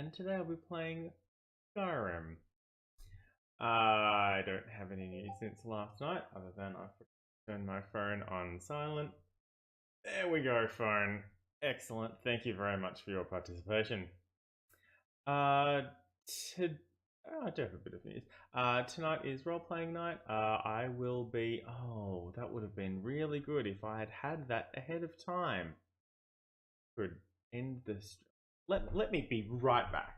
and today I'll be playing Skyrim. I don't have any news since last night, other than I turned my phone on silent. There we go, phone. Excellent. Thank you very much for your participation. Uh, to, I do have a bit of news. Tonight is role playing night. I will be. Oh, that would have been really good if I had had that ahead of time. Could end this. Let me be right back.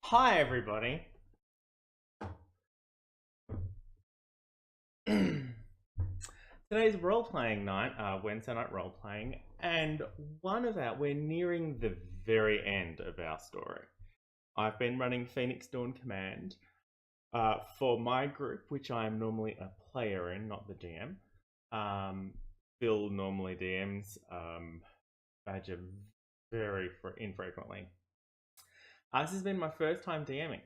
Hi, everybody. Today's role playing night, Wednesday night role playing, and we're nearing the very end of our story. I've been running Phoenix Dawn Command for my group, which I am normally a player in, not the DM. Phil normally DMs, Badger very infrequently. This has been my first time DMing.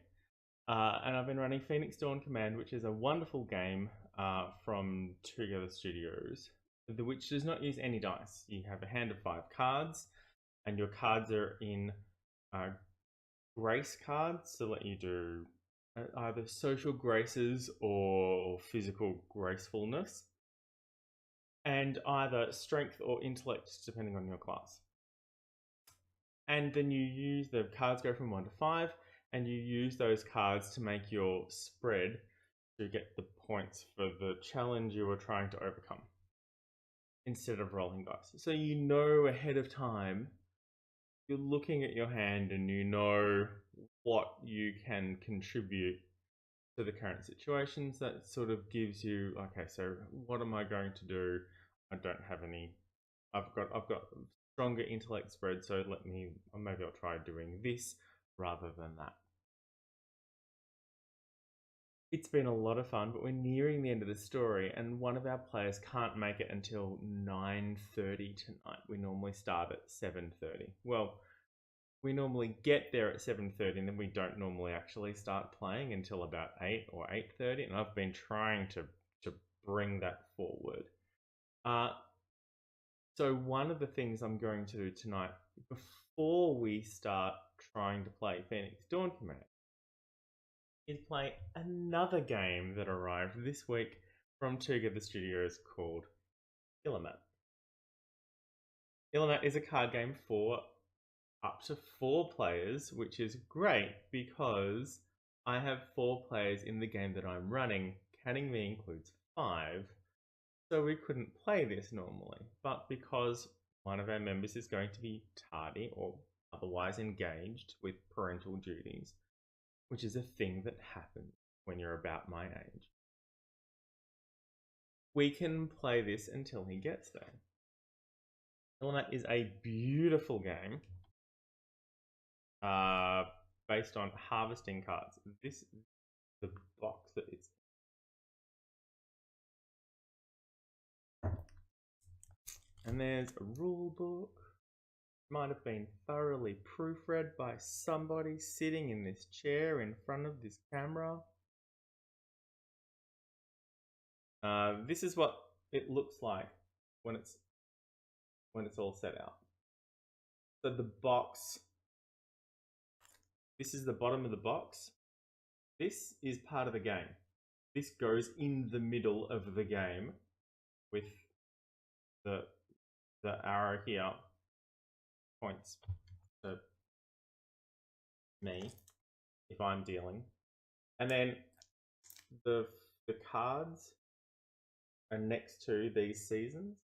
And I've been running Phoenix Dawn Command, which is a wonderful game from Together Studios, which does not use any dice. You have a hand of 5 cards, and your cards are in grace cards to let you do either social graces or physical gracefulness, and either strength or intellect, depending on your class. And then you use the cards go from 1 to 5, and you use those cards to make your spread to get the points for the challenge you were trying to overcome instead of rolling dice. So you know ahead of time, you're looking at your hand and you know what you can contribute to the current situations. That sort of gives you, okay, so what am I going to do? I don't have any. I've got stronger intellect spread, so maybe I'll try doing this rather than that. It's been a lot of fun, but we're nearing the end of the story, and one of our players can't make it until 9:30 tonight. We normally start at 7:30. Well, we normally get there at 7:30, and then we don't normally actually start playing until about 8 or 8:30, and I've been trying to bring that forward. So one of the things I'm going to do tonight, before we start trying to play Phoenix Dawn Command, is play another game that arrived this week from Together Studios called Illimat. Illimat is a card game for up to 4 players, which is great because I have 4 players in the game that I'm running. Counting me includes 5. So we couldn't play this normally, but because one of our members is going to be tardy or otherwise engaged with parental duties, which is a thing that happens when you're about my age, we can play this until he gets there. Illimat is a beautiful game based on harvesting cards. This is the box that it's. And there's a rule book. Might have been thoroughly proofread by somebody sitting in this chair in front of this camera. This is what it looks like when it's all set out. So the box, this is the bottom of the box. This is part of the game. This goes in the middle of the game with the arrow here points to me if I'm dealing. And then the cards are next to these seasons,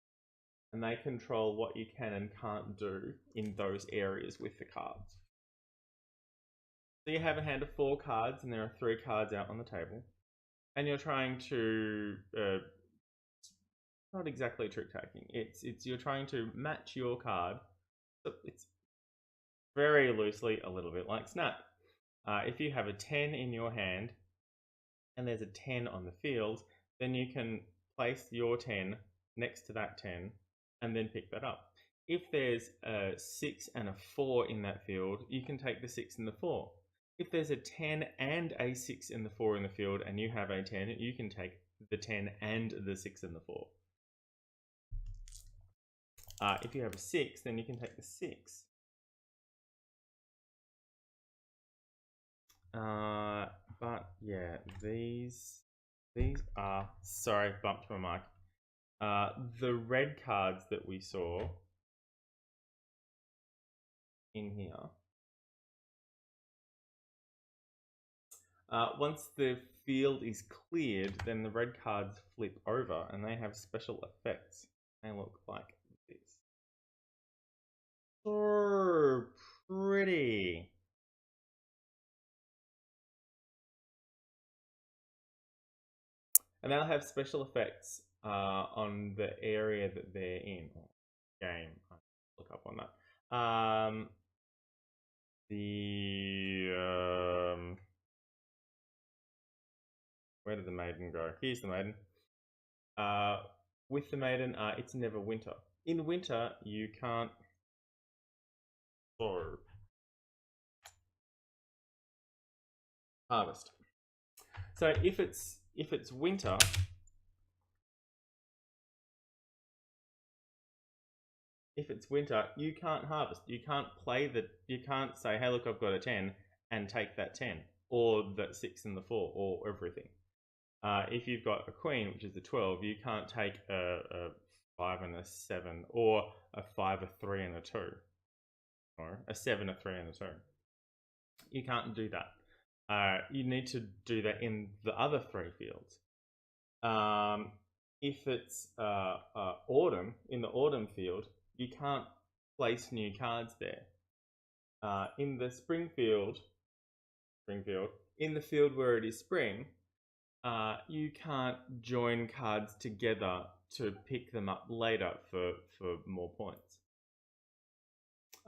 and they control what you can and can't do in those areas with the cards. So you have a hand of 4 cards, and there are 3 cards out on the table, and you're trying to not exactly trick taking. It's you're trying to match your card. So it's very loosely a little bit like Snap. If you have a 10 in your hand and there's a 10 on the field, then you can place your 10 next to that 10 and then pick that up. If there's a 6 and a 4 in that field, you can take the 6 and the 4. If there's a 10 and a 6 and the 4 in the field and you have a 10, you can take the 10 and the 6 and the 4. If you have a 6, then you can take the 6. But yeah, these are, sorry, bumped my mic. The red cards that we saw in here. Once the field is cleared, then the red cards flip over and they have special effects. They look like this. So pretty. And they'll have special effects on the area that they're in. Game. I'll look up on that. Where did the maiden go? Here's the maiden. With the maiden, it's never winter. In winter, you can't. So, harvest. So if it's winter, you can't harvest. You can't you can't say, hey, look, I've got a 10 and take that 10 or that 6 and the 4 or everything. If you've got a queen, which is the 12, you can't take a 5 and a 7 or a 5, a 3 and a 2 or a 7, a 3 and a 2. You can't do that. You need to do that in the other 3 fields. If it's autumn, in the autumn field, you can't place new cards there. In the spring field, in the field where it is spring, you can't join cards together to pick them up later for more points.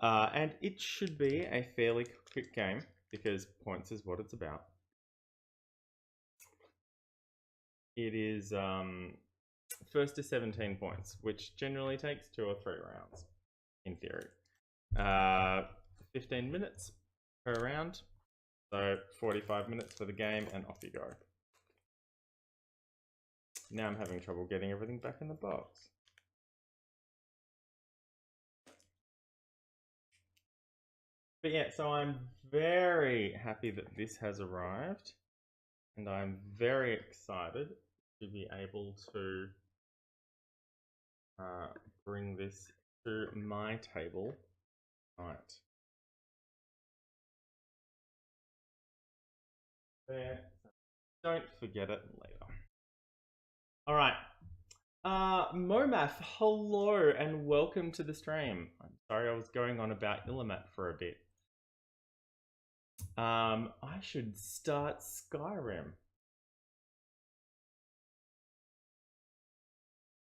And it should be a fairly quick game because points is what it's about. It is first to 17 points, which generally takes 2 or 3 rounds, in theory. 15 minutes per round, so 45 minutes for the game, and off you go. Now I'm having trouble getting everything back in the box. But yeah, so I'm very happy that this has arrived, and I'm very excited to be able to bring this to my table tonight. There. Don't forget it later. All right. Momath, hello and welcome to the stream. I'm sorry I was going on about Illimat for a bit. I should start Skyrim.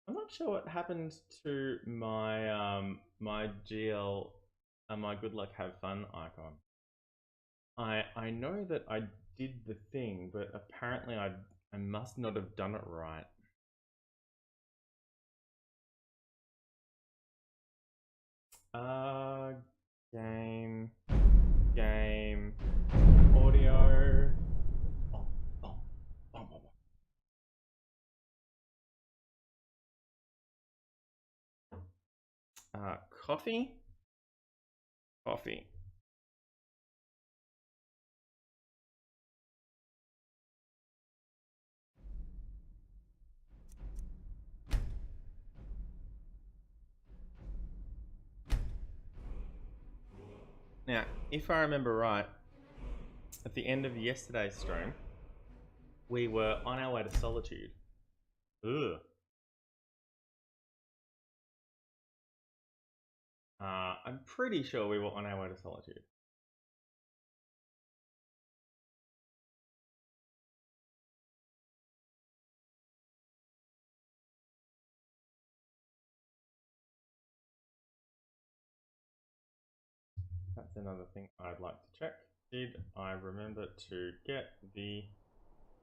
I'm not sure what happened to my my GL my good luck have fun icon. I know that I did the thing, but apparently I must not have done it right. Game, audio. Coffee. Now, if I remember right, at the end of yesterday's stream, we were on our way to Solitude. Ugh. I'm pretty sure we were on our way to Solitude. That's another thing I'd like to check. Did I remember to get the...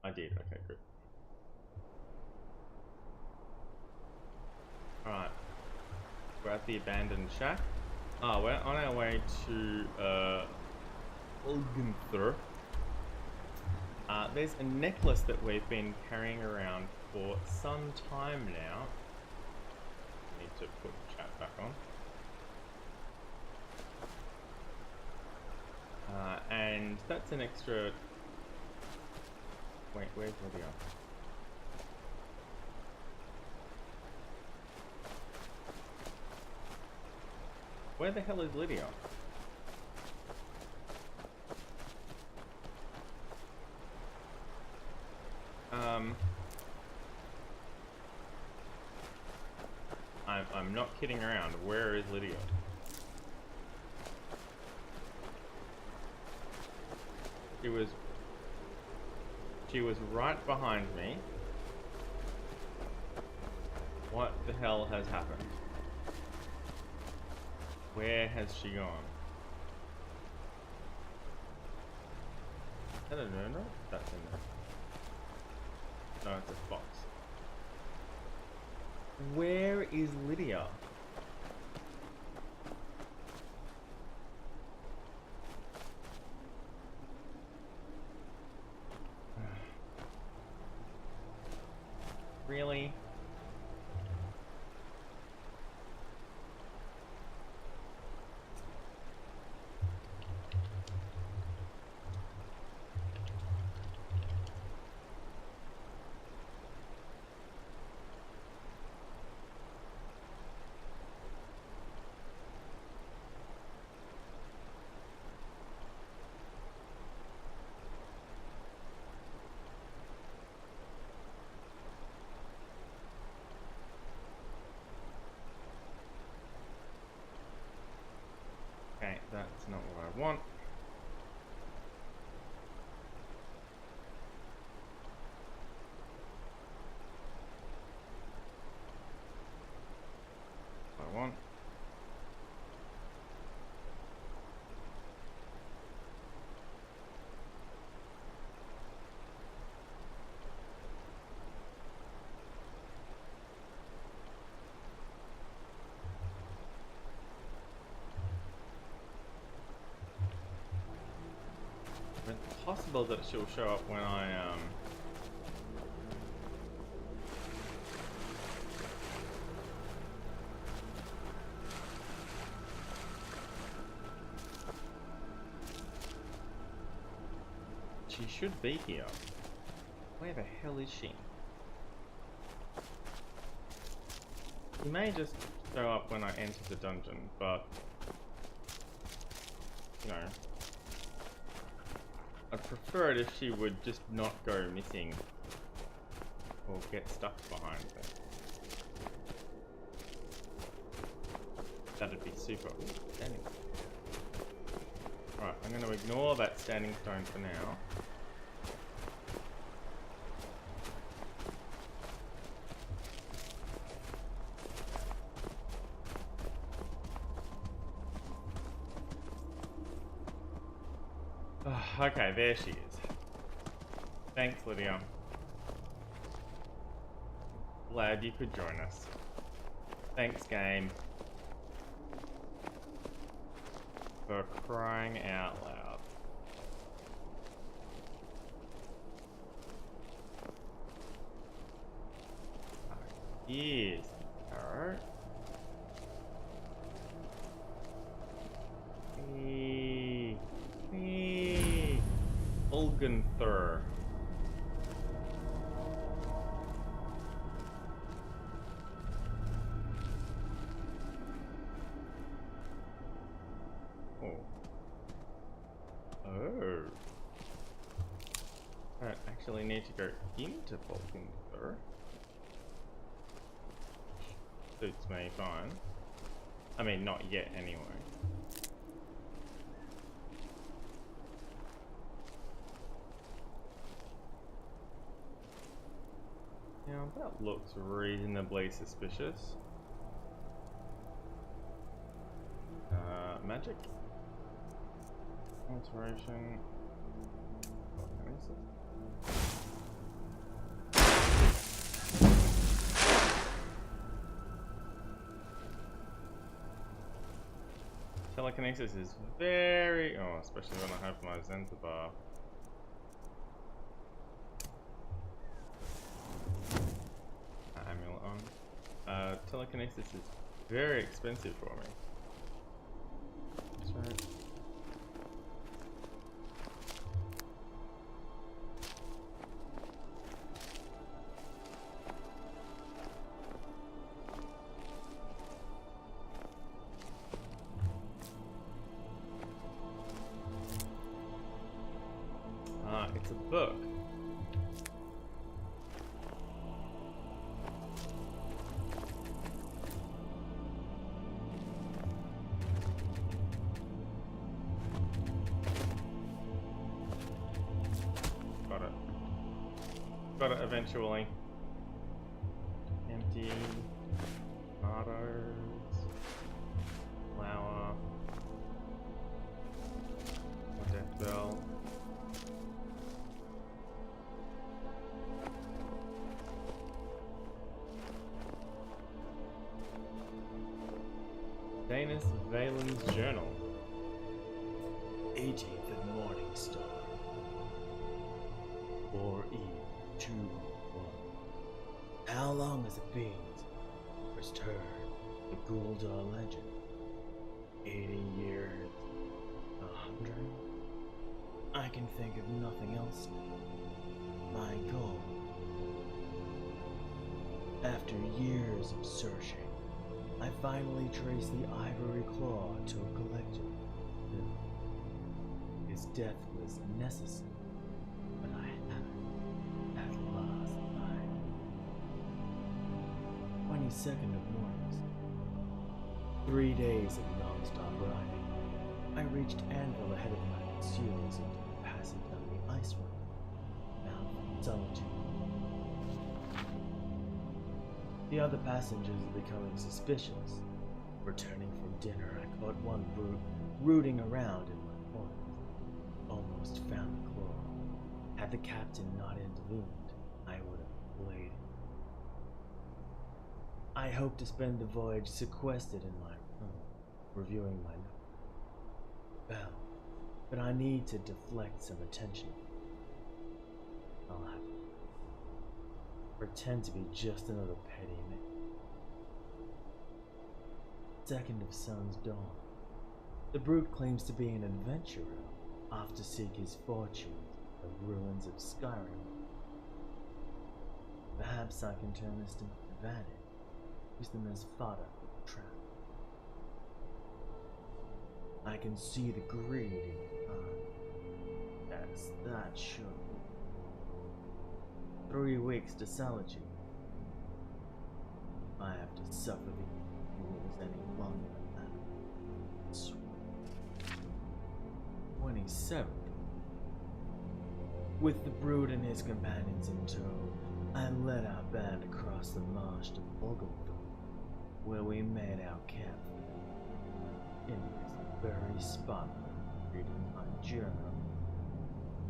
I did, okay, good. Alright. We're at the abandoned shack. We're on our way to Ulgunther. There's a necklace that we've been carrying around for some time now. Need to put chat back on. And that's an extra... Wait, where's Lydia? Where the hell is Lydia? I'm not kidding around. Where is Lydia? She was right behind me. What the hell has happened? Where has she gone? Is that a no? That's in there. No, it's a fox. Where is Lydia? Really? Okay, that's not what I want. What I want. It's possible that she'll show up when I She should be here. Where the hell is she? She may just show up when I enter the dungeon, but you know, I'd prefer it if she would just not go missing or get stuck behind me. That'd be super. Ooh, standing. Right, I'm going to ignore that standing stone for now. Okay, there she is. Thanks, Lydia. Glad you could join us. Thanks, game. For crying out loud. Yes, alright. Ulgunther. Oh. I don't actually need to go into Ulgunther. Suits me fine. I mean, not yet anyway. Now that looks reasonably suspicious. Magic. Alteration. What is it? telekinesis is very... Oh, especially when I have my Zenza bar. Amulet on. Telekinesis is very expensive for me. That's right. It's a book. Got it. Got it eventually. Empty. Tomatoes. Flour. Death bell. Danis Valen's journal. 18th of Morning Star. 4E21. How long has it been since I first heard the Gul'dar legend? 80 years? 100? I can think of nothing else now. My goal. After years of searching, I finally traced the ivory claw to a collector. His death was necessary, but I had it at last. 22nd of mornings. 3 days of non-stop riding. I reached Anvil ahead of my pursuers and passing down the ice road. Now, Solitude. The other passengers are becoming suspicious. Returning from dinner, I caught one brute rooting around in my corner. Almost found the claw. Had the captain not intervened, I would have played it. I hope to spend the voyage sequestered in my room, reviewing my notes. Well, but I need to deflect some attention. I'll have to pretend to be just another petty man. 2nd of Sun's dawn. The brute claims to be an adventurer, off to seek his fortune in the ruins of Skyrim. Perhaps I can turn this to my advantage, use them as fodder for the trap. I can see the greed in your eye. Yes, that should be. 3 weeks to Solitude. I have to suffer the rules any longer than that. 27th. With the brute and his companions in tow, I led our band across the marsh to Vogelthorpe, where we made our camp in this very spot reading my journal.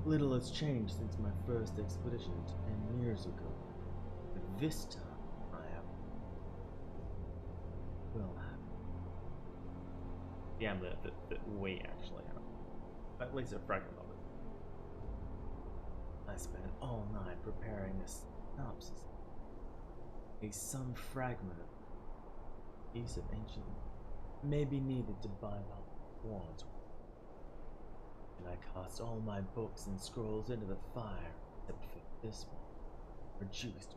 Little has changed since my first expedition 10 years ago, but this time I have will have The amulet that we actually have. At least a fragment of it. I spent all night preparing a synopsis. Some fragment of a piece of ancient may be needed to bind up wands with. And I cast all my books and scrolls into the fire, except for this one, reduced to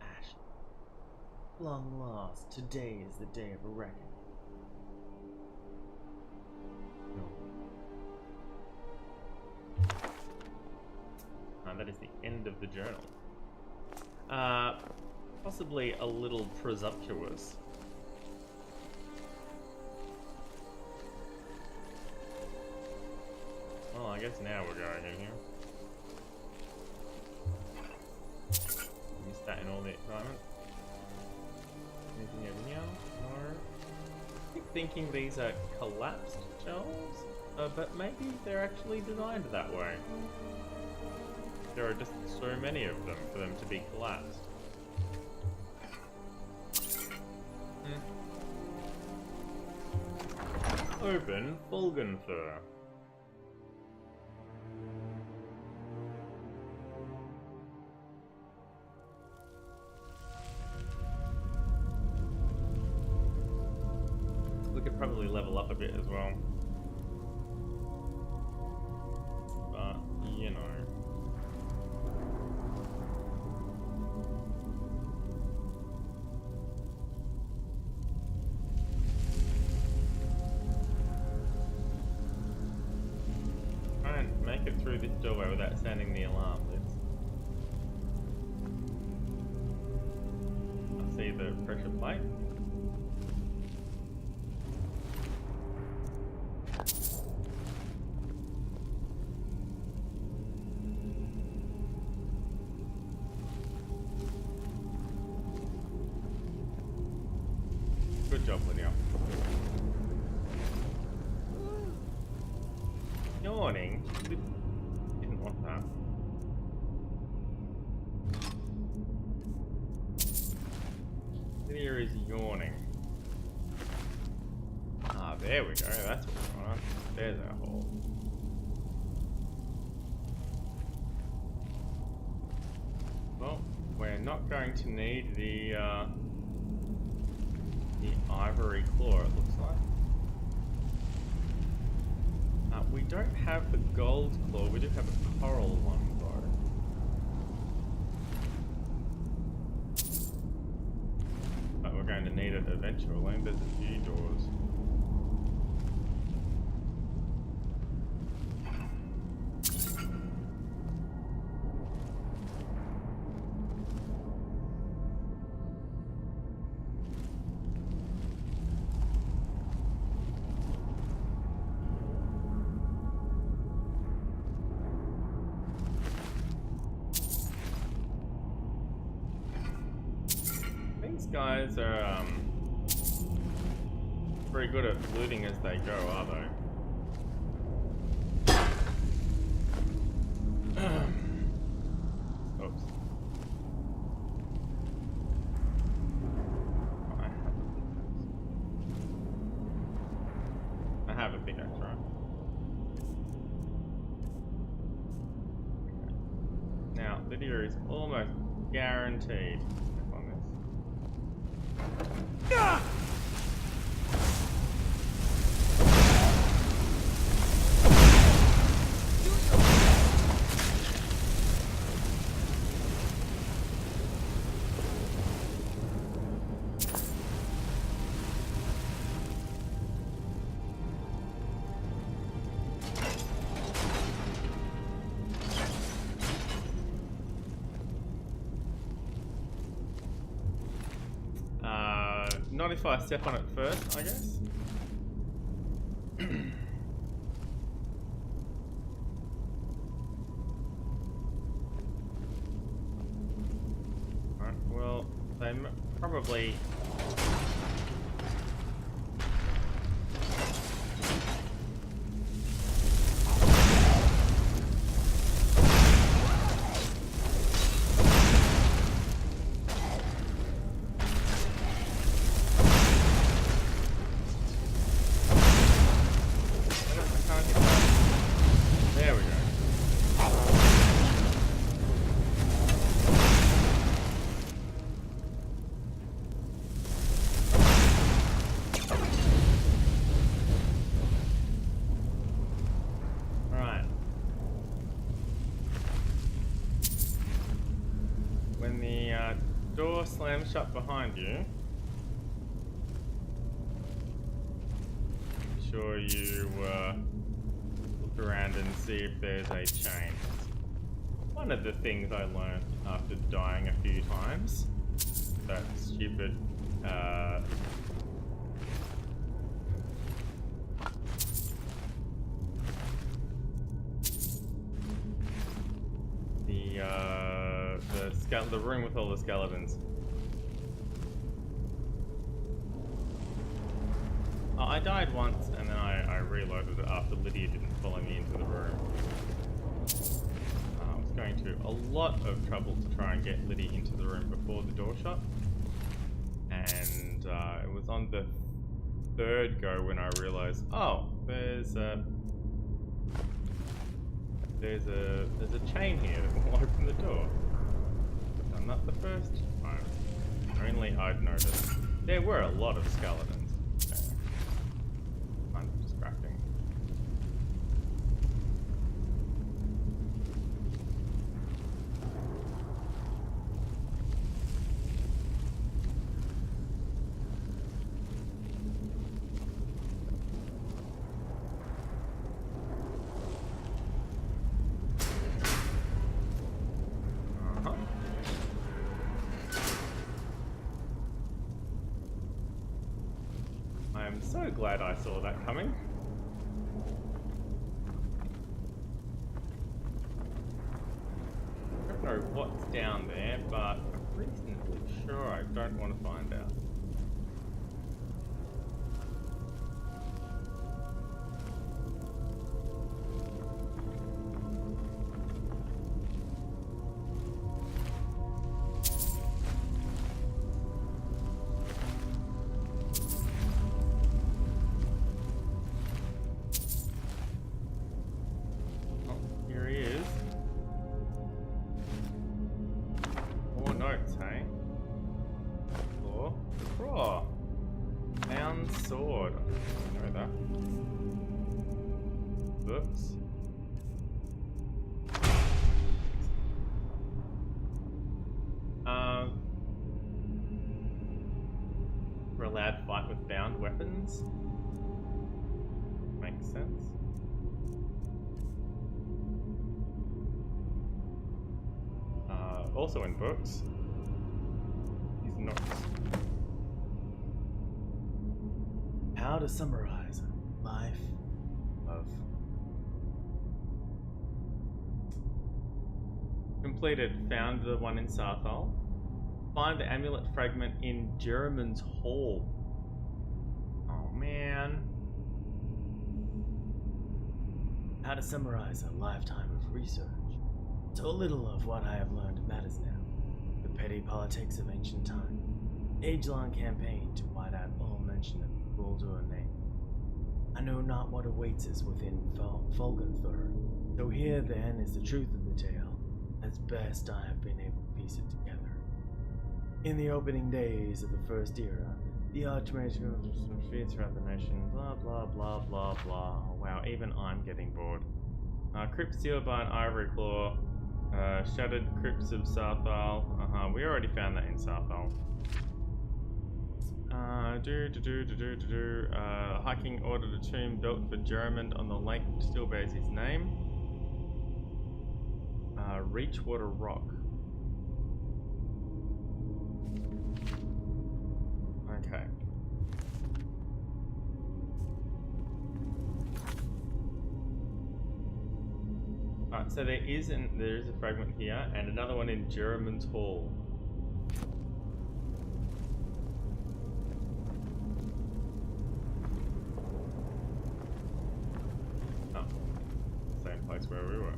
ash. Long lost, today is the day of reckoning. No. That is the end of the journal. Possibly a little presumptuous. Well, I guess now we're going in here. Use that in all the excitement. Anything over here? No. I keep thinking these are collapsed shelves, but maybe they're actually designed that way. There are just so many of them for them to be collapsed. Open Fulgenthur. We could probably level up a bit as well. But, you know. Try and make it through this doorway without sounding the alarm, Liz. I see the pressure plate. Good job, Lydia. Yawning? Didn't want that. Lydia is yawning. Ah, there we go. That's what's going on. There's our hole. Well, we're not going to need the ivory claw, it looks like. We don't have the gold claw, we do have a coral one though. But we're going to need it eventually. There's a few doors. These guys are very good at looting as they go, are they? Oops. I have a pickaxe, right? Okay. Now, Lydia is almost guaranteed on this. Ah! Not if I step on it first, I guess. Alright, well, they probably... There we go. Right. When the door slams shut behind you, make sure you look around and see if there's a chain. One of the things I learned after dying a few times, that stupid the room with all the skeletons. I died once and then I reloaded it after Lydia didn't follow me into the room. I was going to a lot of trouble to try and get Lydia into the room before the door shut. And it was on the third go when I realised, oh, there's a chain here that will open the door. And not the first time. Only I'd noticed. There were a lot of skeletons. Kind of distracting. I'm so glad I saw that coming. I don't know what's down there, but I'm reasonably sure I don't want to find out. Sword. I know that. Books. We're allowed to fight with bound weapons. Makes sense. Also in books. These notes. How to summarize a life of... Completed. Found the one in Sarthal. Find the amulet fragment in Jerriman's Hall. Oh man. How to summarize a lifetime of research. So little of what I have learned matters now. The petty politics of ancient time. Age-long campaign to white out all mention of Guldur name. I know not what awaits us within Folgenthur, so here then is the truth of the tale, as best I have been able to piece it together. In the opening days of the First Era, the Archmage feeds throughout the nation, blah blah blah blah blah. Oh wow, even I'm getting bored. Crypt sealed by an ivory claw. Shattered crypts of Sarthal. We already found that in Sarthal. Hiking ordered a tomb built for Jerriman on the lake which still bears his name. Reachwater Rock. Okay. Alright, so there is a fragment here and another one in Jerriman's Hall. Place where we were.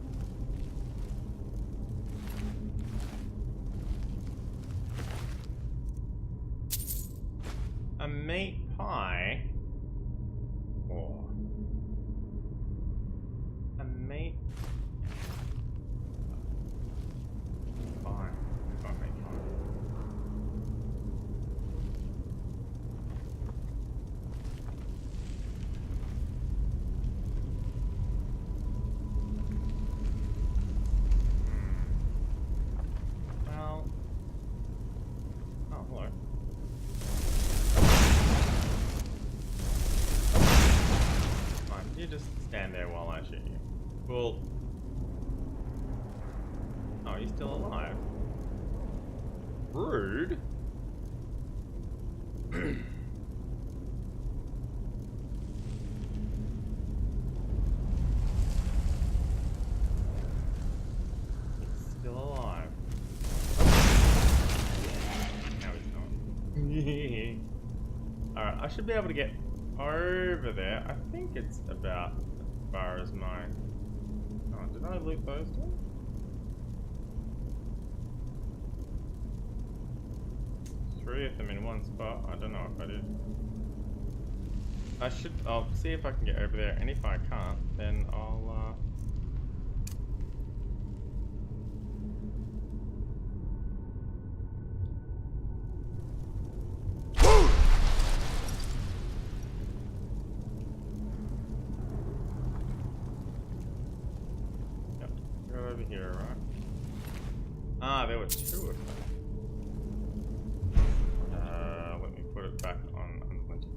A meat pie? Or a meat pie? Not meat pie. Stand there while I shoot you. Well... Oh, he's still alive. Rude. He's still alive. No, he's not. Alright, I should be able to get over there. I think it's about as far as mine. Oh, did I loot those two? Three of them in one spot. I don't know if I did. I'll see if I can get over there, and if I can't, then I'll, Yep, go over here, right? Ah, there were two of them. Let me put it back on unplinted.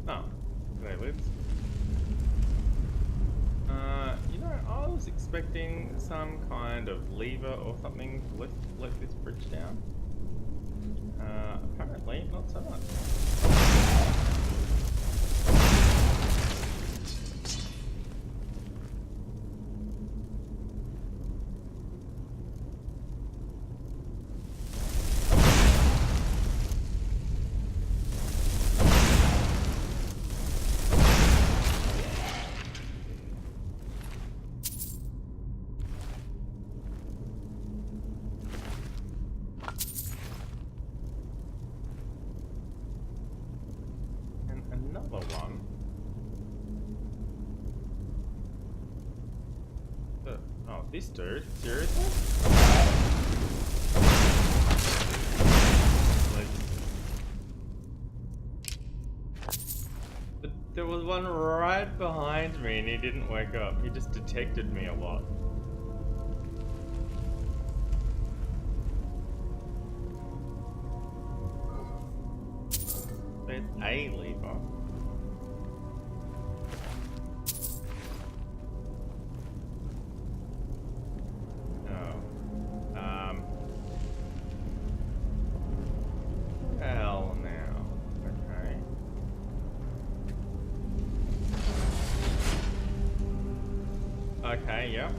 Oh, there lives. You know, I was expecting some kind of lever or something to let this bridge down. Apparently, not so much. Another one. Oh, this dude? Seriously? There was one right behind me and he didn't wake up. He just detected me a lot. There's a lever. Hell now. Okay. Okay, yep.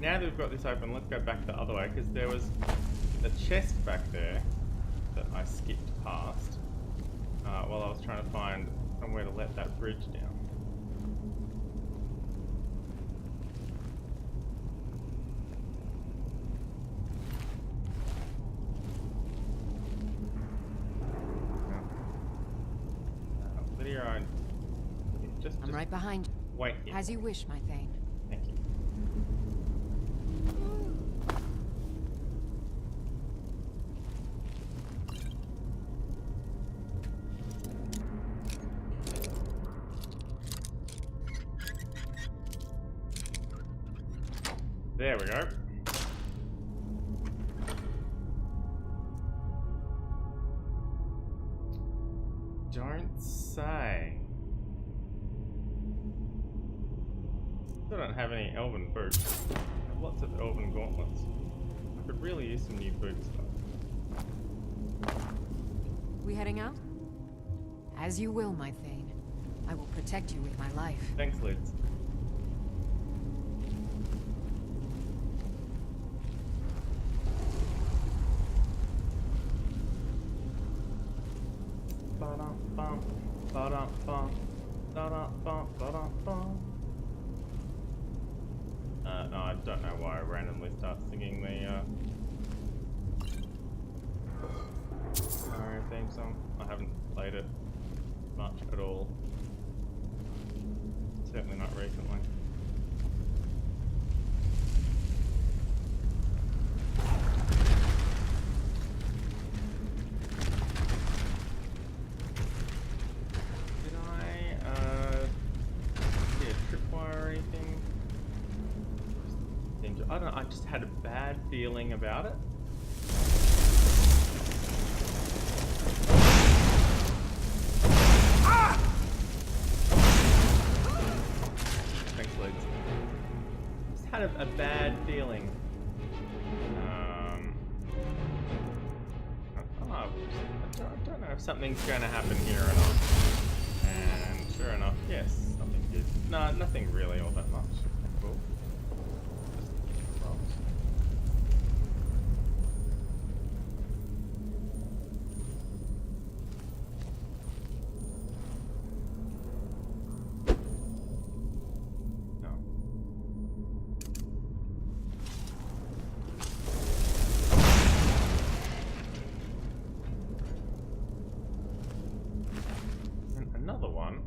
Now that we've got this open, let's go back the other way, because there was a chest back there that I skipped past while I was trying to find somewhere to let that bridge down. Lydia, I'm right behind you. Wait here. As you wish, my Thane. Thank you. There we go. Don't say. Still don't have any elven boots. I have lots of elven gauntlets. I could really use some new boots though. We heading out? As you will, my Thane. I will protect you with my life. Thanks, Lids. No, I don't know why I randomly start singing the Skyrim theme song. I haven't played it much at all. Certainly not recently. I don't know, I just had a bad feeling about it. Ah! Thanks, Lids. had a bad feeling. I don't know if something's going to happen here or not. And sure enough, yes, something did. No, nothing really all that much. Cool. Just rocks. No. And another one.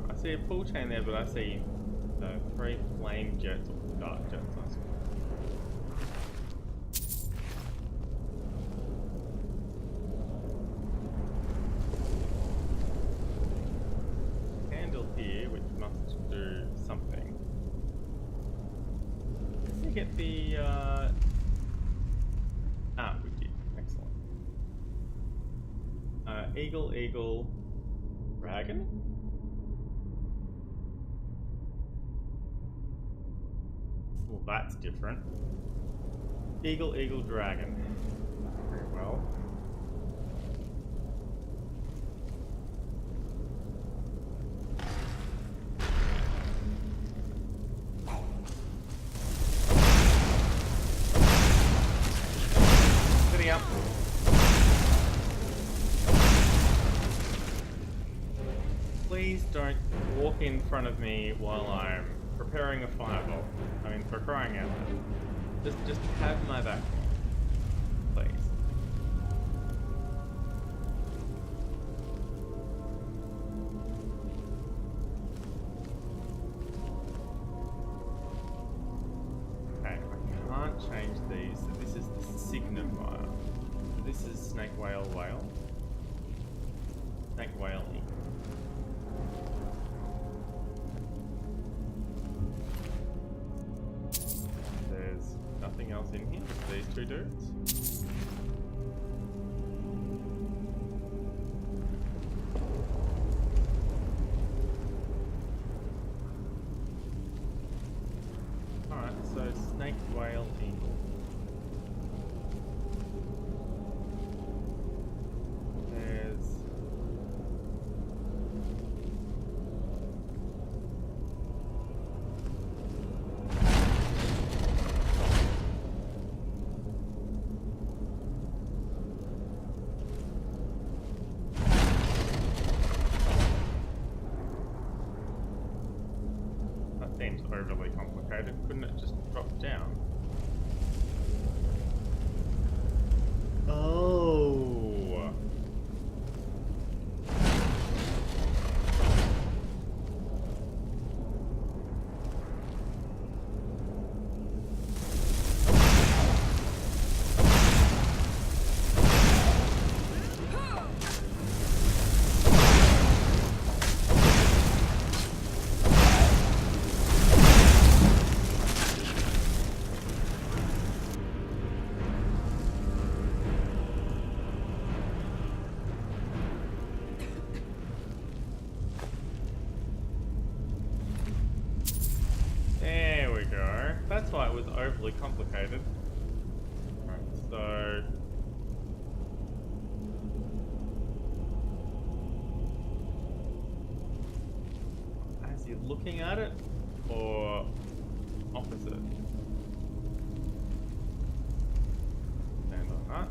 I see a pull chain there, but I see 3 flame jets or dark jets. Handle here, which must do something. Let me get the we did. Excellent. Eagle, dragon? Well, that's different. Eagle, dragon. Very well. Sitting up. Please don't walk in front of me while I'm preparing a fireball. I mean, for crying out loud. Just have my back, please. Okay, I can't change these. So this is the signifier. So this is snake, whale, whale. Snake, whale, eagle. Nothing else in here, just these 2 dudes. Alright, so snake, whale, eagle. There's... seems overly complicated. Couldn't it just drop down? Oh. That's why it was overly complicated. Right, so... as you're looking at it, or opposite? Stand on that.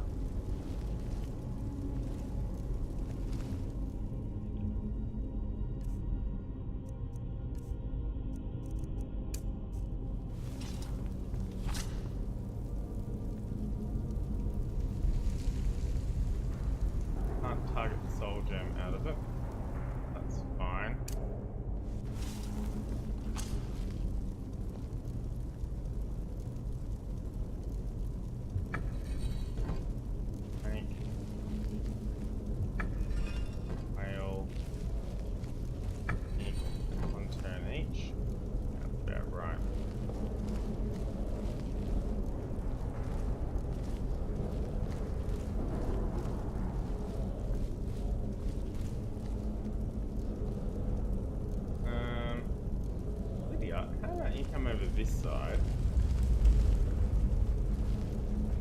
this side.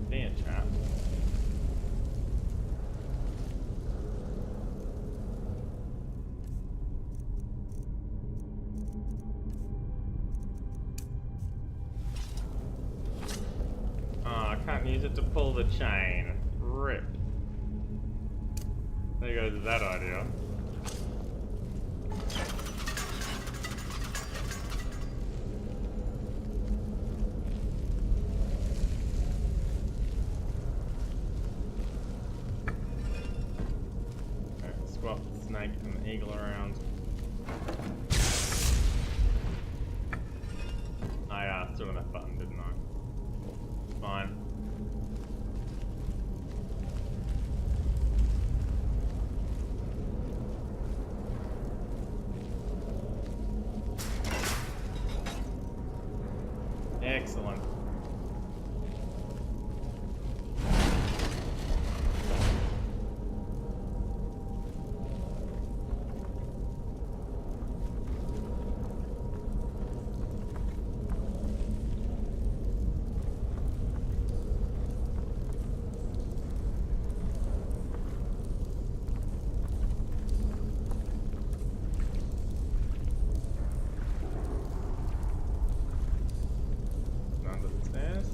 There, chap. Oh, I can't use it to pull the chain. Rip. There goes that idea. Swap the snake and the eagle around. I stood on that button, didn't I? Fine. Excellent. Under the stairs.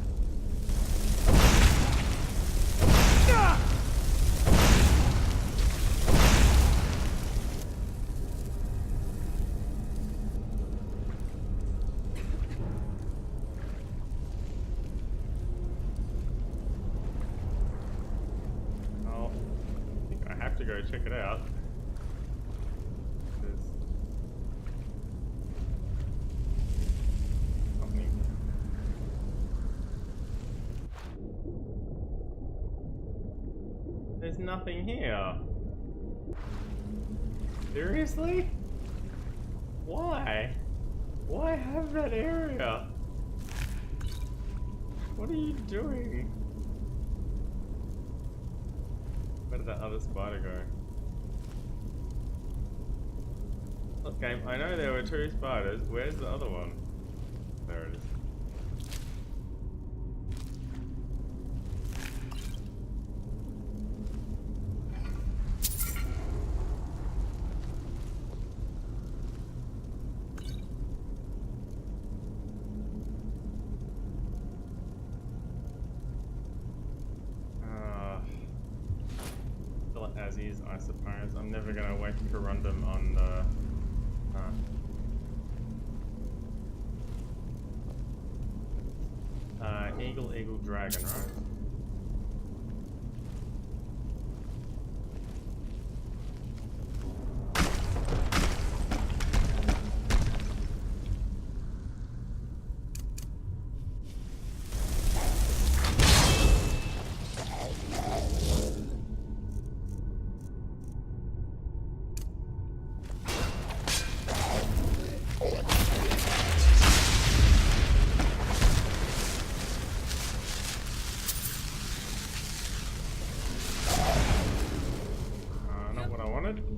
Oh, I think I have to go check it out. There's something. There's nothing here. Seriously? Why? Why have that area? What are you doing? Where did that other spider go? Look, game, I know there were 2 spiders. Where's the other one? There it is. Still as is, I suppose. I'm never gonna wait to run them on the. Eagle, eagle, dragon, right?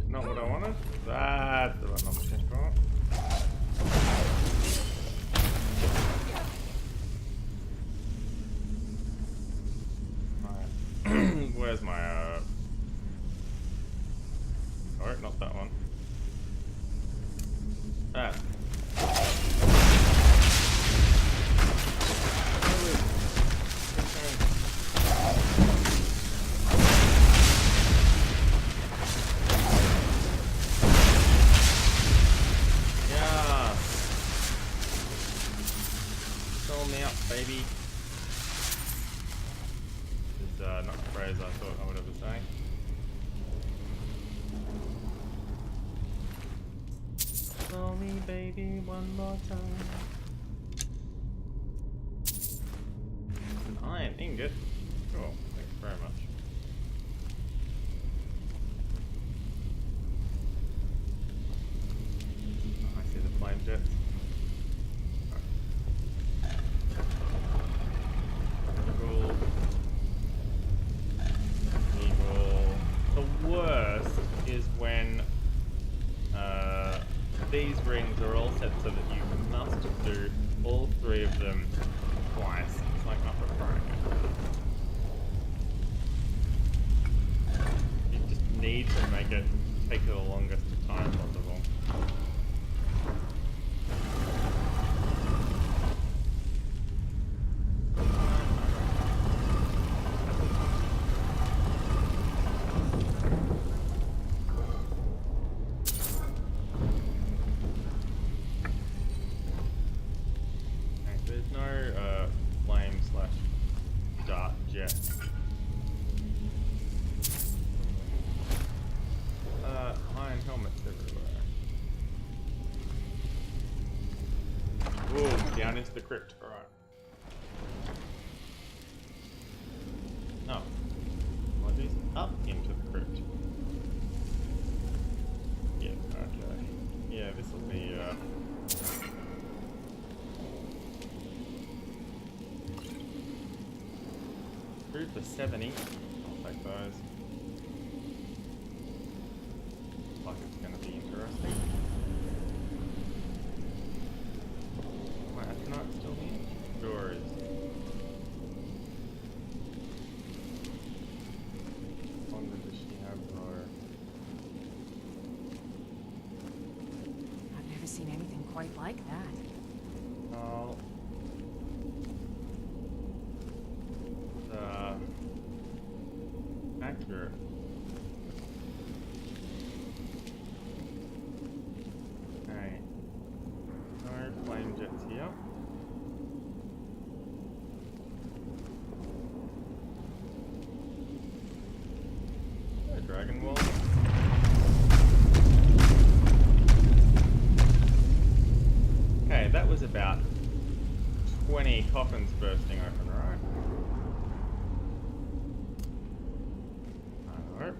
Not what I wanted. That's the one I'm looking for. Right. Where's my oh, not that one. That. Me up, baby. This is not the phrase I thought I would ever say. Call me, baby, one more time. An iron ingot. Cool. Thanks very much. Oh, I see the flame jets. These rings are all set so that you must do all 3 of them twice. It's like not preparing it. You just need to make it take the longest time possible. Iron helmets everywhere. Whoa, down into the crypt. Alright. Oh. Apologies. Up into the crypt. Yeah, okay. Yeah, this will be, food for 70. I'll take those. Like it's going to be interesting. My astronaut still here? Sure is. How long does she have her? I've never seen anything quite like that. Oh. Accurate. Alright. No flame jets here. A dragon wall. Okay, that was about 20 coffins bursting open, right? Alright.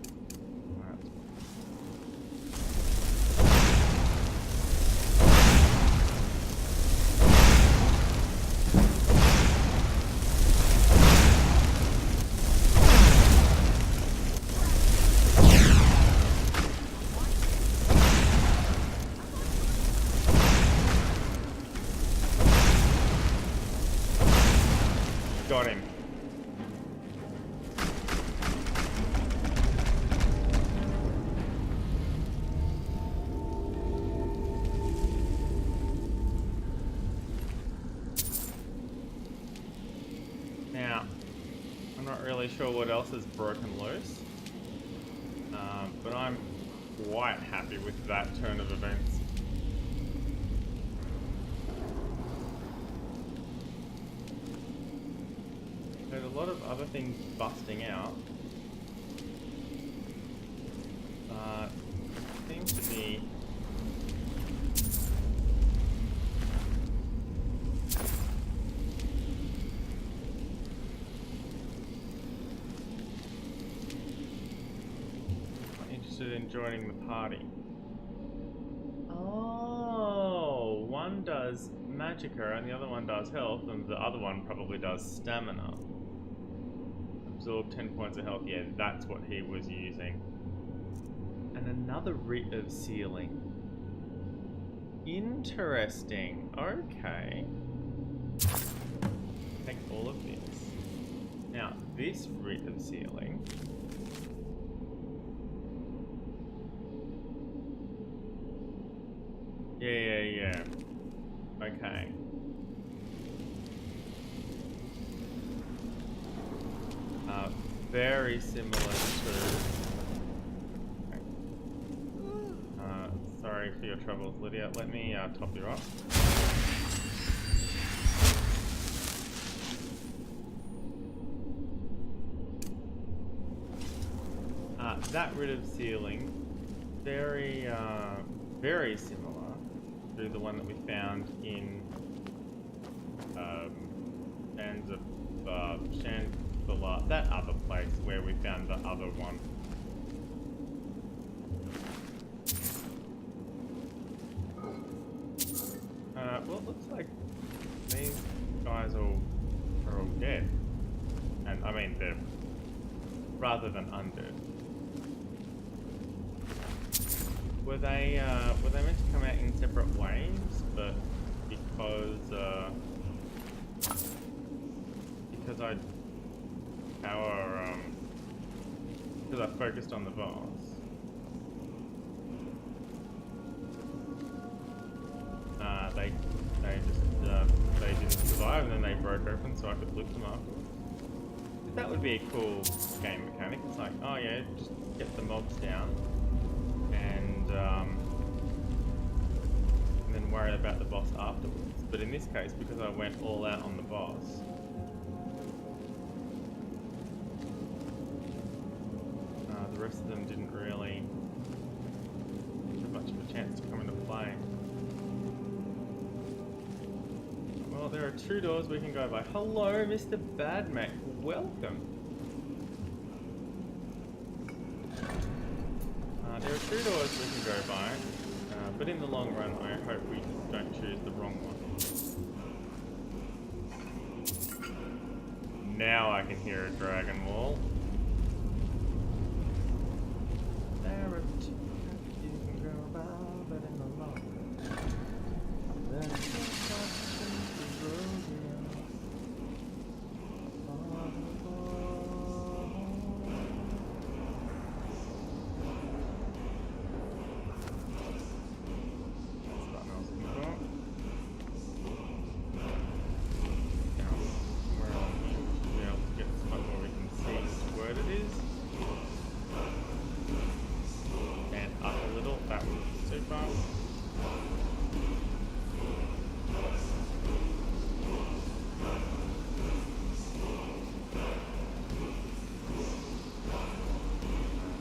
Got him. Now, I'm not really sure what else is broken loose, but I'm quite happy with that turn of events. There's a lot of other things busting out. Seems to be interested in joining the party. Oh, one does magicka and the other one does health, and the other one probably does stamina. Absorb 10 points of health. Yeah, that's what he was using. And another writ of sealing. Interesting. Okay. Take all of this. Now, this writ of sealing. Yeah. Okay. Very similar to... sorry for your troubles, Lydia. Let me top you up. That rid of sealing, very similar to the one that we found in that other place where we found the other one. Well, it looks like these guys are all dead, and I mean they're rather than undead. Were they meant to come out in separate waves, but because because I because I focused on the boss. They didn't survive, and then they broke open so I could loot them afterwards. That would be a cool game mechanic. It's like, oh yeah, just get the mobs down, and then worry about the boss afterwards. But in this case, because I went all out on the boss, the rest of them didn't really have much of a chance to come into play. Well, there are 2 doors we can go by. Hello, Mr. Badmac. Welcome. There are 2 doors we can go by, but in the long run, I hope we don't choose the wrong one. Now I can hear a dragon wall. There are 2 you can go by, but in the long run, there's no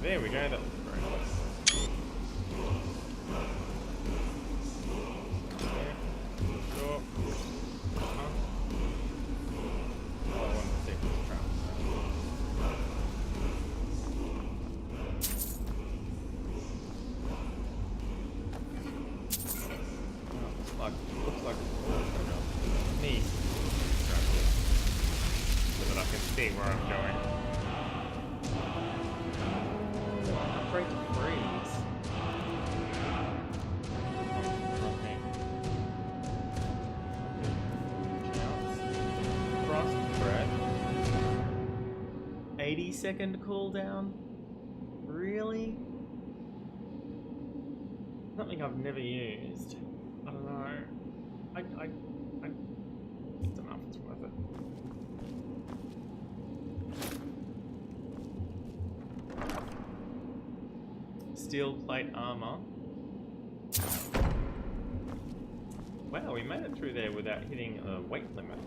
There we go, that looks great. Yeah, sure. Oh, I want to take this trap. Looks like me. So that I can see where I'm going. Afraid to freeze. Okay. Frost breath. 80-second cooldown. Really? Something I've never used. I don't know. I don't know if it's worth it. Steel plate armor. Wow, we made it through there without hitting a weight limit.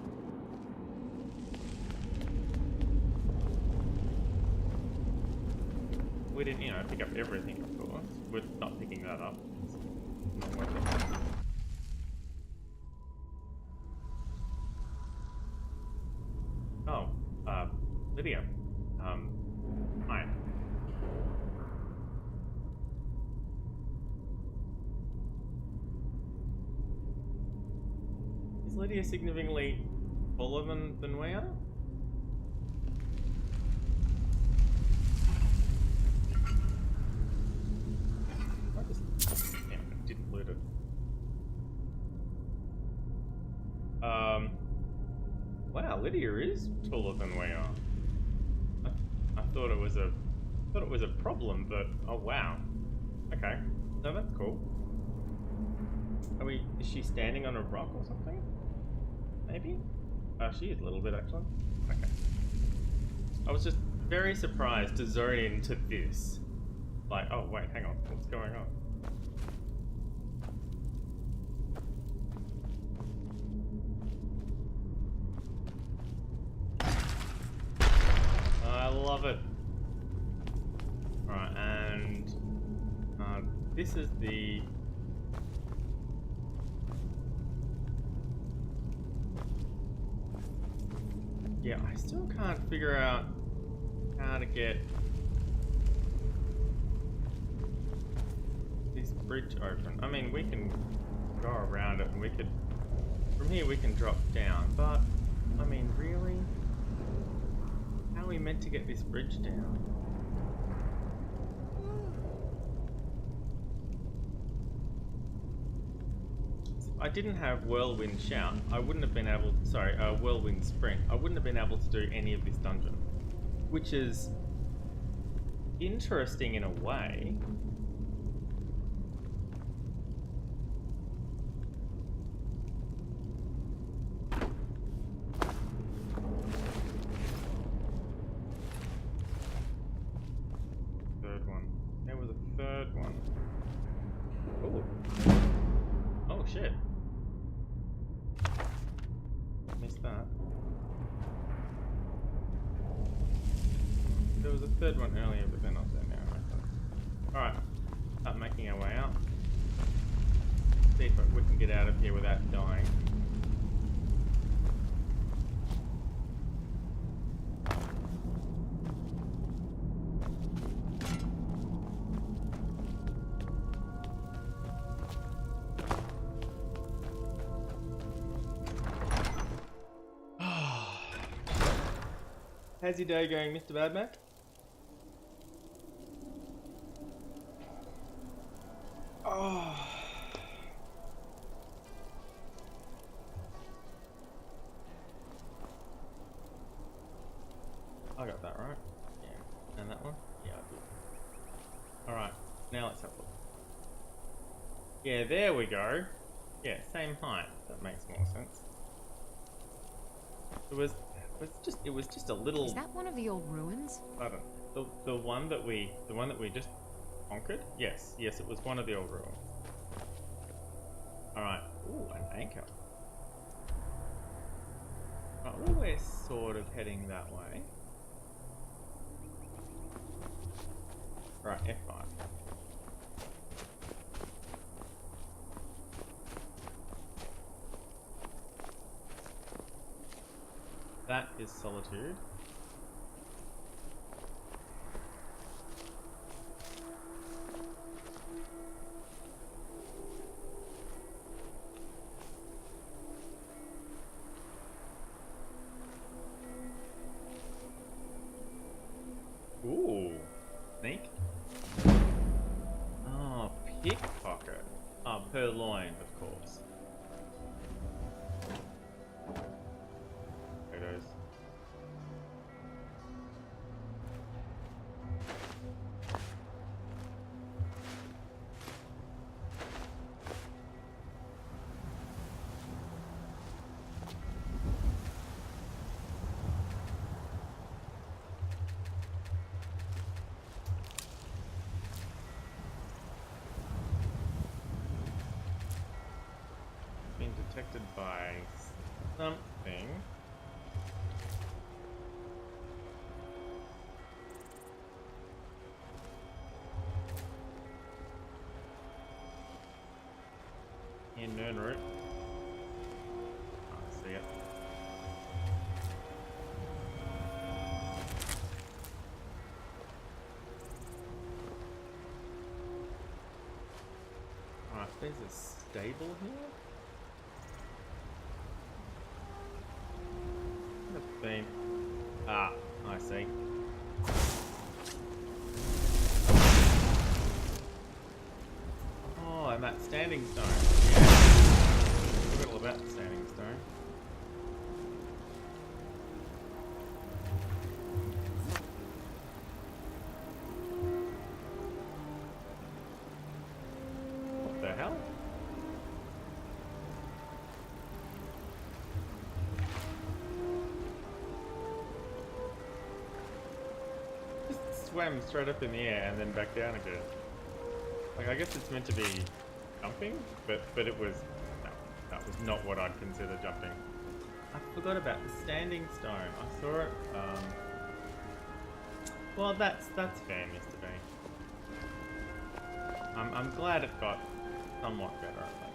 We didn't, pick up everything, of course. We're not picking that up. It's not worth it. Oh, Lydia. Hi. Is Lydia significantly fuller than we are? I didn't loot it. Wow, Lydia is taller than we are. I thought it was a problem, but oh wow. Okay, no, that's cool. Is she standing on a rock or something? Maybe? She is a little bit actually. Okay. I was just very surprised to zone into this. Like, oh wait, hang on, what's going on? I love it. Alright, and this is the... Yeah, I still can't figure out how to get this bridge open. I mean, we can go around it and we could... From here we can drop down, but... I mean, really? How are we meant to get this bridge down? Is it I didn't have Whirlwind Shout, I wouldn't have been able... Sorry, Whirlwind Sprint. I wouldn't have been able to do any of this dungeon. Which is interesting in a way. Third one. There was a third one. Ooh. Oh shit. Missed that. There was a third one earlier, but they're not there now. Alright. Start making our way out. See if we can get out of here without dying. How's your day going, Mr. Badmac? Oh. I got that right. Yeah. And that one? Yeah, I did. Alright, now let's have a look. Yeah, there we go. Yeah, same height. That makes more sense. It was just a little. Is that one of the old ruins? I don't know. The one that we just conquered? Yes, it was one of the old ruins. Alright. Ooh, an anchor. Oh, we're sort of heading that way. Right, F5. That is Solitude. Ooh, sneak. Oh, pickpocket. Oh, purloin, of course. Photos. Being detected by something. In Nern route. I see it. Alright, there's a stable here. Been. Ah, I see. Oh, I'm at Standing Stone. Yeah. I forgot all about the Standing Stone. What the hell? Swam straight up in the air and then back down again. Like, I guess it's meant to be jumping, but it was... No, that was not what I'd consider jumping. I forgot about the Standing Stone. I saw it, Well, that's fair, Mr. B. I'm glad it got somewhat better, I think.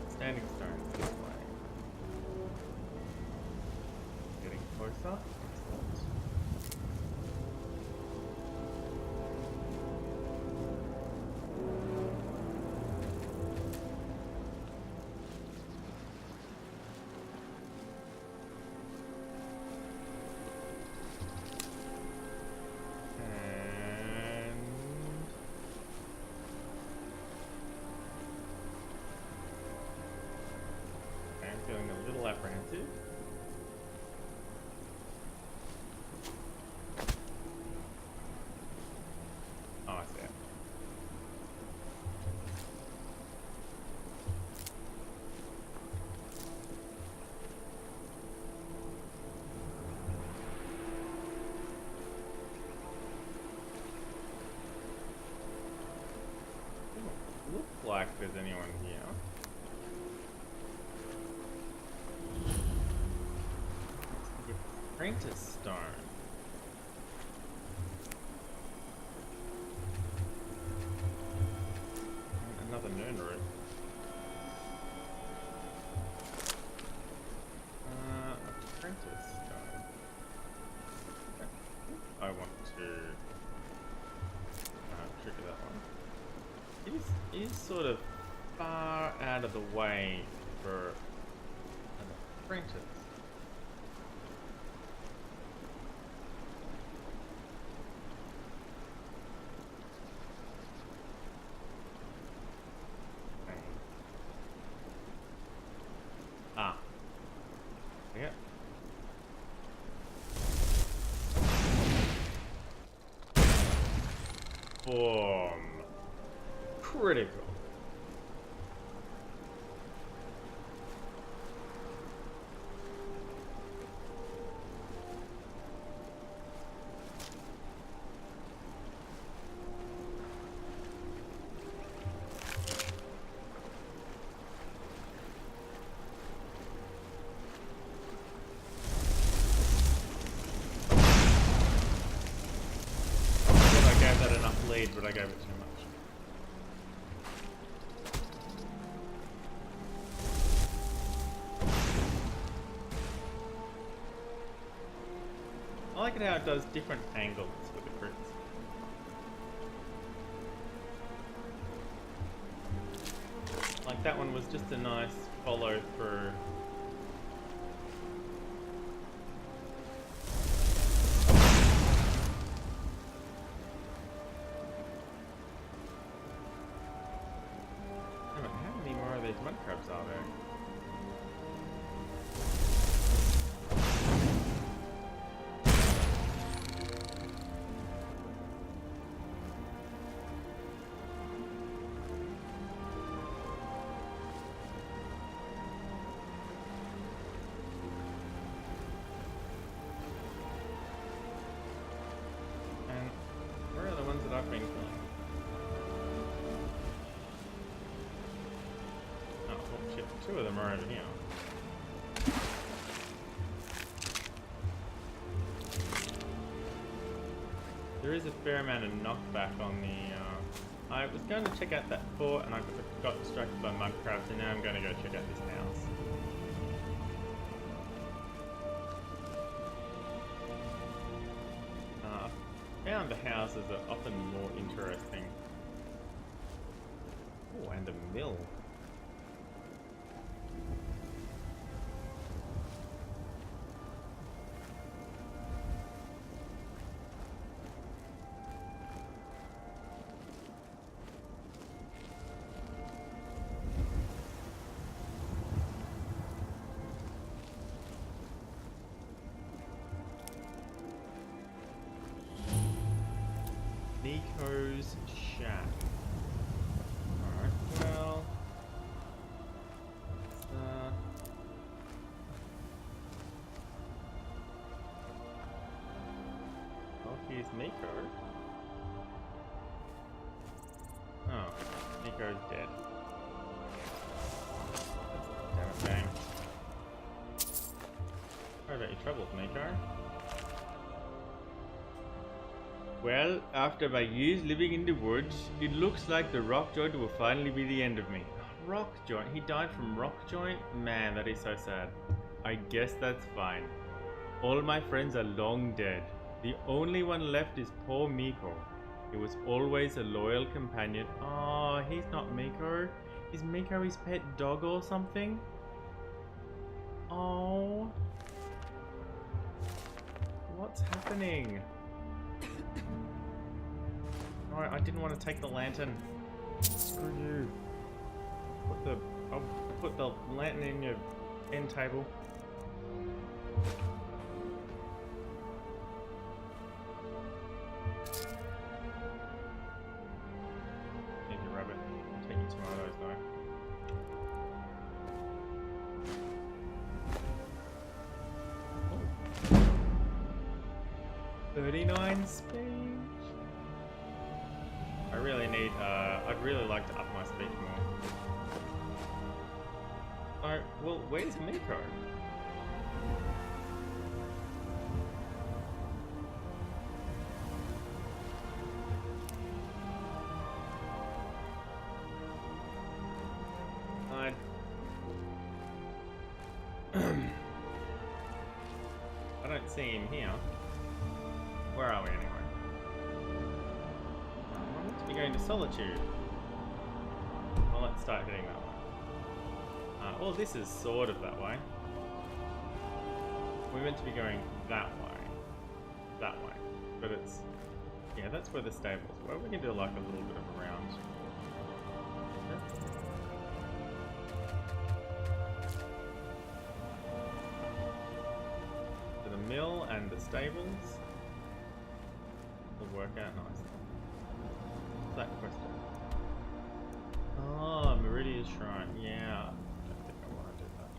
Standing Stone this way. Getting closer. Excellent. there's anyone here. The apprentice stone. Another nursery. Apprentice stone. I want to trigger that one. It is sort of far out of the way for an apprentice. Yeah. Boom. Critical. But I gave it too much. I like it how it does different angles with the crits. Like that one was just a nice follow through. Mud crabs are there? And where are the ones that I've been killing? Two of them are over here. There is a fair amount of knockback on the... I was going to check out that fort and I got distracted by mud crabs, and now I'm going to go check out this house. I found the houses are often more interesting. Oh, and a mill. Nico's shack. Alright, well... Oh, here's Nico. Oh, Nico's dead. Damn it, gang. Sorry about your troubles, Nico. Well, after my years living in the woods, it looks like the rock joint will finally be the end of me. Rock joint? He died from rock joint? Man, that is so sad. I guess that's fine. All my friends are long dead. The only one left is poor Miko. He was always a loyal companion. Oh, he's not Miko. Is Miko his pet dog or something? Oh. What's happening? Alright, I didn't want to take the lantern. Screw you. I'll put the lantern in your end table. Need your rabbit. I'm taking tomatoes though. 39 speed. I really need, I'd really like to up my speed more. Oh, well, where's Miko? I don't see him here. Where are we anyway? I want to be going to Solitude. Well, let's start heading that way. Well, this is sort of that way. We're meant to be going that way. That way. But it's... yeah, that's where the stables were. We can do like a little bit of a round. To the mill and the stables. Will work out nicely. What's that question? Oh, Meridia's Shrine. Yeah. I don't think I want to do that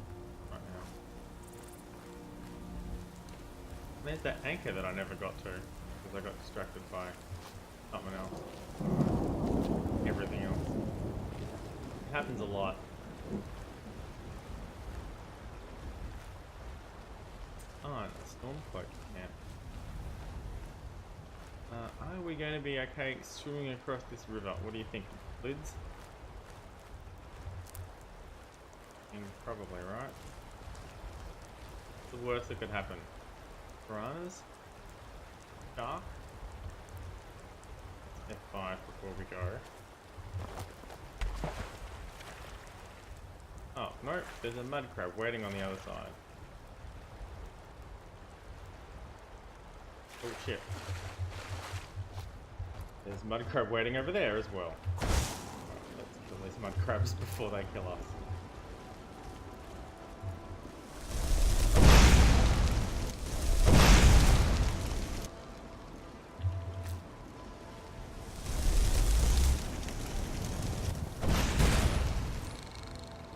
right now. There's that anchor that I never got to because I got distracted by something else. Everything else. It happens a lot. Oh, the Stormcloaks camp. Are we going to be okay swimming across this river? What do you think, Lids? Probably, right? What's the worst that could happen? Piranhas? Shark? F5 before we go. Oh, nope, there's a mud crab waiting on the other side. Oh shit. There's mud crab waiting over there as well. Let's kill these mud crabs before they kill us.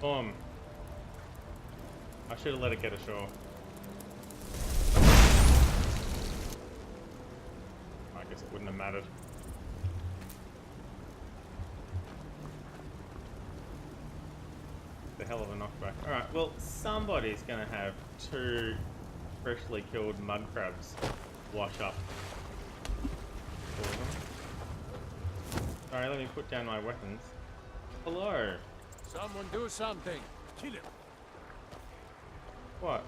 Boom. I should have let it get ashore. I guess it wouldn't have mattered. The hell of a knockback. Alright, well, somebody's gonna have 2 freshly killed mud crabs wash up for them. Sorry, let me put down my weapons. Hello. Someone do something. Kill him. What?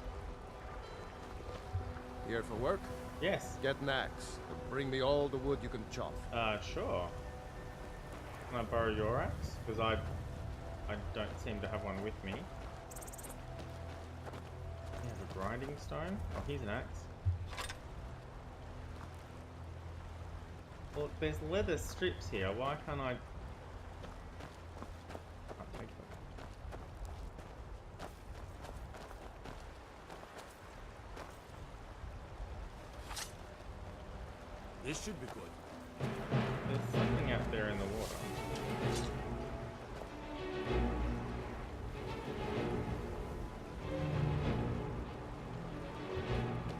Here for work? Yes. Get an axe and bring me all the wood you can chop. Sure. Can I borrow your axe? Because I don't seem to have one with me. You have a grinding stone? Oh, here's an axe. Well, there's leather strips here. Why can't I... I'll take them. This should be good. There's something out there in the water.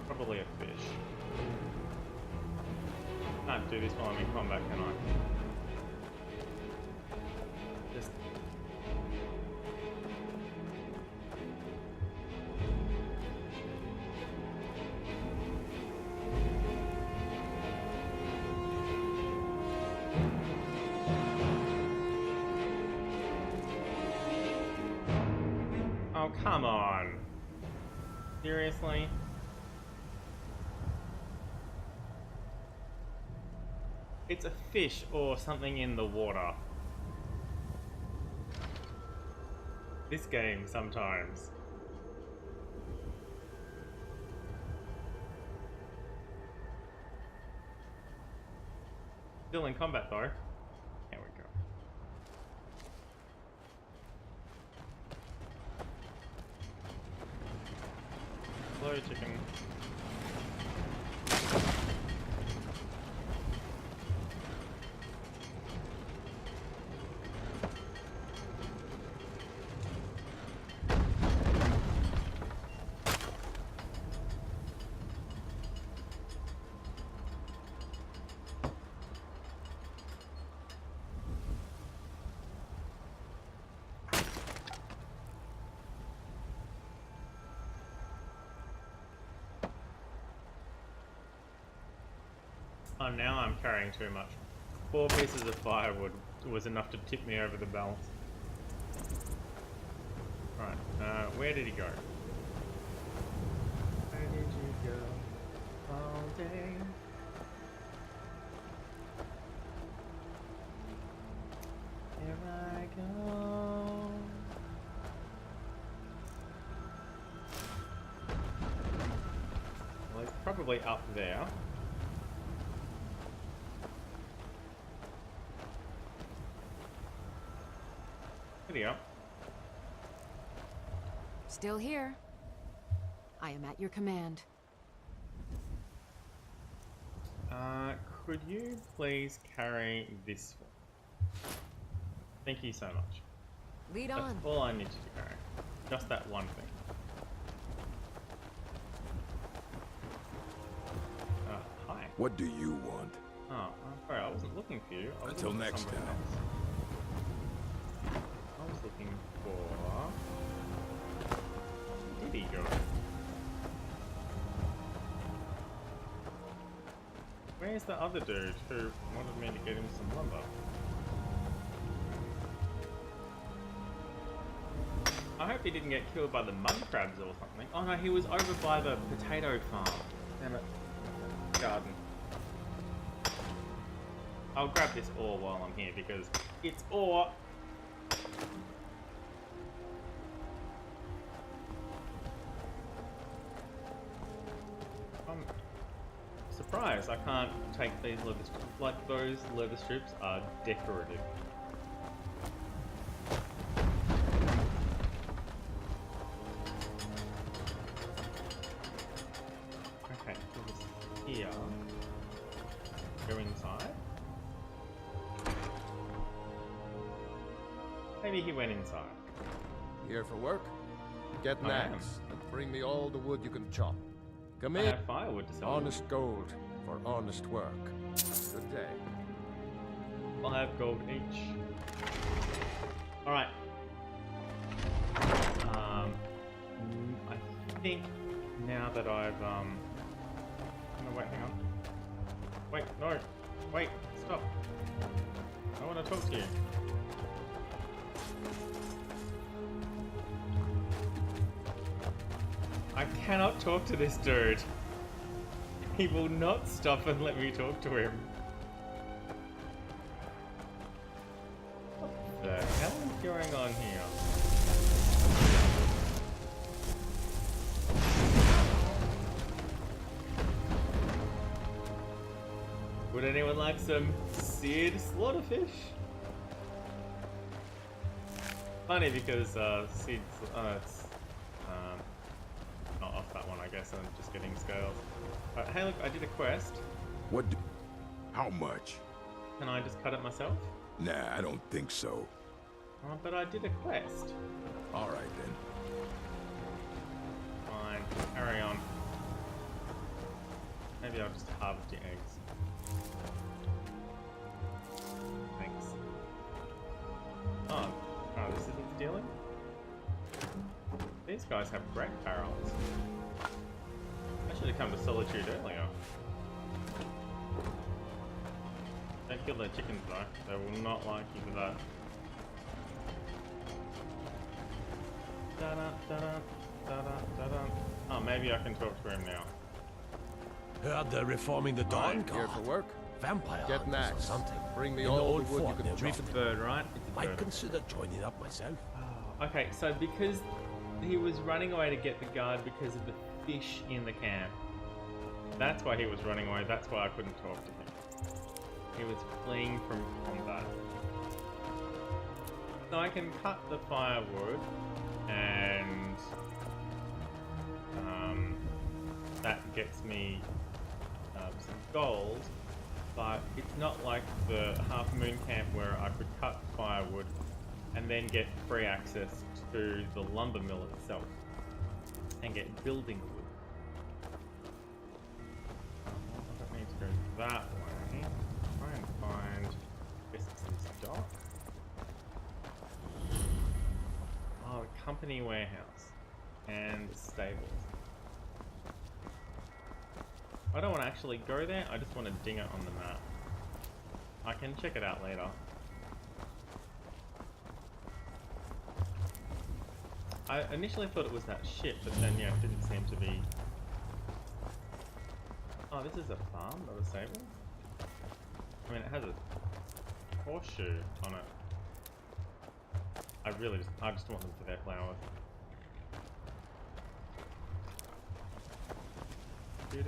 Probably a fish. Can't do this while I'm in combat, can I? Just... oh, come on. Seriously? It's a fish or something in the water. This game sometimes. Still in combat though. There we go. Hello, chicken. Oh, now I'm carrying too much. 4 pieces of firewood was enough to tip me over the balance. Right, where did he go? Where did you go all day? Here I go. Well, he's probably up there. There you go. Still here. I am at your command. Could you please carry this one? Thank you so much. Lead That's on. all I need to carry. Just that one thing. Hi. What do you want? Oh, I'm sorry, I wasn't looking for you. I was Until looking for next someone time. else. I was looking for... Where did he go? Where's the other dude who wanted me to get him some lumber? I hope he didn't get killed by the mud crabs or something. Oh no, he was over by the potato farm. Damn it. Garden. I'll grab this ore while I'm here because it's ore. I'm surprised I can't take these leather strips. Like, those leather strips are decorative. Okay, so this here. Go inside. Maybe he went inside. Here for work? Get an I am. axe and bring me all the wood you can chop. Come I in. have firewood to sell. Honest gold for honest work. Good day. 5 gold each. Alright. I think now that I've, no, wait, hang on. Wait, no. Wait, stop. I want to talk to you. I cannot talk to this dude. He will not stop and let me talk to him. What the hell is going on here? Would anyone like some seared slaughterfish? Funny because seared, it's not off that one, I guess. I'm just getting scales. Hey, look, I did a quest. What do... How much? Can I just cut it myself? Nah, I don't think so. Oh, but I did a quest. All right, then. Fine, carry on. Maybe I'll just harvest your eggs. Thanks. Oh, this isn't stealing? These guys have great barrels. I should have come to Solitude earlier. Don't kill their chickens though. They will not like you for that. Da-da, da-da, da-da, da-da. Oh, maybe I can talk to him now. Heard they're reforming the Dawn Here Guard. for work? Vampire Get an hunters or axe. something. Bring me In all the the old wood you fort can near chop. It's a bird, right? It's a Might bird. consider joining up myself. Oh, okay, so because he was running away to get the guard because of the fish in the camp. That's why he was running away. That's why I couldn't talk to him. He was fleeing from combat. So I can cut the firewood and that gets me some gold, but it's not like the Half Moon camp where I could cut firewood and then get free access to the lumber mill itself and get building wood. I don't need to go that way. Try and find this dock. Oh, a company warehouse and stables. I don't want to actually go there, I just want to ding it on the map. I can check it out later. I initially thought it was that ship, but then yeah, it didn't seem to be. Oh, this is a farm, not a stable? I mean, it has a horseshoe on it. I just want them for their flowers. I'm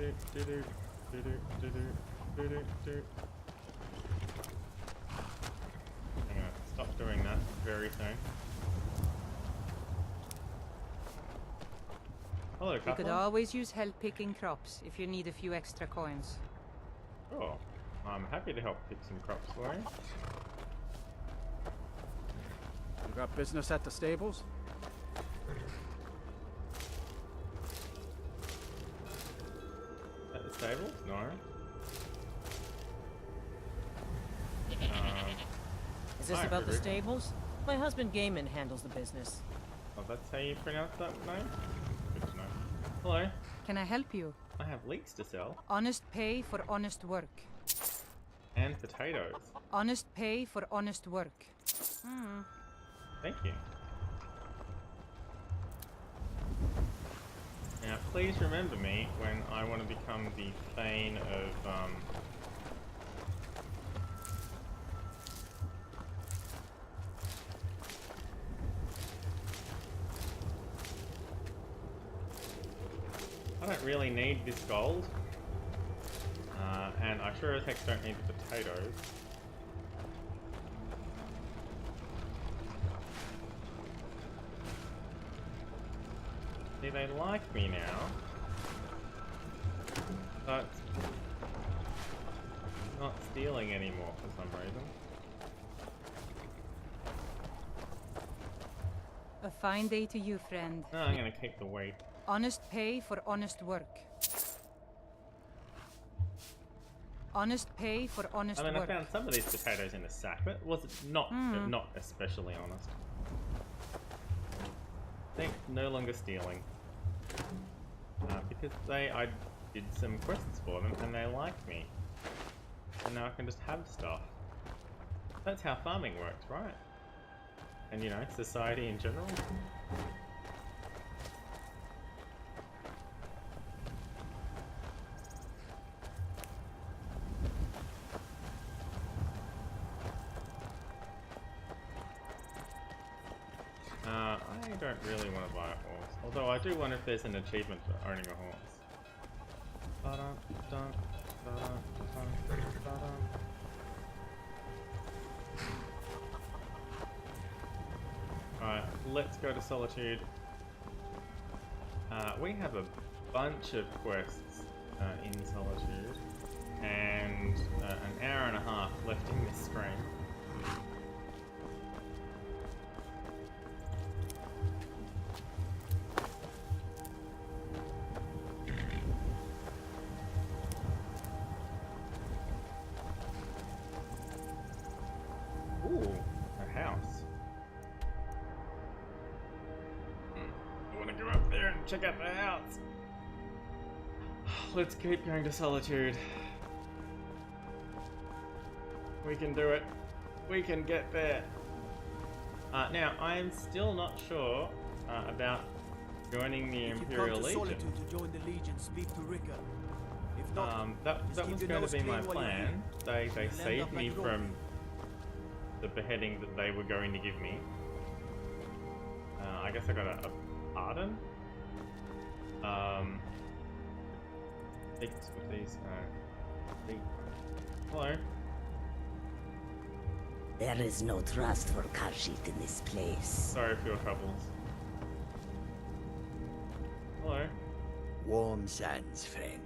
gonna stop doing that very soon. Hello, You could Catherine. always use help picking crops if you need a few extra coins. Oh, I'm happy to help pick some crops for you. You got business at the stables? At the stables? No. Is this Hi, about the Frederick. stables? My husband Gaiman handles the business. Oh, that's how you pronounce that name? Good to know. Hello. Can I help you? I have leeks to sell. Honest pay for honest work. And potatoes. Honest pay for honest work. Thank you. Now, please remember me when I want to become the Thane of, I don't really need this gold. And I sure as heck don't need the potatoes. See, they like me now. But not stealing anymore for some reason. A fine day to you, friend. No, I'm gonna keep the wheat. Honest pay for honest work. Honest pay for honest I mean, I work. found some of these potatoes in a sack, but was it not especially honest. Think no longer stealing. Because I did some quests for them and they like me. And now I can just have stuff. That's how farming works, right? And you know, society in general. I don't really want to buy a horse. Although I do wonder if there's an achievement for owning a horse. Alright, let's go to Solitude. We have a bunch of quests in Solitude, and an hour and a half left in this screen. Ooh, a house. I want to go up there and check out the house. Let's keep going to Solitude. We can do it. We can get there. Now, I am still not sure about joining the Imperial Legion. Solitude to join the Legion, speak to Ricker. If not, That was keep your going nose to be my clean while you're plan. They You'll end saved up me like from Roman. the beheading that they were going to give me. I guess I got a pardon. Thanks for these. Hello. There is no trust for Karshit in this place. Sorry for your troubles. Hello. Warm sands, friend.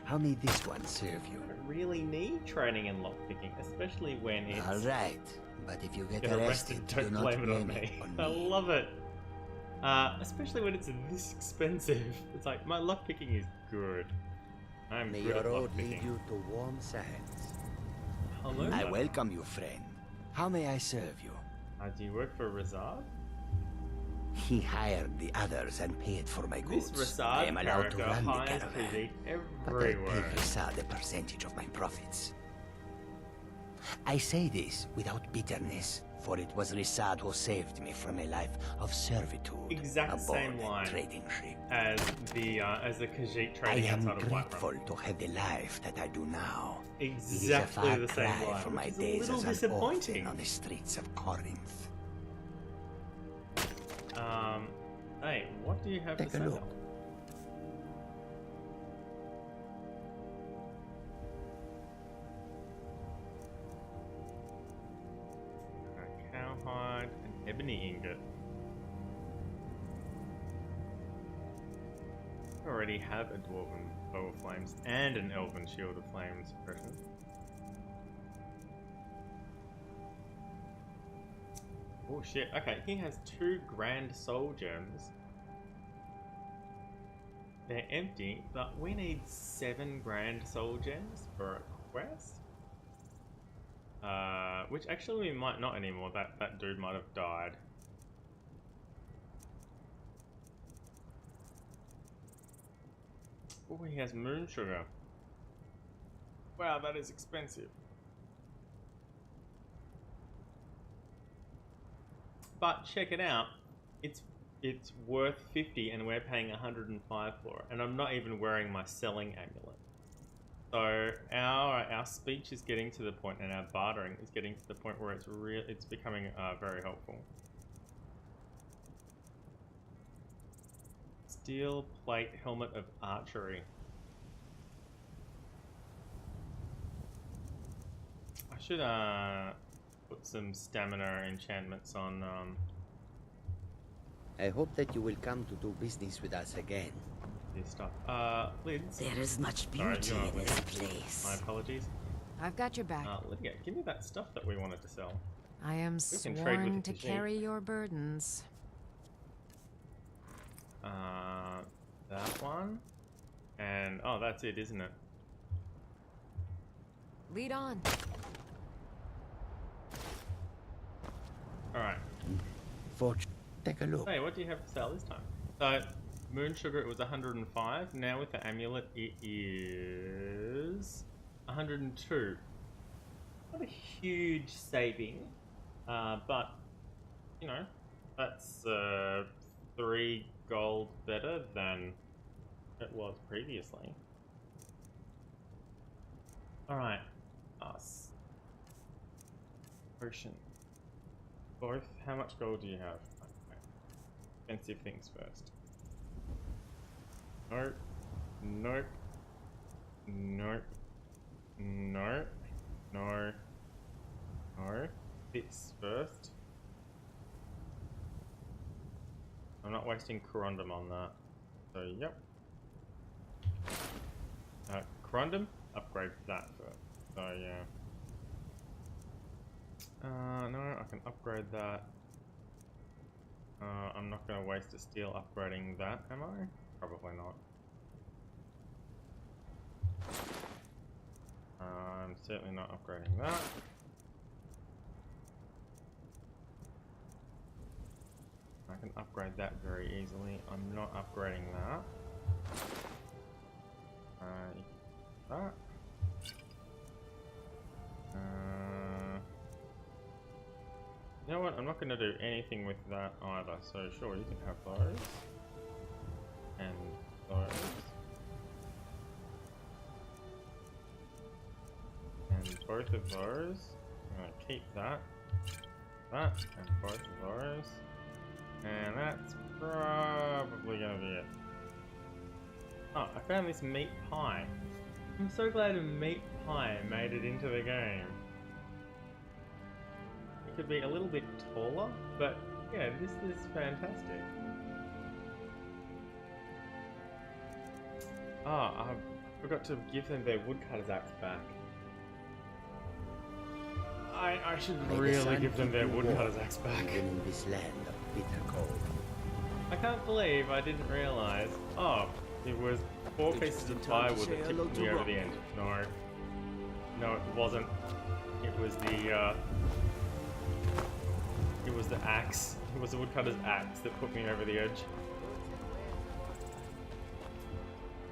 How may this one serve you? I don't really need training in lockpicking, especially when it's. All right, but if you get Get arrested, don't do not blame it on blame me. it I on me. love it. Especially when it's this expensive. It's like, my lockpicking is good. I'm May good at your road lead lockpicking. you to warm sands. Hello. I welcome you, friend. How may I serve you? Do you work for Rizard? he hired the others and paid for my This goods. I am Rasad allowed to character run the hires caravan, physique but I pay everywhere. Rasad a percentage of my profits. I say this without bitterness, for it was Rasad who saved me from a life of servitude Exact same aboard line a trading ship. as the Khajiit I trading am outside of grateful Whiterun. to have the life that I do now. Exactly it is a the far same cry line, from my which is a days little as an disappointing. orphan on the streets of Corinth. Hey, what do you have Take to a say? look. Cowhide and ebony ingot. I already have a dwarven bow of flames and an elven shield of flames suppression. Oh shit, okay, he has 2 grand soul gems. They're empty, but we need 7 grand soul gems for a quest. Which actually we might not anymore, that dude might have died. Oh, he has moon sugar. Wow, that is expensive. But check it out, it's worth 50 and we're paying 105 for it, and I'm not even wearing my selling amulet. So our speech is getting to the point, and our bartering is getting to the point where it's becoming very helpful. Steel plate helmet of archery. I should put some stamina enchantments on I hope that you will come to do business with us again. this stuff. Lids. There is much Sorry, beauty you're in not this Lids. place. My apologies. I've got your back. Lydia, give me that stuff that we wanted to sell. I am can trade with sworn the to Khajiit. carry your burdens. That one. And, oh, that's it, isn't it? Lead on. Alright. Take a look. Hey, what do you have to sell this time? So, moon sugar, it was 105. Now with the amulet, it is 102. Not a huge saving, but, you know, that's 3 gold better than it was previously. Alright. Us. Potion. Both. How much gold do you have? Okay. Expensive things first. Nope. Nope. Nope. Nope. No. No. This first. I'm not wasting corundum on that. So, yep. Corundum? Upgrade that first. So, yeah. No, I can upgrade that. I'm not going to waste a steel upgrading that, am I? Probably not. I'm certainly not upgrading that. I can upgrade that very easily. I'm not upgrading that. That. You know what? I'm not going to do anything with that either. So sure, you can have those. And those. And both of those. I'm going to keep that. That. And both of those. And that's probably going to be it. Oh, I found this meat pie. I'm so glad a meat pie made it into the game. It could be a little bit taller, but yeah, this is fantastic. Oh, I forgot to give them their woodcutter's axe back. I should really give them their woodcutter's axe back. Even in this land of bitter cold. I can't believe I didn't realise. Oh, it was 4 pieces of plywood that tipped me over the end. No. No, it wasn't. It was the, It was the axe. It was the woodcutter's axe that put me over the edge.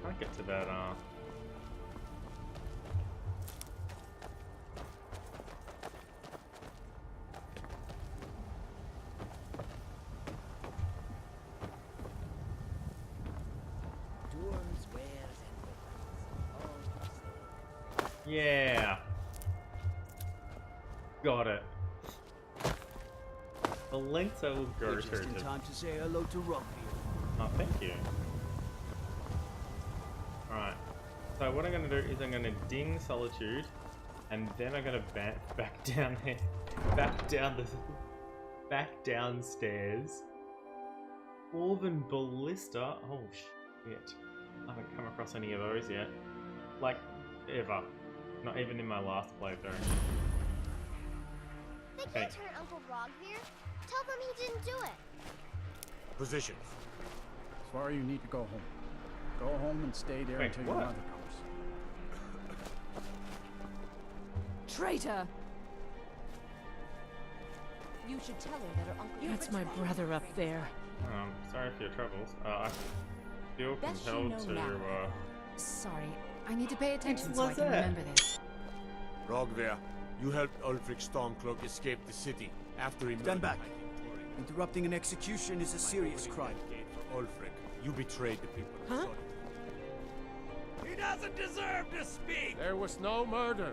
Can't get to that, Yeah. Got it. The lengths I will go Just in time to say hello to Robbie. Oh, thank you. Alright. So what I'm going to do is I'm going to ding Solitude, and then I'm going to back down there, back downstairs. Dwarven Ballista. Oh shit. I haven't come across any of those yet. Like, ever. Not even in my last playthrough. They can't turn Uncle Rog here. Tell them he didn't do it. Position. Sorry, you need to go home. Go home and stay there until your mother comes. Traitor! You should tell her that her uncle... That's my brother up there. Sorry for your troubles. I feel compelled to, Sorry, I need to pay attention so I can remember this. Rogver, you helped Ulfric Stormcloak escape the city after he Stand back. Interrupting an execution is a serious crime. Ulfric, you betrayed the people of Solitude. He doesn't deserve to speak! There was no murder.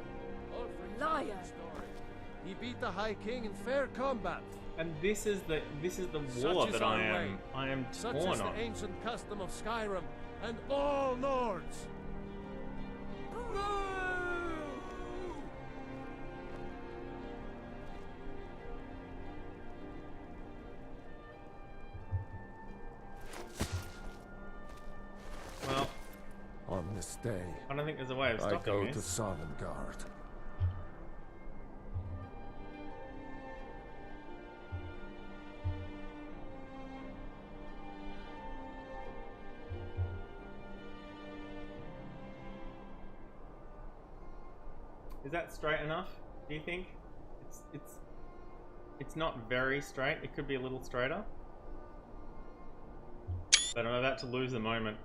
Ulfric Liar! told the story. He beat the High King in fair combat. and this is the war Such is that our I am Such torn is on. the ancient custom of Skyrim and all Nords. Well, on this day, I don't think there's a way of I stopping go this. to Sovngarde. Is that straight enough? Do you think? It's not very straight. It could be a little straighter. But I'm about to lose a moment.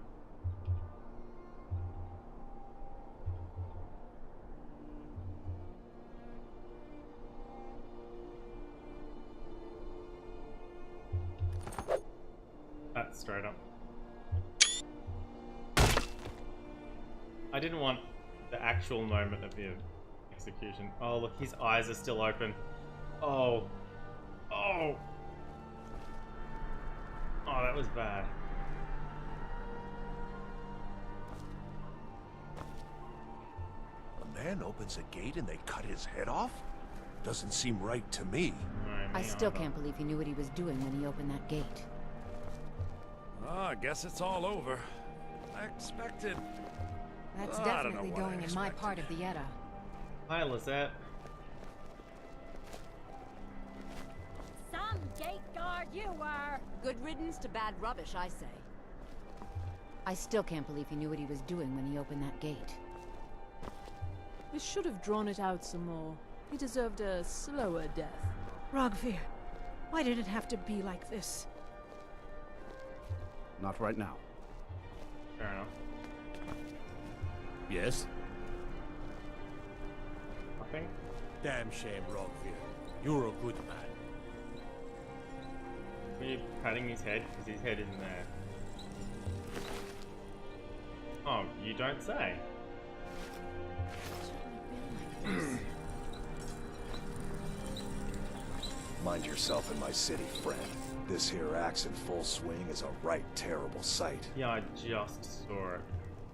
That's straight up. I didn't want the actual moment of the execution. Oh, look, his eyes are still open. Oh. Oh. Oh, that was bad. A man opens a gate and they cut his head off? Doesn't seem right to me. I still can't believe he knew what he was doing when he opened that gate. Oh, I guess it's all over. I expected. That's I don't know definitely what I going in my expected. part of the Edda. Hi, Lizette. Some gate guard you were. Good riddance to bad rubbish, I say. I still can't believe he knew what he was doing when he opened that gate. We should have drawn it out some more. He deserved a slower death. Rogvir, why did it have to be like this? Not right now. Fair enough. Yes? Nothing? Damn shame, Rogvir. You're a good man. Were you patting his head? Because his head isn't there. Oh, you don't say. Mind yourself in my city, friend. This here axe in full swing is a right terrible sight. Yeah, I just saw it.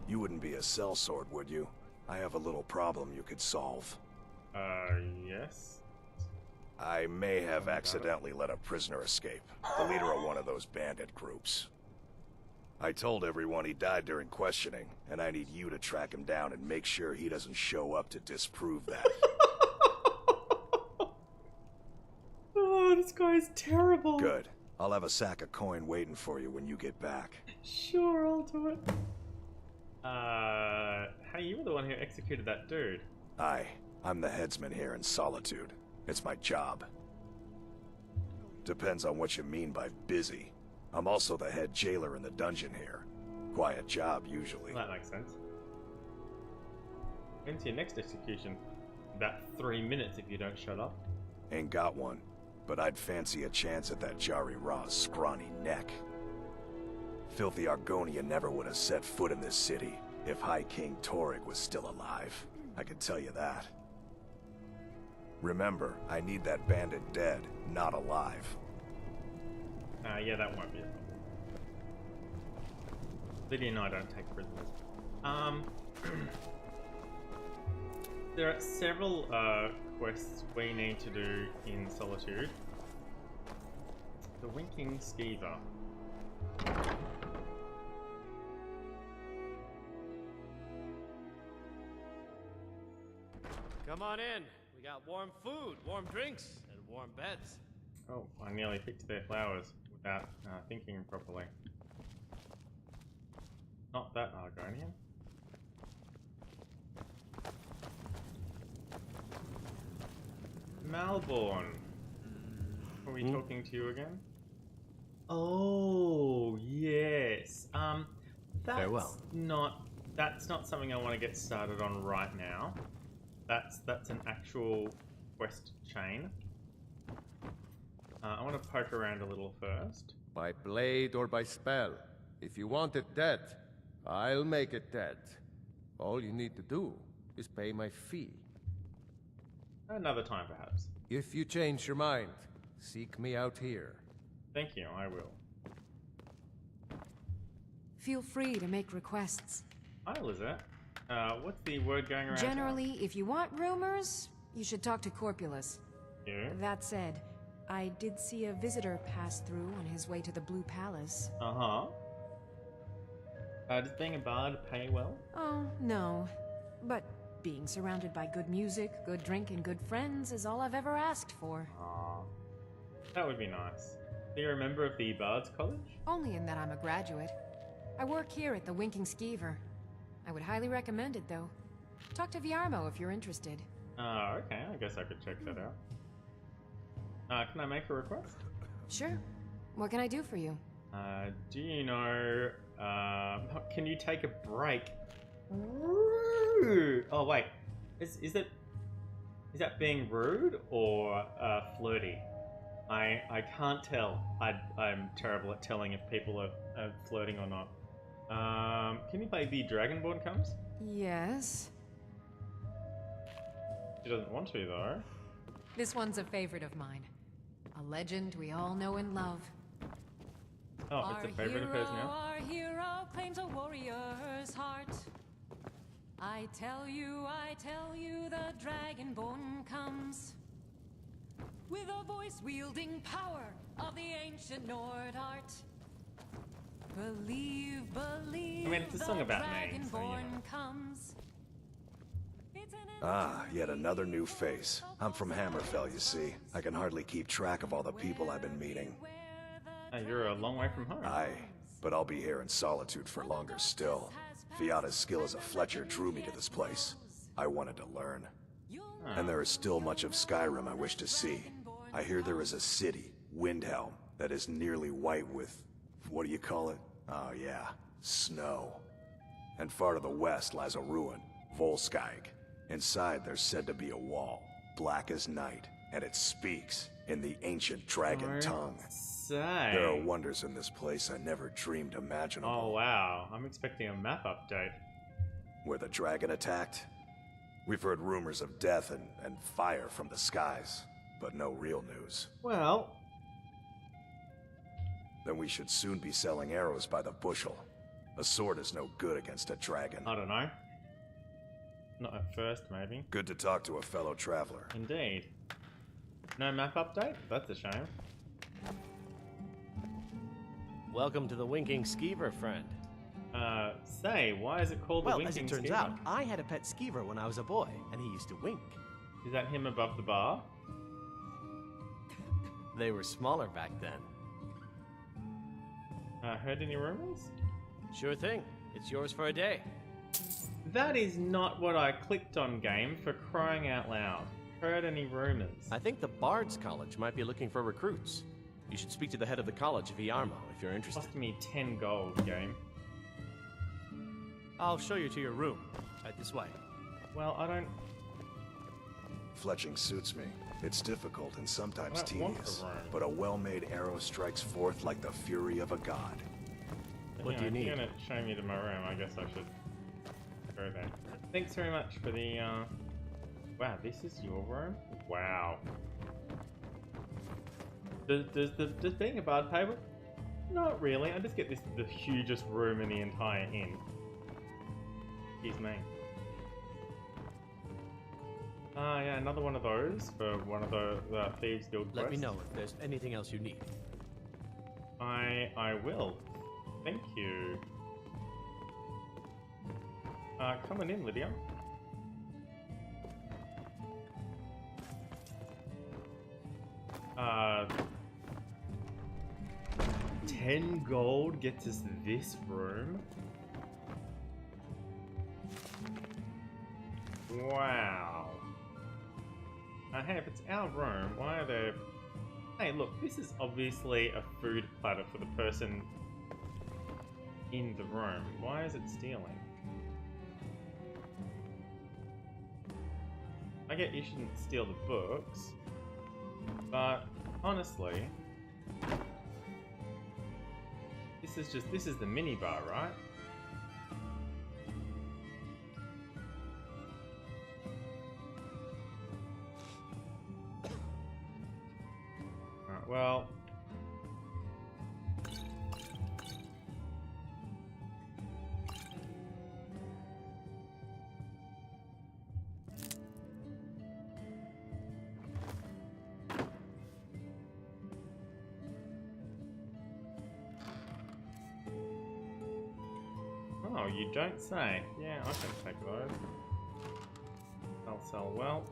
You wouldn't be a sellsword, would you? I have a little problem you could solve. Yes? I may have accidentally let a prisoner escape. The leader of one of those bandit groups. I told everyone he died during questioning, and I need you to track him down and make sure he doesn't show up to disprove that. Oh, this guy's terrible. Good. I'll have a sack of coin waiting for you when you get back. Sure, I'll do it. Hey, you were the one who executed that dude. I'm the headsman here in Solitude. It's my job. Depends on what you mean by busy. I'm also the head jailer in the dungeon here. Quiet job, usually. That makes sense. When's your next execution? About 3 minutes if you don't shut up. Ain't got one, but I'd fancy a chance at that Jari Ra's scrawny neck. Filthy Argonia never would have set foot in this city if High King Torrig was still alive. I can tell you that. Remember, I need that bandit dead, not alive. Yeah, that won't be a problem. Lydia and I don't take prisoners. There are several quests we need to do in Solitude. The Winking Skeever. Come on in. We got warm food, warm drinks, and warm beds. Oh, I nearly picked their flowers without thinking properly. Not that Argonian. Malborn. Are we talking to you again? Oh, yes. That's not something I want to get started on right now. That's an actual quest chain. I want to poke around a little first. By blade or by spell. If you want it dead, I'll make it dead. All you need to do is pay my fee. Another time, perhaps. If you change your mind, seek me out here. Thank you, I will. Feel free to make requests. Hi, Lizette. What's the word going around? Generally, if you want rumors, you should talk to Corpulus. Yeah? That said, I did see a visitor pass through on his way to the Blue Palace. Uh-huh. Does being a bard pay well? Oh, no. But being surrounded by good music, good drink, and good friends is all I've ever asked for. Aww. That would be nice. Are you a member of the Bards College? Only in that I'm a graduate. I work here at the Winking Skeever. I would highly recommend it, though. Talk to Viarmo if you're interested. Okay, I guess I could check that out. Can I make a request? Sure. What can I do for you? Do you know, can you take a break? Rude! Oh, wait. Is that being rude or flirty? I can't tell. I'm terrible at telling if people are flirting or not. Can you play The Dragonborn Comes? Yes. She doesn't want to, though. This one's a favorite of mine. A legend we all know and love. Oh, it's a favorite of hers now? Our hero claims a warrior's heart. I tell you, the Dragonborn comes. With a voice wielding power of the ancient Nord art. Believe, I mean, it's a song about me, so, you know. Comes. Yet another new face. I'm from Hammerfell, you see. I can hardly keep track of all the people I've been meeting. You're a long way from home. Aye, but I'll be here in Solitude for longer still. Fiata's skill as a Fletcher drew me to this place. I wanted to learn. And there is still much of Skyrim I wish to see. I hear there is a city, Windhelm, that is nearly white with... what do you call it? Oh yeah, snow. And far to the west lies a ruin, Volskag. Inside there's said to be a wall, black as night, and it speaks in the ancient dragon tongue. There are wonders in this place I never dreamed imaginable. Oh wow, I'm expecting a map update. Where the dragon attacked? We've heard rumors of death and fire from the skies, but no real news. Well... then we should soon be selling arrows by the bushel. A sword is no good against a dragon. I don't know. Not at first, maybe. Good to talk to a fellow traveler. Indeed. No map update? That's a shame. Welcome to the Winking Skeever, friend. Say, why is it called the Winking Well, as it turns Skeever? out, I had a pet skeever when I was a boy, and he used to wink. Is that him above the bar? They were smaller back then. Heard any rumors? Sure thing. It's yours for a day. That is not what I clicked on, game, for crying out loud. Heard any rumors? I think the Bard's College might be looking for recruits. You should speak to the head of the College of Iarmo if you're interested. Cost me 10 gold, game. I'll show you to your room. Right this way. Well, I don't... Fletching suits me. It's difficult and sometimes I don't want tedious, the room. but a well-made arrow strikes forth like the fury of a god. What do you need? If you're gonna show me to my room, I guess I should go there. Thanks very much for the, Wow, this is your room? Wow. Does being a bard pay? Not really. I just get the hugest room in the entire inn. Excuse me. Ah, yeah, another one of those for one of the Thieves Guild quests. Let me know if there's anything else you need. I will. Thank you. Coming in, Lydia. 10 gold gets us this room. Wow. Hey, if it's our room, why are there... Hey, look, this is obviously a food platter for the person in the room. Why is it stealing? I get you shouldn't steal the books, but honestly, this is the mini bar, right? Alright, well, oh, you don't say. Yeah, I can take those. They'll sell well.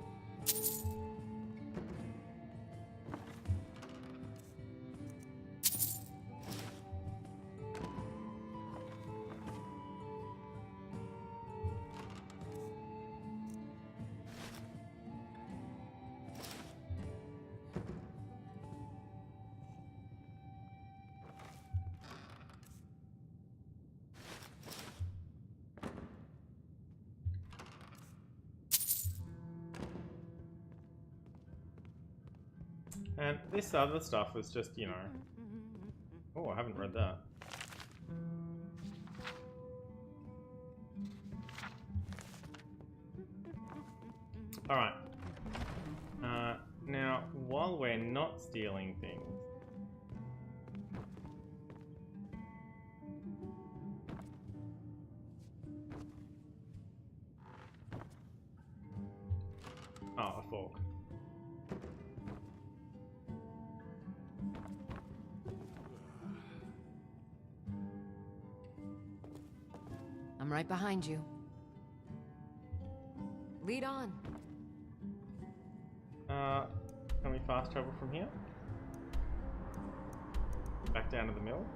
And this other stuff was just, you know... Oh, I haven't read that. Alright. Now, while we're not stealing things... Oh, a fork. I'm right behind you. Lead on. Can we fast travel from here? Back down to the mill?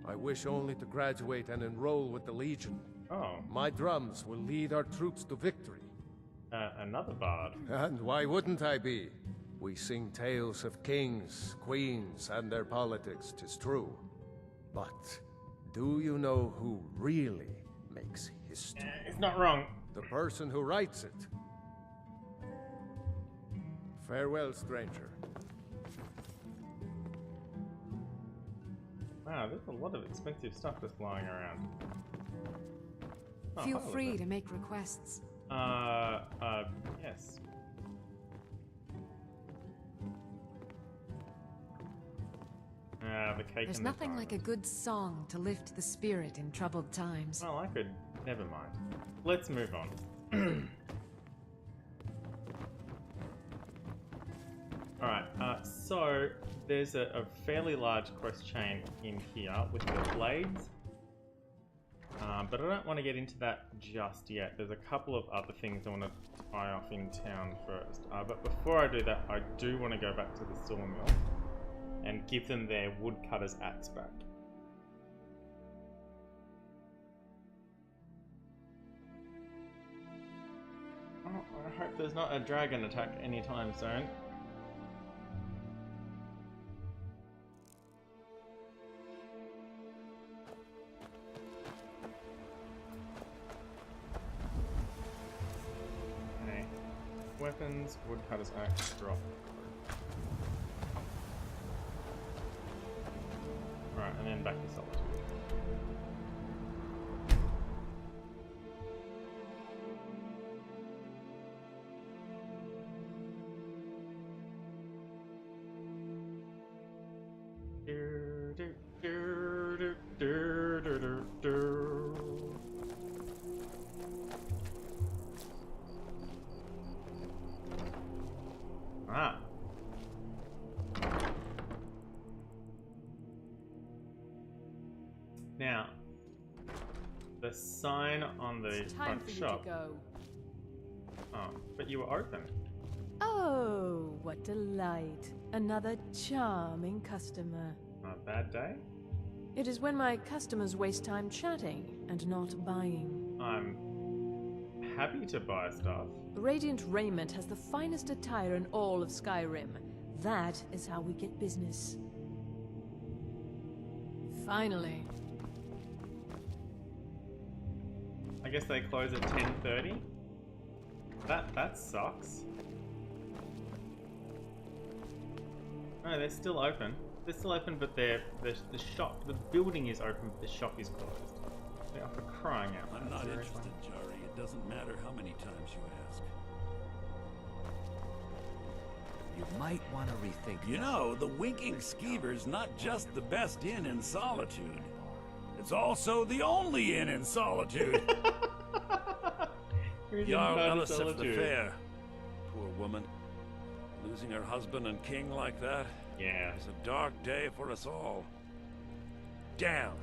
I wish only to graduate and enroll with the Legion. Oh. My drums will lead our troops to victory. Another bard. And why wouldn't I be? We sing tales of kings, queens, and their politics, 'tis true. But do you know who really makes history? It's not wrong. The person who writes it. Farewell, stranger. Wow, there's a lot of expensive stuff just lying around. Oh, Feel free to make requests. Yes. The cake. There's nothing like a good song to lift the spirit in troubled times. Well, I could... Never mind. Let's move on. Alright, so there's a fairly large quest chain in here with the blades. But I don't want to get into that just yet. There's a couple of other things I want to tie off in town first. But before I do that, I do want to go back to the sawmill and give them their woodcutter's axe back. I hope there's not a dragon attack anytime soon. Okay. Weapons, woodcutter's axe, drop. Alright, and then back to Solitude. Ah. Now, the sign on the It's time front for you shop. to go. Oh, but you were open. Oh, what delight. Another charming customer. A bad day? It is when my customers waste time chatting and not buying. I'm happy to buy stuff. Radiant Raiment has the finest attire in all of Skyrim. That is how we get business. Finally. I guess they close at 10:30. That sucks. No, they're still open. They're still open, but the shop, the building is open, but the shop is closed. They are for crying out loud. I'm not Seriously. interested, Jari. It doesn't matter how many times you ask. You might want to rethink You know, the Winking Skeever's not just the best inn in Solitude. It's also the only inn in Solitude. Jarl Elisif the Fair. Poor woman. Losing her husband and king like that. Yeah. It's a dark day for us all. Damn.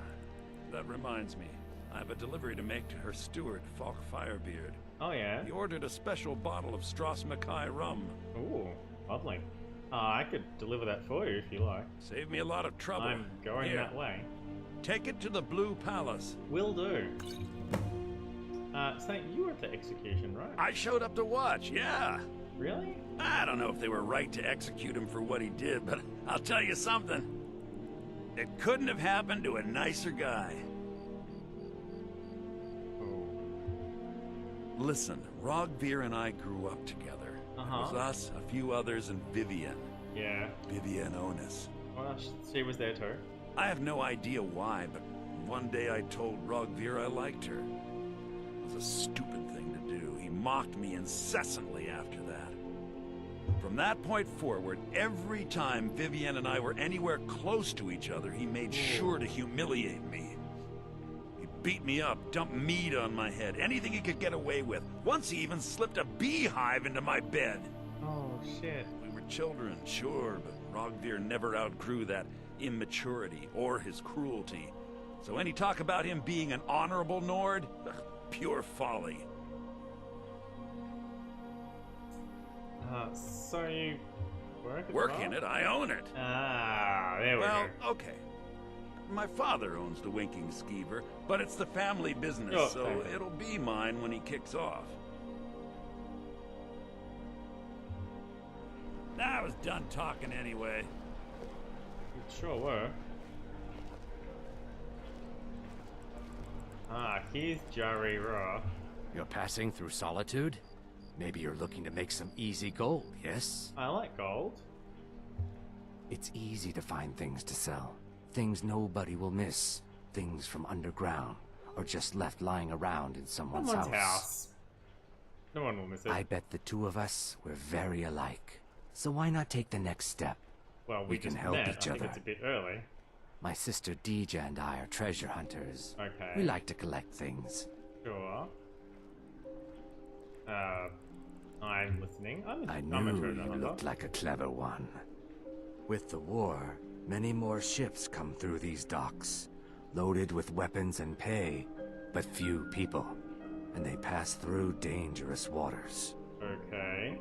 That reminds me. I have a delivery to make to her steward, Falk Firebeard. Oh yeah? He ordered a special bottle of Strass Mackay rum. Ooh, lovely. I could deliver that for you if you like. Save me a lot of trouble. I'm going Here. that way. Take it to the Blue Palace. Will do. Snake, you were at the execution, right? I showed up to watch, yeah. Really? I don't know if they were right to execute him for what he did, but I'll tell you something. It couldn't have happened to a nicer guy. Listen, Rogvir and I grew up together. It was us, a few others, and Vivian. Yeah. Vivian Onus. Well, she was there too. I have no idea why, but one day I told Rogvir I liked her. It was a stupid thing to do. He mocked me incessantly after that. From that point forward, every time Vivian and I were anywhere close to each other, he made sure to humiliate me. He beat me up, dumped meat on my head, anything he could get away with. Once he even slipped a beehive into my bed. Oh, shit. We were children, sure, but Rogvir never outgrew that immaturity or his cruelty. So any talk about him being an honorable Nord? Pure folly. So you work in it, I own it. Ah, there we go. Well, okay. My father owns the Winking Skeever, but it's the family business, Oh, so okay. it'll be mine when he kicks off. I was done talking anyway. You sure were. Ah, here's Jari Ra. You're passing through Solitude? Maybe you're looking to make some easy gold, yes? I like gold. It's easy to find things to sell. Things nobody will miss. Things from underground, or just left lying around in someone's house. No one will miss it. I bet the two of us were very alike. So why not take the next step? Well, we can just help met. each I other. think it's a bit early. My sister Deja and I are treasure hunters. Okay. We like to collect things. Sure. I'm listening. I'm I a knew treasure you hunter. looked like a clever one. With the war, many more ships come through these docks, loaded with weapons and pay, but few people, and they pass through dangerous waters. Okay.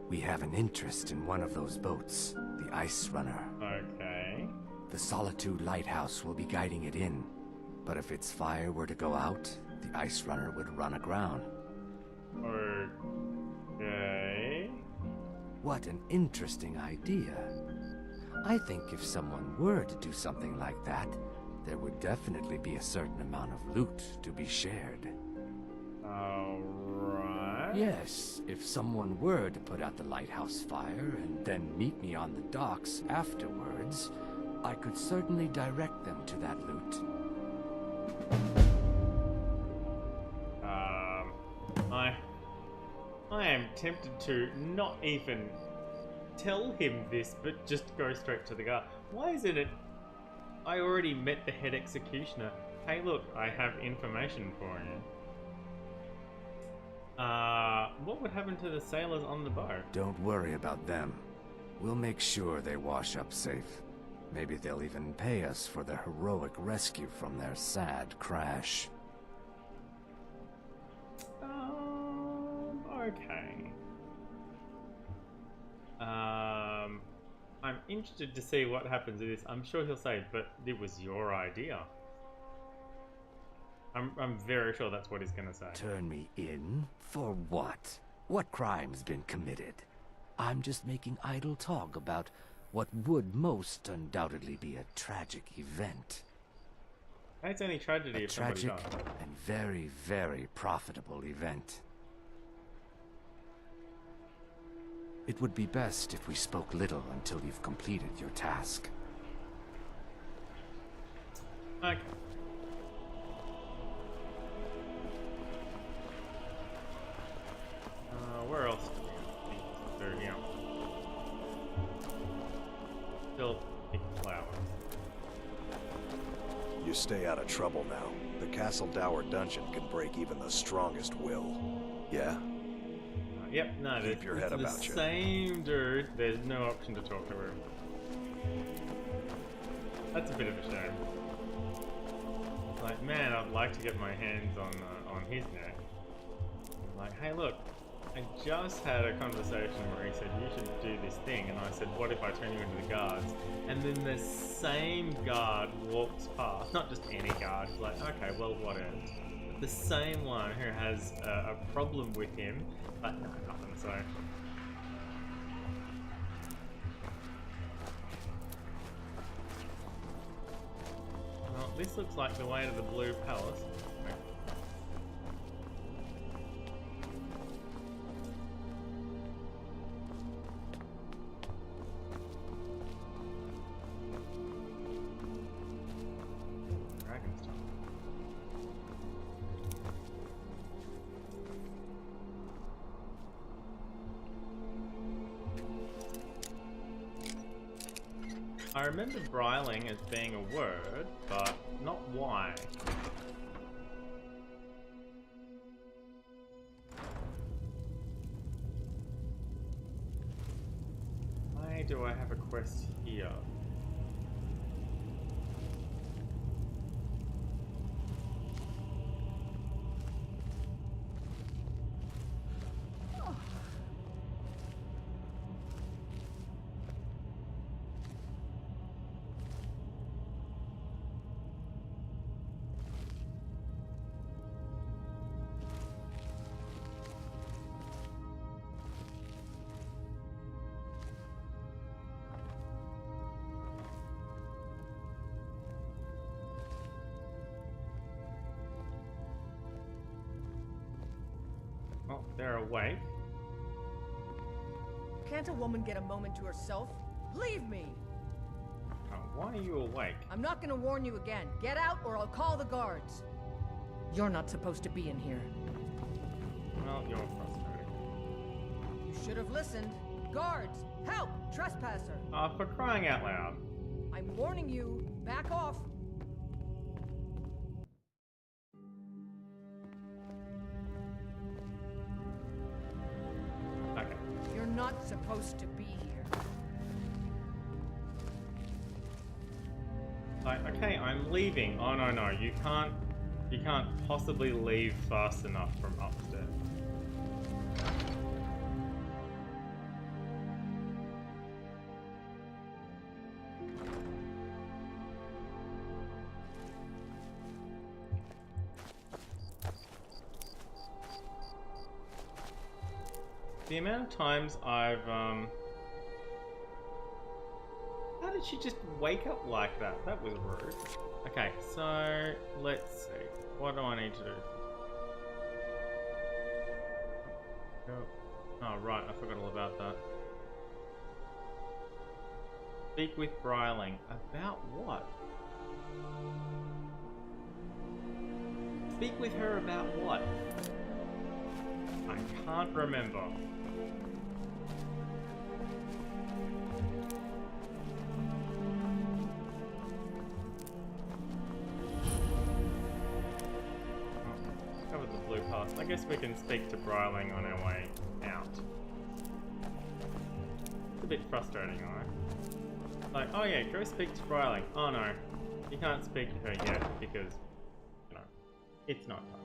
We have an interest in one of those boats, the Ice Runner. Okay. The Solitude Lighthouse will be guiding it in, but if its fire were to go out, the Ice Runner would run aground. Okay. What an interesting idea. I think if someone were to do something like that, there would definitely be a certain amount of loot to be shared. Alright. Yes, if someone were to put out the lighthouse fire and then meet me on the docks afterwards, I could certainly direct them to that loot. I am tempted to not even tell him this, but just go straight to the guard. Why isn't it? I already met the head executioner. Hey, look, I have information for you. What would happen to the sailors on the boat? Don't worry about them. We'll make sure they wash up safe. Maybe they'll even pay us for their heroic rescue from their sad crash. Okay. I'm interested to see what happens to this. I'm sure he'll say, but it was your idea. I'm very sure that's what he's gonna say. Turn me in? For what? What crime's been committed? I'm just making idle talk about what would most undoubtedly be a tragic event. It's only tragedy if somebody tragic dies. and very, very profitable event. It would be best if we spoke little until you've completed your task. Okay. Where else do we have things to do here? Still big flowers. You stay out of trouble now. The Castle Dower dungeon can break even the strongest will. Yeah? Yep, no, Keep your head about the you. same dude. There's no option to talk to her. That's a bit of a shame. Like, man, I'd like to get my hands on his neck. Like, hey, look, I just had a conversation where he said you should do this thing, and I said, what if I turn you into the guards? And then the same guard walks past, not just any guard. He's like, okay, well, whatever. The same one who has a problem with him, but no, nothing, so. Well, this looks like the way to the Blue Palace. I remember bryling as being a word, but not why. Why do I have a quest here? Oh, they're awake. Can't a woman get a moment to herself? Leave me! Oh, why are you awake? I'm not gonna warn you again. Get out or I'll call the guards. You're not supposed to be in here. Well, you're frustrating. You should have listened. Guards! Help! Trespasser! For crying out loud. I'm warning you. Back off. Okay. You're not supposed to be here. Like, okay, I'm leaving. Oh no, you can't possibly leave fast enough from upstairs. the amount of times I've, How did she just wake up like that? That was rude. Okay, so let's see. What do I need to do? Oh, right, I forgot all about that. Speak with Bryling. About what? Speak with her about what? I can't remember. Cover the blue pass. I guess we can speak to Bryling on our way out. It's a bit frustrating, right? Like, oh yeah, go speak to Trylle. Oh no, you can't speak to her yet because, you know, it's not time.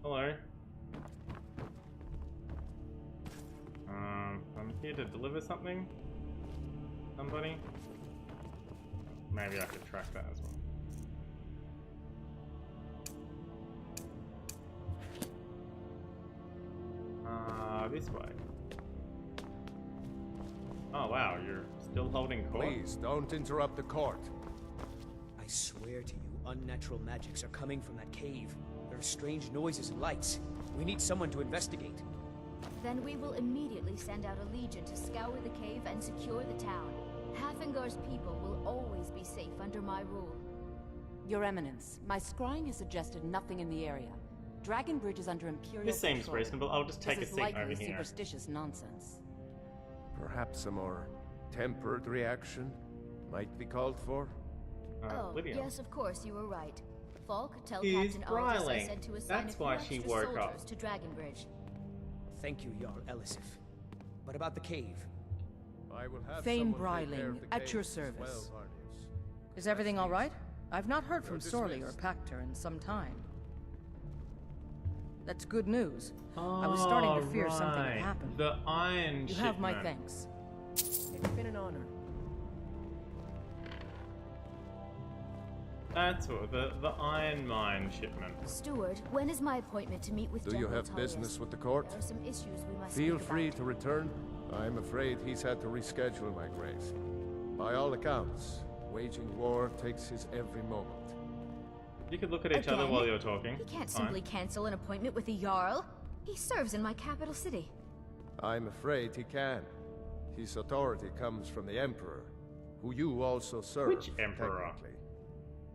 Hello. I'm here to deliver something. Somebody. Maybe I could track that as well. This way. Oh wow, you're still holding court? Please, don't interrupt the court. I swear to you, unnatural magics are coming from that cave. There are strange noises and lights. We need someone to investigate. Then we will immediately send out a legion to scour the cave and secure the town. Hafingar's people will always be safe under my rule. Your Eminence, my scrying has suggested nothing in the area. Dragonbridge is under Imperial This seems control. reasonable. I'll just take a This is seat likely over here. superstitious nonsense. Perhaps a more tempered reaction might be called for? Oh, yes, of course, you were right. Falk, tell He's Captain Aldous I Bryling. said to assign That's a few why she extra woke up. soldiers to Dragonbridge. Thank you, Jarl Elisif. But about the cave? I will have Thane someone take care Bryling, of the at cave your as service. well, Varnius. Is everything all right? I've not heard from You're Sorley or dismissed. Pactor in some time. That's good news. I was starting to fear something had happened. The iron You have my shipment. thanks. It's been an honor. That's what, the iron mine shipment. Steward, when is my appointment to meet with Do you General have Tullius? business with the court? There are some issues we must Feel speak free about. to return. I'm afraid he's had to reschedule, my grace. By all accounts, waging war takes his every moment. You could look at each other Again? while you're talking. He can't Fine. simply cancel an appointment with the Jarl. He serves in my capital city. I'm afraid he can. His authority comes from the Emperor, who you also serve. Which Emperor? technically.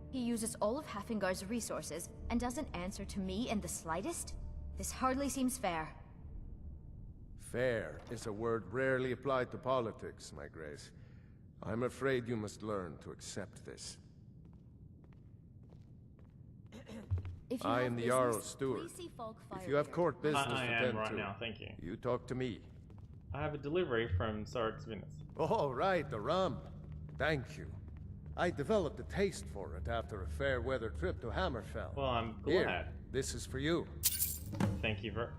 He uses all of Hafingar's resources and doesn't answer to me in the slightest? This hardly seems fair. Fair is a word rarely applied to politics, my grace. I'm afraid you must learn to accept this. If you I have am the business, Jarl's steward. please see Falk If you have Firebeard. court business I to am tend right to, now, thank you. you talk to me. I have a delivery from Sorix Venus. Oh, right, the rum. Thank you. I developed a taste for it after a fair weather trip to Hammerfell. Well, I'm Here, glad. this is for you. Thank you for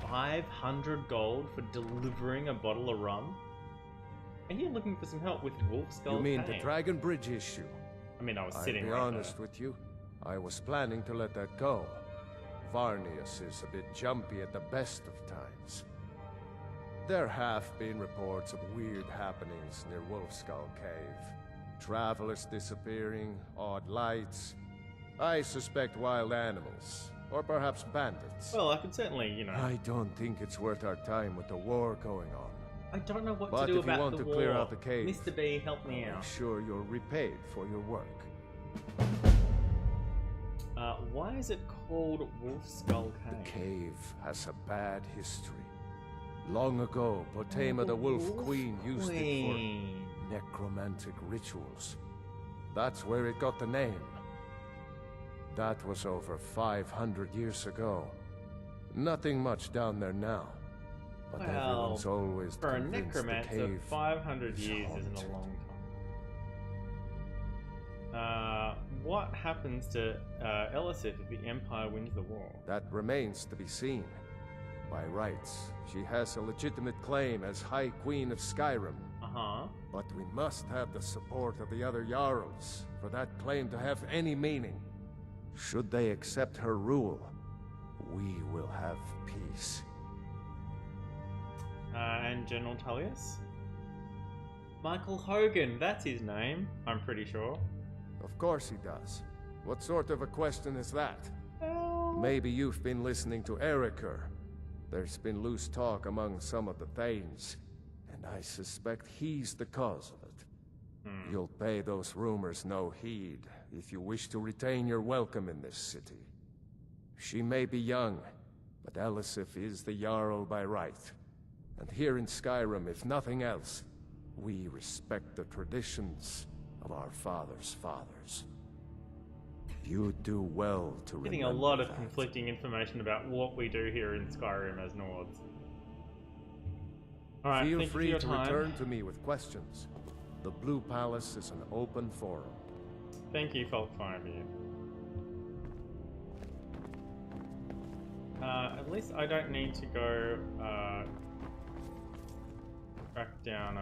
500 gold for delivering a bottle of rum. And you're looking for some help with Wolf Skull You mean the Cave. Dragonbridge issue? I mean, I was I'll sitting be right honest with you. I was planning to let that go. Varnius is a bit jumpy at the best of times. There have been reports of weird happenings near Wolfskull Cave. Travelers disappearing, odd lights. I suspect wild animals, or perhaps bandits. Well, I could certainly, you know. I don't think it's worth our time with the war going on. I don't know what But to do if you about want the to war. clear out the cave, Mr. B, help me I'm out. sure you're repaid for your work. Why is it called Wolf Skull The Cave? cave has a bad history. Long ago, Potema the Wolf Queen used it for necromantic rituals. That's where it got the name. That was over 500 years ago. Nothing much down there now. But everyone's always for a convinced the necromancer, cave 500 is years isn't haunted. a long time. What happens to Elisif if the Empire wins the war? That remains to be seen. By rights, she has a legitimate claim as High Queen of Skyrim. Uh-huh. But we must have the support of the other Jarls for that claim to have any meaning. Should they accept her rule, we will have peace. And General Tullius? Michael Hogan, that's his name, I'm pretty sure. Of course he does. What sort of a question is that? Maybe you've been listening to Eriker. There's been loose talk among some of the Thanes, and I suspect he's the cause of it. You'll pay those rumors no heed if you wish to retain your welcome in this city. She may be young, but Elisif is the Jarl by right. And here in Skyrim, if nothing else, we respect the traditions of our fathers' fathers. You do well to remember. Getting a lot of conflicting information about what we do here in Skyrim as Nords. Alright, feel free to return to me with questions. The Blue Palace is an open forum. Thank you, Folkfirebeard. At least I don't need to go track down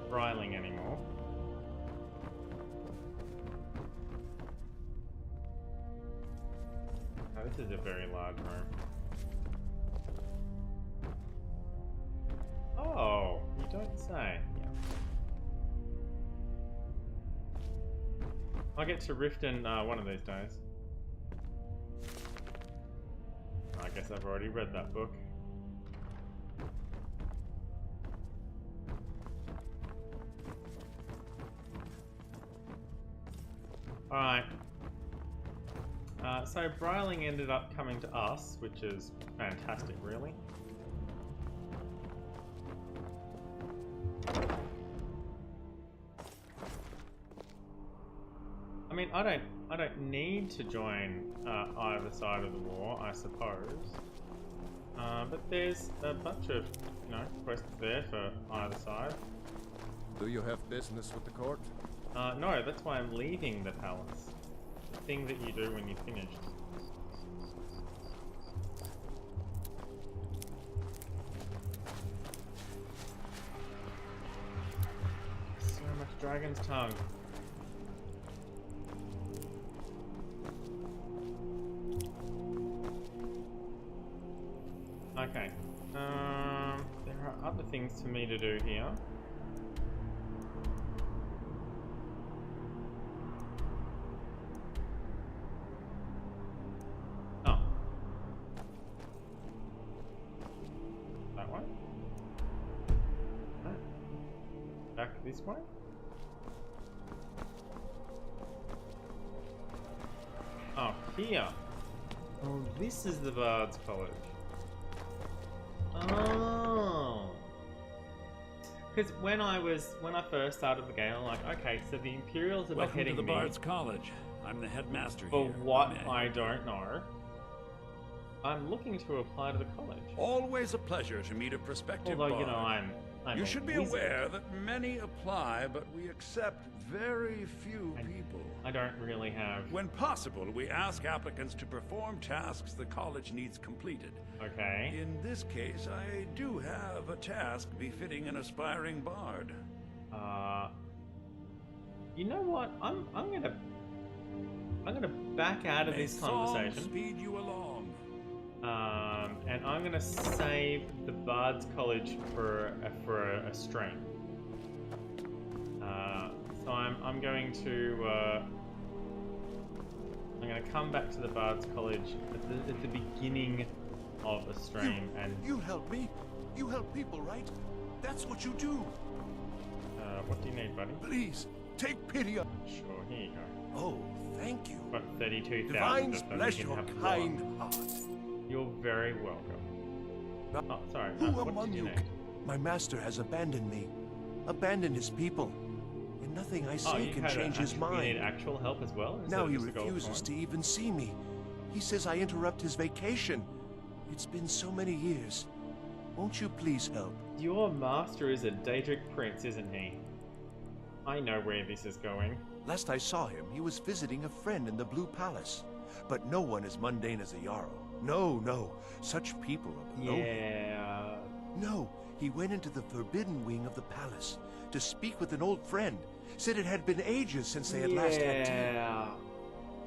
Bryling anymore. Oh, this is a very large room. Oh, you don't say. Yeah. I'll get to Riften one of these days. I guess I've already read that book. Alright. So Bryling ended up coming to us, which is fantastic, really. I mean, I don't need to join either side of the war, I suppose. But there's a bunch of, quests there for either side. Do you have business with the court? No, that's why I'm leaving the palace. The thing that you do when you're finished. So much dragon's tongue. Okay. There are other things for me to do here. This way? Oh, here. Oh, this is the Bard's College. Oh. Because when I first started the game, I'm like, okay, so the Imperials are Welcome beheading to the me. Bard's College. I'm the headmaster For here. what I don't know. I'm looking to apply to the college. Always a pleasure to meet a prospective Although, bard. I'm you a should be wizard. aware that many apply, but we accept very few people. I don't really have... When possible, we ask applicants to perform tasks the college needs completed. Okay. In this case, I do have a task befitting an aspiring bard. You know what? I'm gonna back out of this conversation. Speed you along. And I'm gonna save the Bard's College for a stream. So I'm going to I'm gonna come back to the Bard's College at the beginning of a stream. You help me. You help people, right? That's what you do. What do you need, buddy? Please take pity on. Sure, here you go. Oh, thank you. Got 32,000 Divines of them. bless You can your have kind one. heart. You're very welcome. Oh, sorry. Who What among did you you? need? My master has abandoned me. Abandoned his people. And nothing I say you can had change his You mind. need actual help as well? instead Now of he just a gold refuses coin? to even see me. He says I interrupt his vacation. It's been so many years. Won't you please help? Your master is a Daedric prince, isn't he? I know where this is going. Last I saw him, he was visiting a friend in the Blue Palace. But no one as mundane as a Jarl. No, no. Such people are below him. No, he went into the forbidden wing of the palace to speak with an old friend. Said it had been ages since they had last had tea.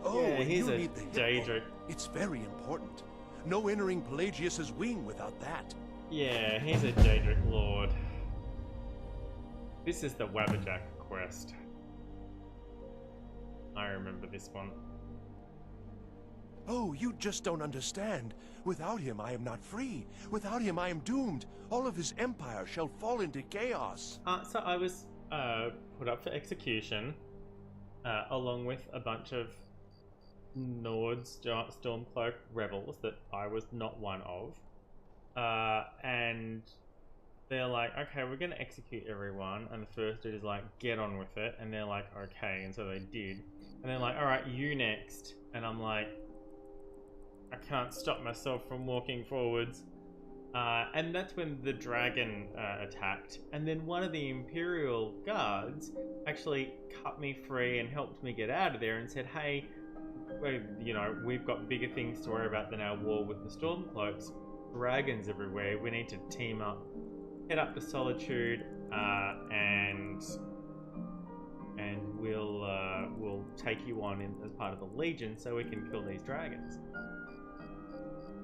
Oh, yeah, he's you a need the hippo. Daedric. It's very important. No entering Pelagius's wing without that. Yeah, he's a Daedric lord. This is the Wabberjack quest. I remember this one. Oh, you just don't understand. Without him, I am not free. Without him, I am doomed. All of his empire shall fall into chaos. So I was put up for execution, along with a bunch of Nord's Stormcloak rebels that I was not one of. And they're like, okay, we're going to execute everyone. And the first dude is like, get on with it. And they're like, okay. And so they did. And they're like, all right, you next. And I'm like, I can't stop myself from walking forwards. And that's when the dragon attacked. And then one of the Imperial guards actually cut me free and helped me get out of there and said, hey, you know, we've got bigger things to worry about than our war with the Stormcloaks. Dragons everywhere. We need to team up, head up to Solitude, and we'll take you on as part of the Legion so we can kill these dragons.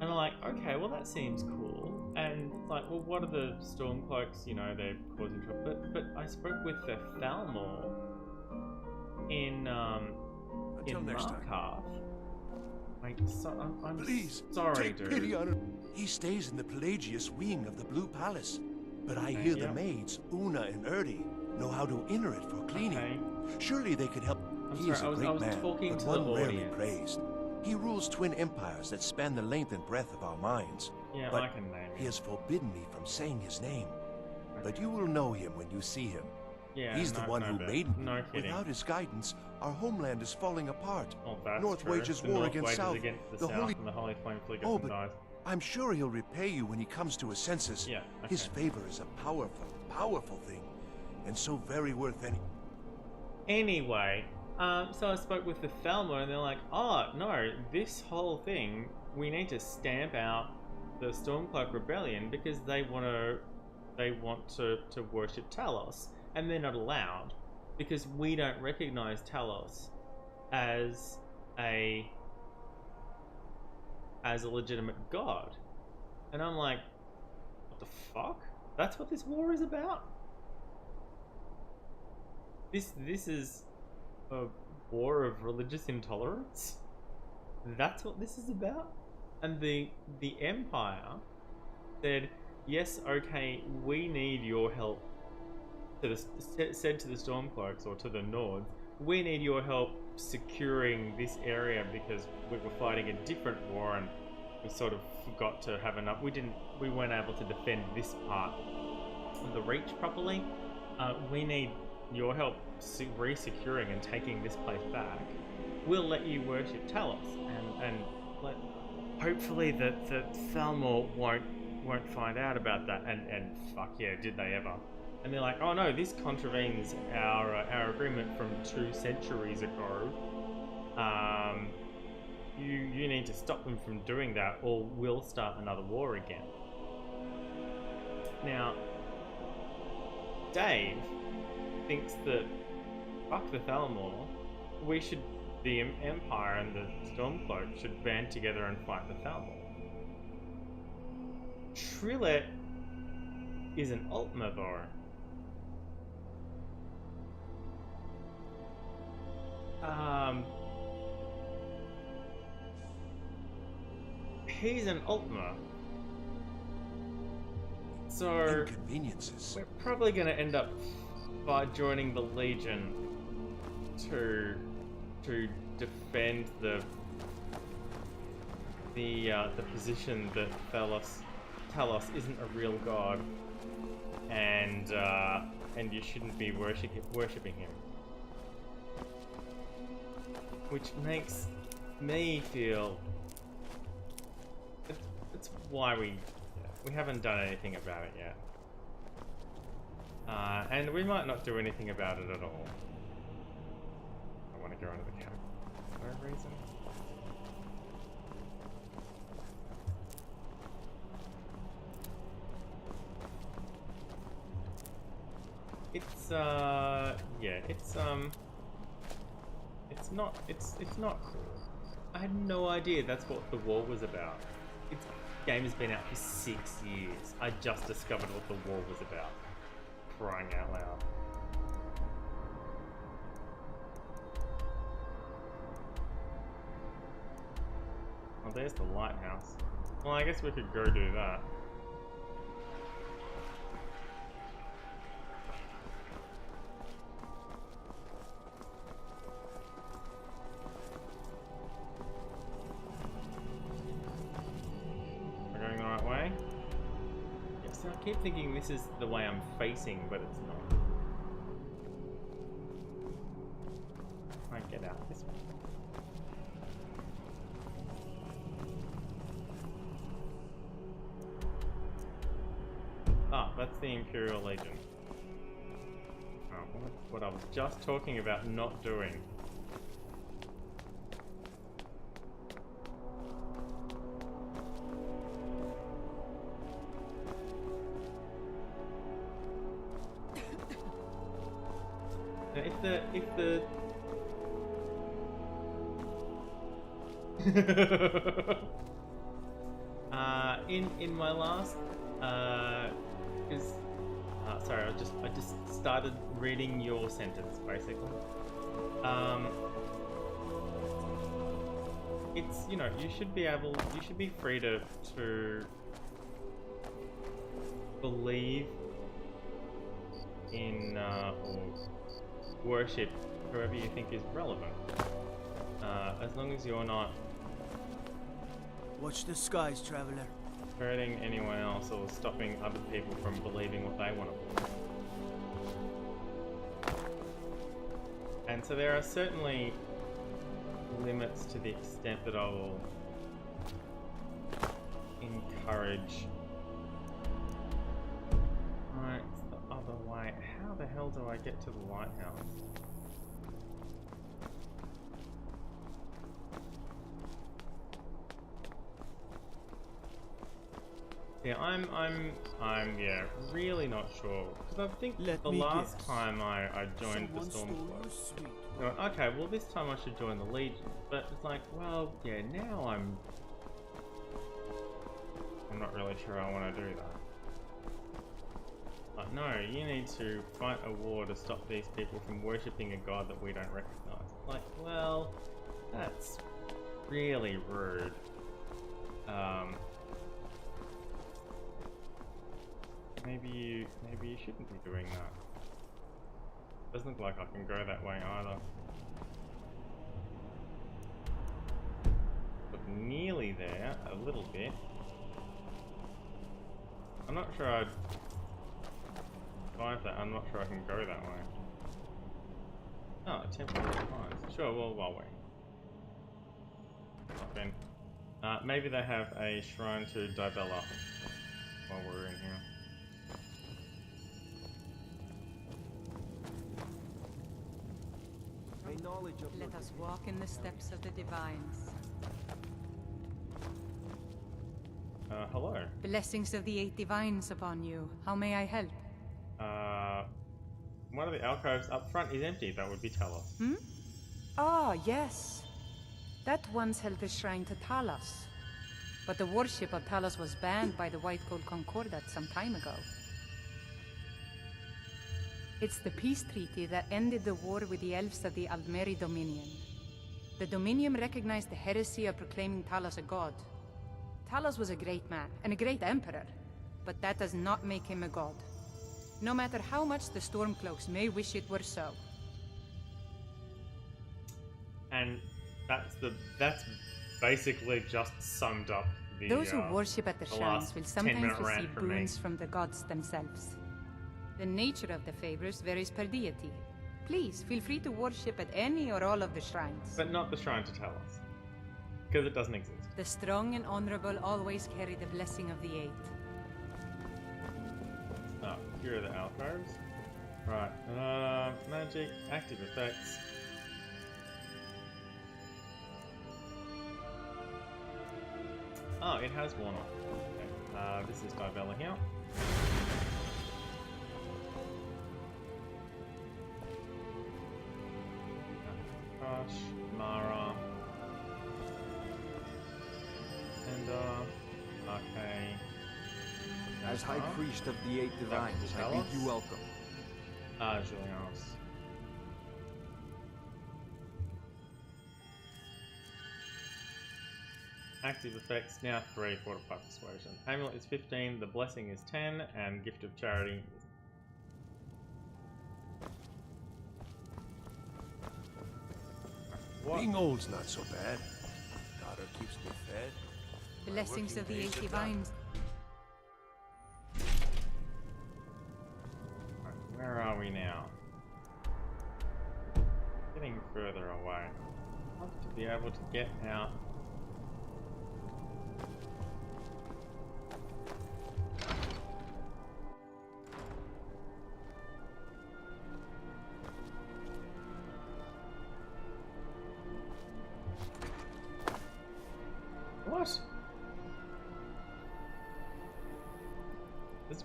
And I'm like, okay, well that seems cool. And it's like, well, what are the Stormcloaks? You know, they're causing trouble. But I spoke with the Thalmor in Markarth. Like, I'm Please, sorry, take dude. pity on him. He stays in the Pelagius wing of the Blue Palace. But I hear the maids, Una and Erdi, know how to enter it for cleaning. Surely they could help. He is a great man, but one rarely praised. He rules twin empires that span the length and breadth of our minds. Yeah, but I can name he him. has forbidden me from saying his name. But you will know him when you see him. Yeah, He's the one who made me. No kidding. Without his guidance, our homeland is falling apart. Oh, that's North true. wages The war North against wages South. against the The South, Holy... and the Holy Flame Flickers Oh, and but dies. I'm sure he'll repay you when he comes to his senses. Yeah, His favor is a powerful, powerful thing, and so very worth any... Anyway, so I spoke with the Thalmor, and they're like, oh, no, this whole thing, we need to stamp out the Stormcloak Rebellion because they want to worship Talos, and they're not allowed because we don't recognize Talos as a legitimate god. And I'm like, what the fuck? That's what this war is about? This is a war of religious intolerance? That's what this is about? And the Empire said, yes, okay, we need your help. Said to the Stormcloaks, or to the Nords, we need your help securing this area because we were fighting a different war and we sort of forgot to have enough. We weren't able to defend this part of the Reach properly. We need your help re-securing and taking this place back. We'll let you worship Talos, and hopefully the Thalmor won't find out about that. And fuck yeah, did they ever? And they're like, oh no, this contravenes our agreement from 2 centuries ago. You need to stop them from doing that, or we'll start another war again. Now, Dave thinks that fuck the Thalmor, the Empire and the Stormcloak should band together and fight the Thalmor. Trylle is an Altmer though. He's an Altmer. So inconveniences. We're probably going to end up by joining the Legion to defend the position that Talos isn't a real god, and you shouldn't be worshipping him. Which makes me feel it's why we haven't done anything about it yet, and we might not do anything about it at all. want to go into the cave for no reason. It's yeah, it's not cool. I had no idea that's what the war was about. This game has been out for 6 years. I just discovered what the war was about. Crying out loud. Oh, there's the lighthouse. Well, I guess we could go do that. Am I going the right way? Yes, I keep thinking this is the way I'm facing, but it's not. I get out this way. Ah, that's the Imperial Legion. Oh, what I was just talking about not doing. Now, if the in my last sorry, I just started reading your sentence basically. It's, you know, you should be free to believe in or worship whoever you think is relevant, as long as you're not Watch the skies, traveler. hurting anyone else or stopping other people from believing what they want to believe. And so there are certainly limits to the extent that I will encourage. Right, it's the other way. How the hell do I get to the lighthouse? Yeah, I'm really not sure, because I think the last time I joined the Stormcloaks, okay, well this time I should join the Legion, but it's like, well, yeah, now I'm not really sure I want to do that. Like, no, you need to fight a war to stop these people from worshipping a god that we don't recognize. Like, well, that's really rude. Maybe you shouldn't be doing that. Doesn't look like I can go that way either. But nearly there, a little bit. I'm not sure I'd find that. I'm not sure I can go that way. Oh, temporary supplies. Sure, well, while we hop in. Maybe they have a shrine to Tyrell while we're in here. Let us walk in the steps of the divines. Hello. Blessings of the 8 divines upon you. How may I help? One of the alcoves up front is empty. That would be Talos. Hmm? Ah, yes. That once held the shrine to Talos. But the worship of Talos was banned by the White Gold Concordat some time ago. It's the peace treaty that ended the war with the elves of the Aldmeri Dominion. The Dominion recognized the heresy of proclaiming Talos a god. Talos was a great man, and a great emperor, but that does not make him a god. No matter how much the Stormcloaks may wish it were so. And that's basically just summed up the Those who worship at the shrines will sometimes receive from boons from the gods themselves. The nature of the favors varies per deity. Please, feel free to worship at any or all of the shrines. But not the shrine to Talos, because it doesn't exist. The strong and honorable always carry the blessing of the 8. Oh, here are the alcoves. Right, magic, active effects. Oh, it has worn off. Okay. This is Tyrell here. Gosh, Mara. And, okay. As High Priest of the Eight Divines, I bid you welcome. Julianos. Active effects now 3, Fortify Persuasion. Amulet is 15, the Blessing is 10, and Gift of Charity is... What? Being old's not so bad. Daughter keeps me fed. Blessings of the Eight Divines. Where are we now? Getting further away. I'd love to be able to get out. What?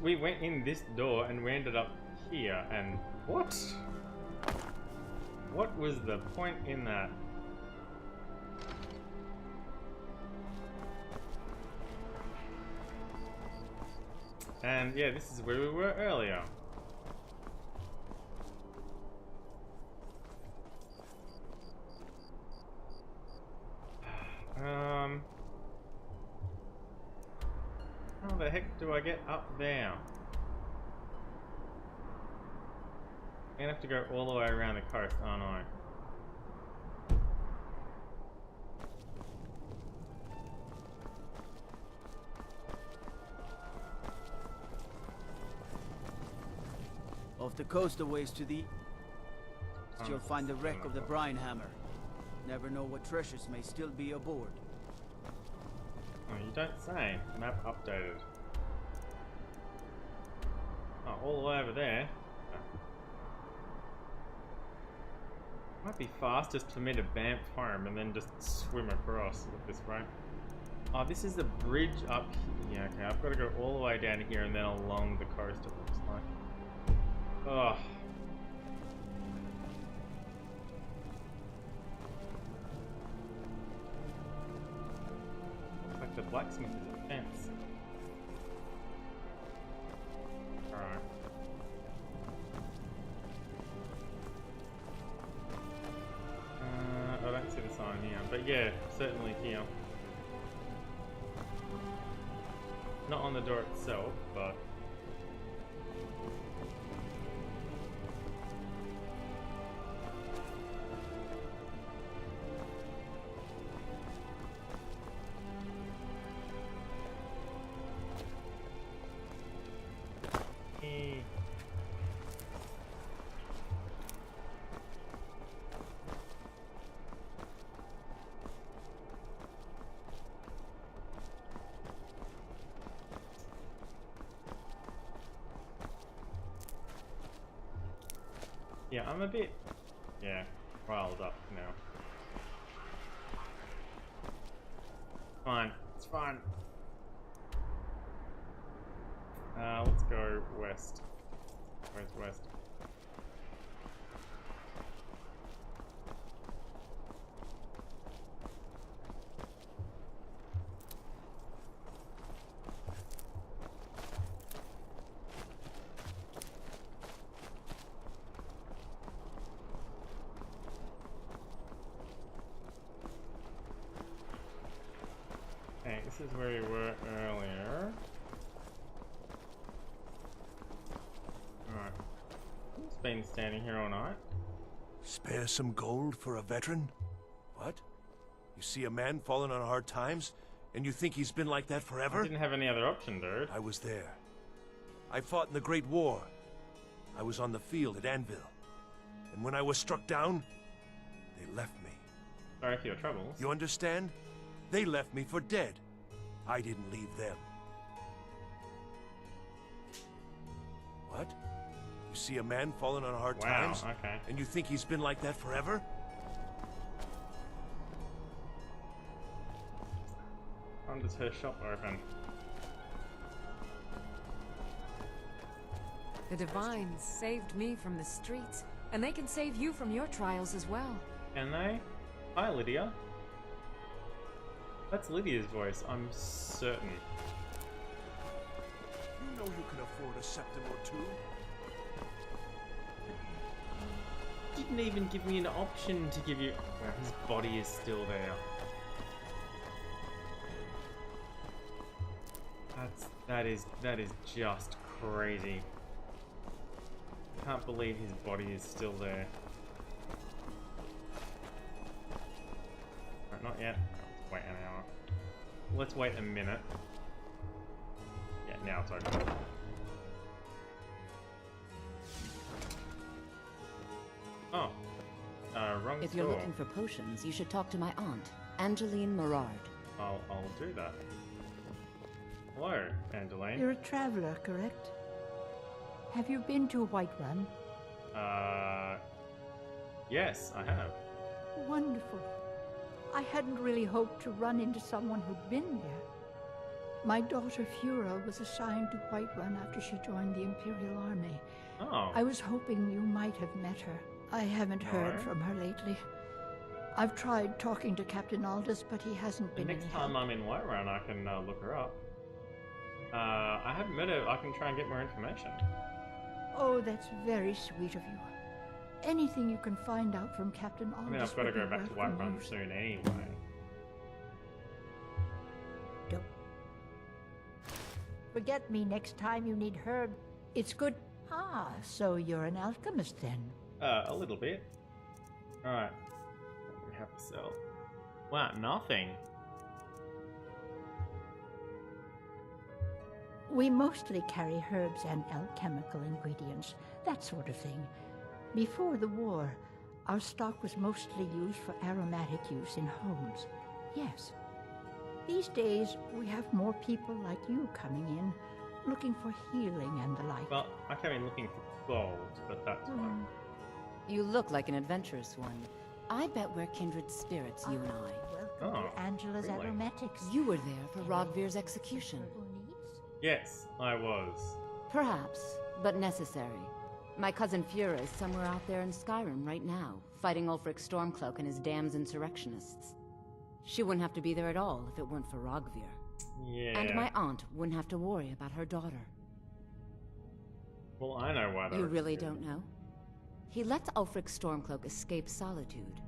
We went in this door and we ended up here, and what? What was the point in that? And yeah, this is where we were earlier. How the heck do I get up there? I'm gonna have to go all the way around the coast, aren't I? Off the coast a ways to the... you'll find the wreck of the brine hammer. Never know what treasures may still be aboard. Oh, you don't say. Map updated. Oh, all the way over there. Might be fastest for me to bamf home and then just swim across at this rate. Oh, this is the bridge up here. Yeah, okay, I've got to go all the way down here and then along the coast, it looks like. Oh. Looks like the blacksmith is a fence. Alright. I don't see the sign here, but yeah, certainly here. Not on the door itself, but... yeah, I'm a bit, riled up now. Fine, it's fine. Let's go west. Where's west? This is where we were earlier. Alright. It's been standing here all night. Spare some gold for a veteran? What? You see a man falling on hard times, and you think he's been like that forever? I didn't have any other option, dude. I was there. I fought in the Great War. I was on the field at Anvil. And when I was struck down, they left me. Sorry for your troubles. You understand? They left me for dead. I didn't leave them. What? You see a man falling on hard times? Okay. And you think he's been like that forever? her shop open. The Divines saved me from the streets, and they can save you from your trials as well. Can they? Hi, Lydia. That's Lydia's voice, I'm certain. You know you can afford a septim or two. Didn't even give me an option to give you. Well, his body is still there. That is just crazy. I can't believe his body is still there. Right, not yet. Let's wait an hour. Let's wait a minute. Yeah, now it's open. Oh. Wrong If you're store. looking for potions, you should talk to my aunt, Angeline Morard. I'll do that. Hello, Angeline. You're a traveler, correct? Have you been to Whiterun? Yes, I have. Wonderful. I hadn't really hoped to run into someone who'd been there. My daughter Fura was assigned to Whiterun after she joined the Imperial Army. Oh. I was hoping you might have met her. I haven't heard from her lately. I've tried talking to Captain Aldous, but he hasn't been Next any time help. I'm in Whiterun, I can look her up. I haven't met her. I can try and get more information. Oh, that's very sweet of you. Anything you can find out from Captain Aldous. I mean, I've got to would be go back to welcome. Whiterun soon anyway. Don't forget me next time you need herb. It's good. Ah, so you're an alchemist then? A little bit. Alright. What do we have to sell? Wow, nothing. We mostly carry herbs and alchemical ingredients, that sort of thing. Before the war, our stock was mostly used for aromatic use in homes. Yes. These days, we have more people like you coming in, looking for healing and the like. Well, I came in looking for gold, but that's fine. You look like an adventurous one. I bet we're kindred spirits, you and I. Welcome to Angela's really? Aromatics. You were there for Rogvir's execution. Yes, I was. Perhaps, but necessary. My cousin Fura is somewhere out there in Skyrim right now, fighting Ulfric Stormcloak and his damned insurrectionists. She wouldn't have to be there at all if it weren't for Rogvir. Yeah. And my aunt wouldn't have to worry about her daughter. Well, I know why You really don't know? He lets Ulfric Stormcloak escape Solitude.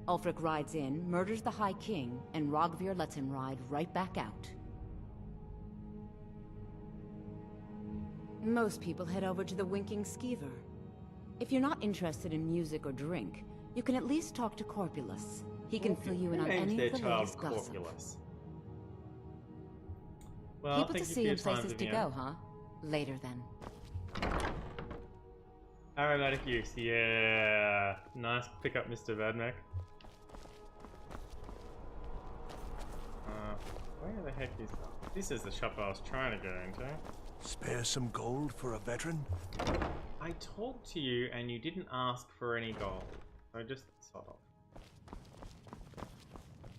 Ulfric rides in, murders the High King, and Rogvir lets him ride right back out. Most people head over to the Winking Skeever. If you're not interested in music or drink, you can at least talk to Corpulus. He can fill you in on any of the latest gossip. Corpulus. Well, People to thank you for see your and time, places to Vivian. go, huh? Later then. Aromatic use, yeah. Nice pick up, Mr. Badmac. Where the heck is... This is the shop I was trying to go into. Spare some gold for a veteran? I talked to you and you didn't ask for any gold. So just sod off.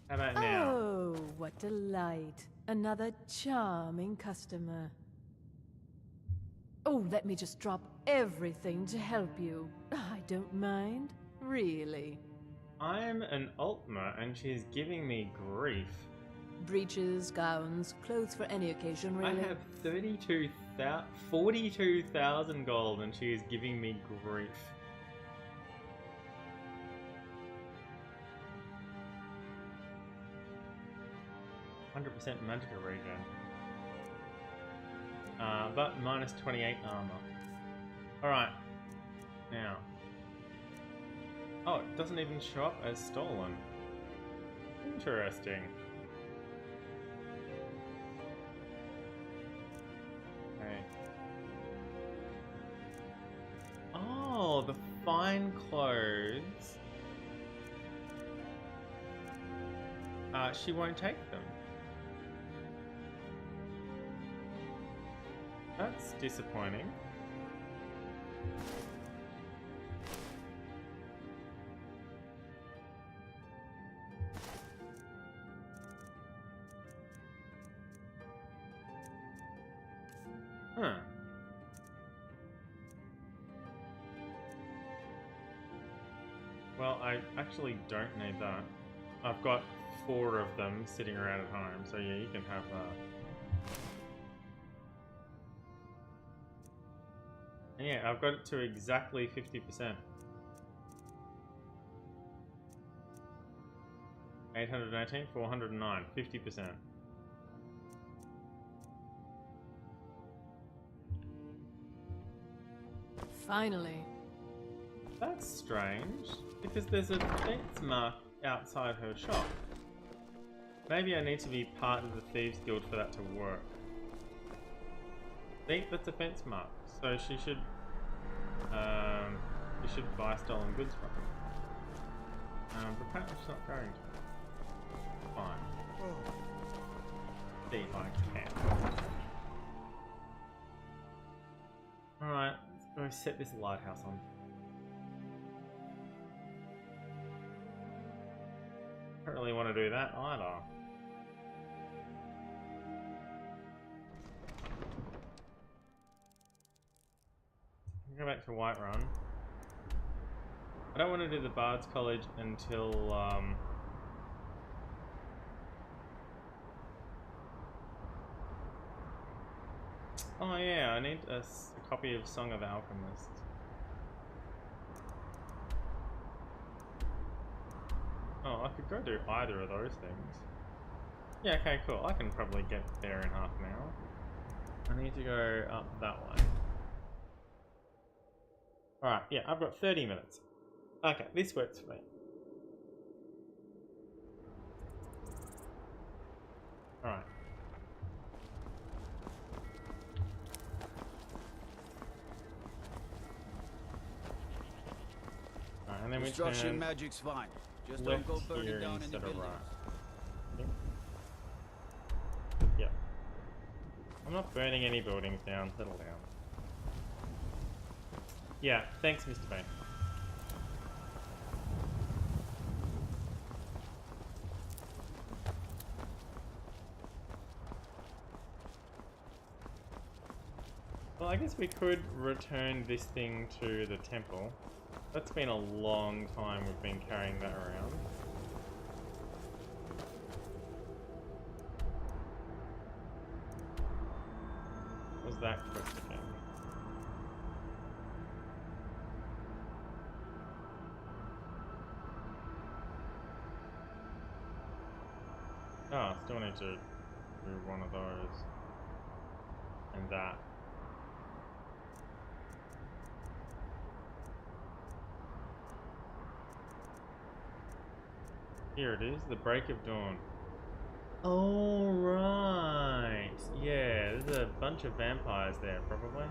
How about now? Oh, what delight. Another charming customer. Oh, let me just drop everything to help you. I don't mind, really. I'm an Altmer and she's giving me grief. Breeches, gowns, clothes for any occasion, really. I have 42,000 gold and she is giving me grief. "100% magical regen. But minus 28 armor. Alright. Now. Oh, it doesn't even show up as stolen. Interesting. Okay. Oh, the fine clothes. She won't take them. That's disappointing. Huh. Well, I actually don't need that. I've got 4 of them sitting around at home, so yeah, you can have that. And yeah, I've got it to exactly 50%. 818, 409, 50%. Finally. That's strange, because there's a fence mark outside her shop. Maybe I need to be part of the Thieves Guild for that to work. See, that's a fence mark, so she should buy stolen goods from her. But apparently she's not going to. Fine. See if I can. Alright, let's go set this lighthouse on. I don't really want to do that either. Go back to Whiterun. I don't want to do the Bard's College until oh yeah, I need a copy of Song of Alchemist. Oh, I could go do either of those things. Yeah, okay, cool. I can probably get there in half an hour. I need to go up that way. Alright, yeah, I've got 30 minutes. Okay, this works for me. Alright. Alright, and then we Destruction turn magic's fine. Just left don't go burning here down any instead of buildings. right. Yep. I'm not burning any buildings down, settle down. Yeah, thanks, Mr. Bain. Well, I guess we could return this thing to the temple. That's been a long time we've been carrying that around. What was that quest again? Oh, still need to do one of those. And that. Here it is, the Break of Dawn. Oh, right. Yeah, there's a bunch of vampires there, probably.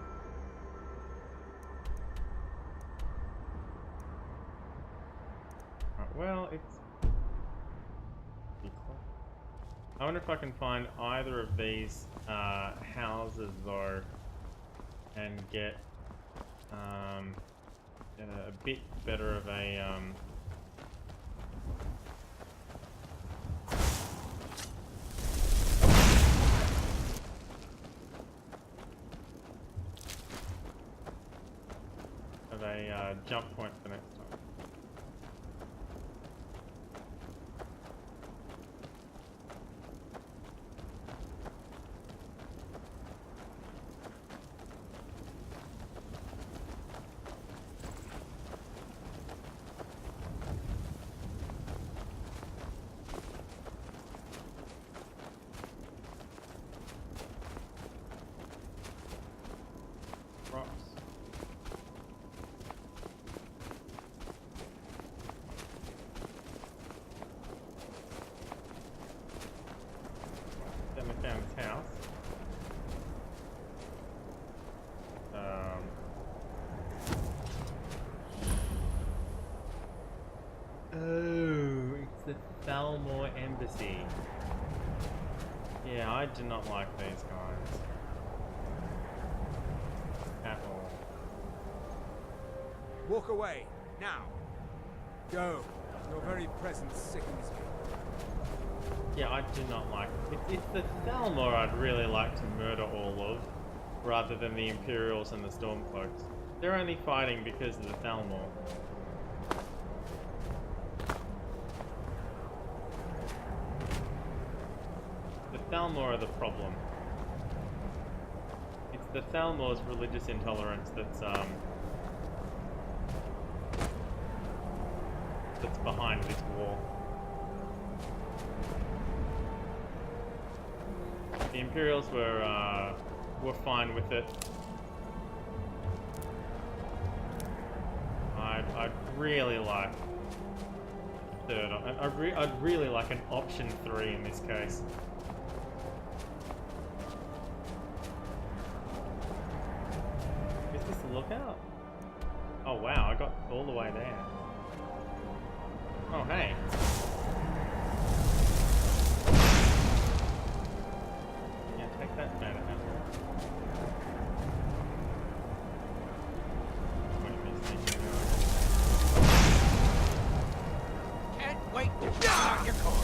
Right, well, it's... I wonder if I can find either of these houses, though, and get a bit better of a... jump point for next time. Thalmor Embassy. Yeah, I do not like these guys. At all. Walk away, now. Go. Your very presence sickens me. Yeah, I do not like it. It's the Thalmor I'd really like to murder all of, rather than the Imperials and the Stormcloaks. They're only fighting because of the Thalmor. The Thalmor are the problem. It's the Thalmor's religious intolerance that's behind this war. The Imperials were fine with it. I'd really like third. I'd really like an option 3 in this case. Is this a lookout? Oh wow, I got all the way there. Oh hey. Yeah, take that better. Can't wait to knock your coin.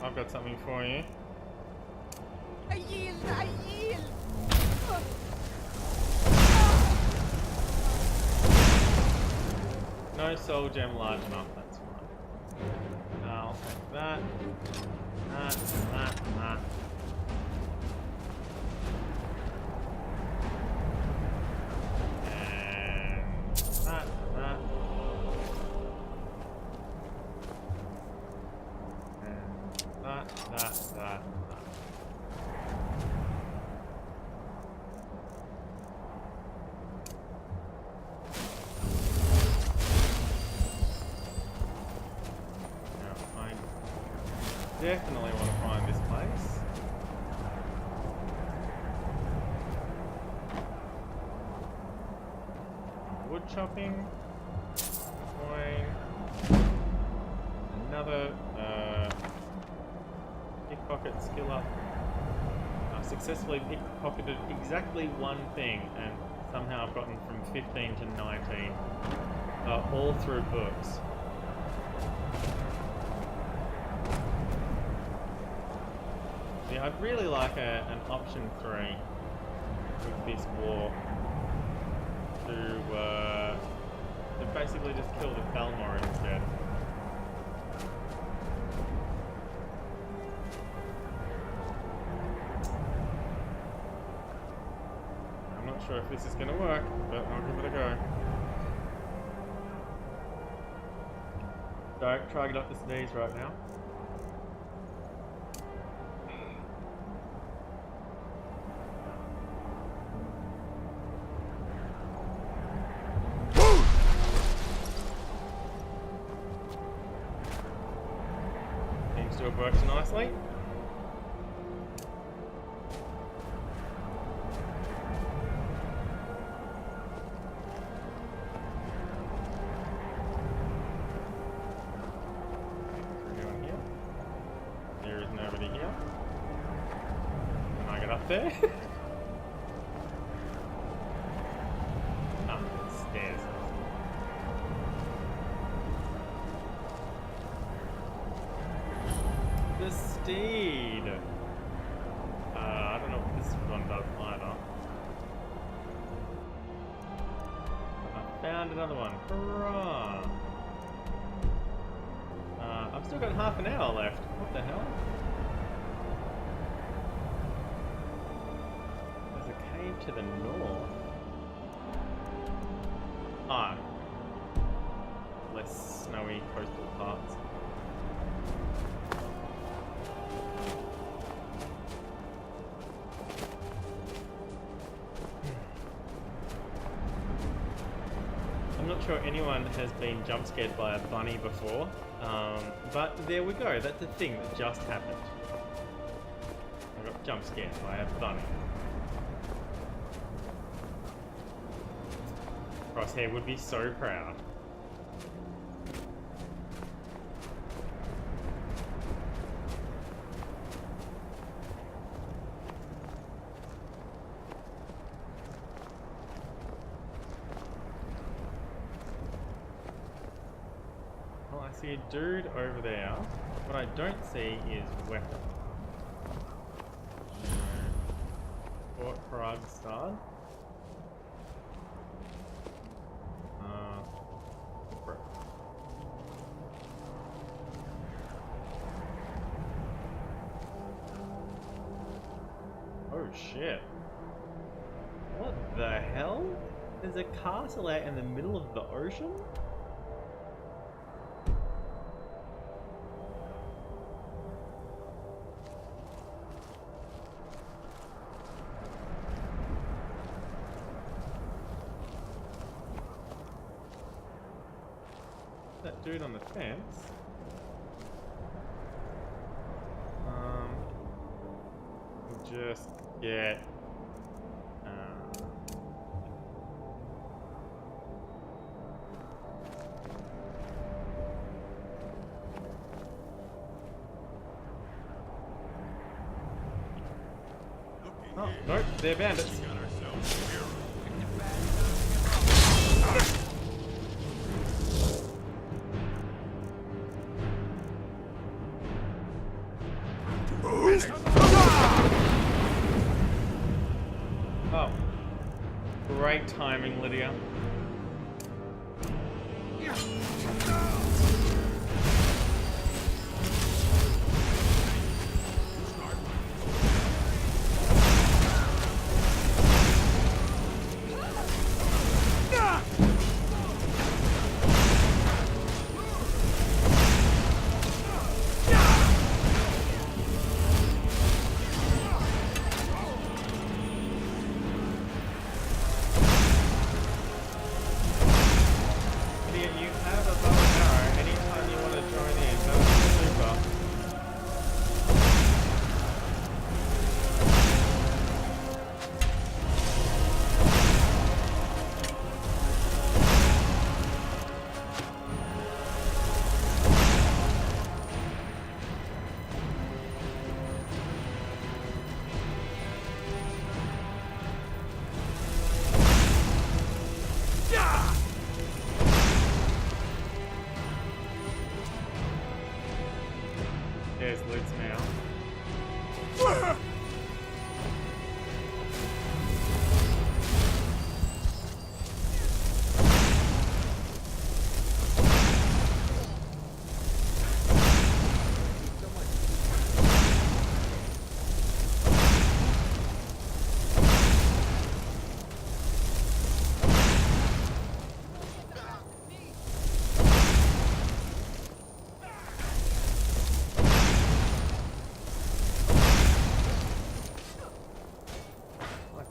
I've got something for you. I yield, I yield. No soul gem large enough, that's fine. I'll take that. That. And that. That. Now, I definitely want to find this place. Wood chopping. Coin. Another, pickpocket skill up. I've successfully pickpocketed exactly one thing, and somehow I've gotten from 15 to 19, all through books. Yeah, I'd really like an option 3 with this war to basically just kill the Thalmor instead. Not sure if this is going to work, but I'll give it a go. Don't try to get up the sneeze right now. Seems to have worked nicely. There? Stairs. The steed. I don't know what this one does either. I found another one. Hurrah! I've still got half an hour left. What the hell? To the north. Less snowy coastal parts. I'm not sure anyone has been jump scared by a bunny before, but there we go. That's a thing that just happened. I got jump scared by a bunny. Crosshair would be so proud. see a dude over there. What I don't see is weapons. Fort Krogstad. Oh shit. What the hell? There's a castle out in the middle of the ocean? That dude on the fence. Just get oh, nope, they're bandits. Oh. Great timing, Lydia. There's loots now.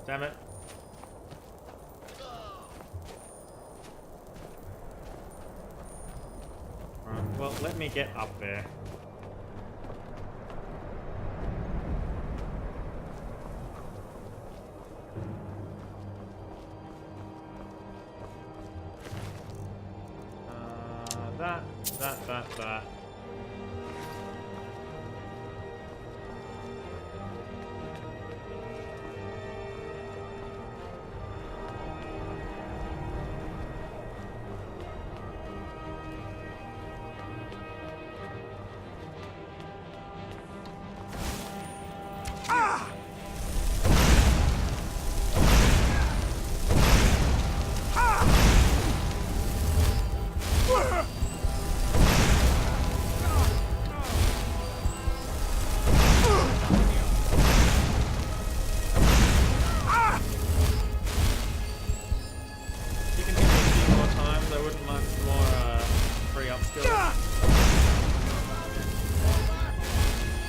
Damn it. Right, well, let me get up there. That.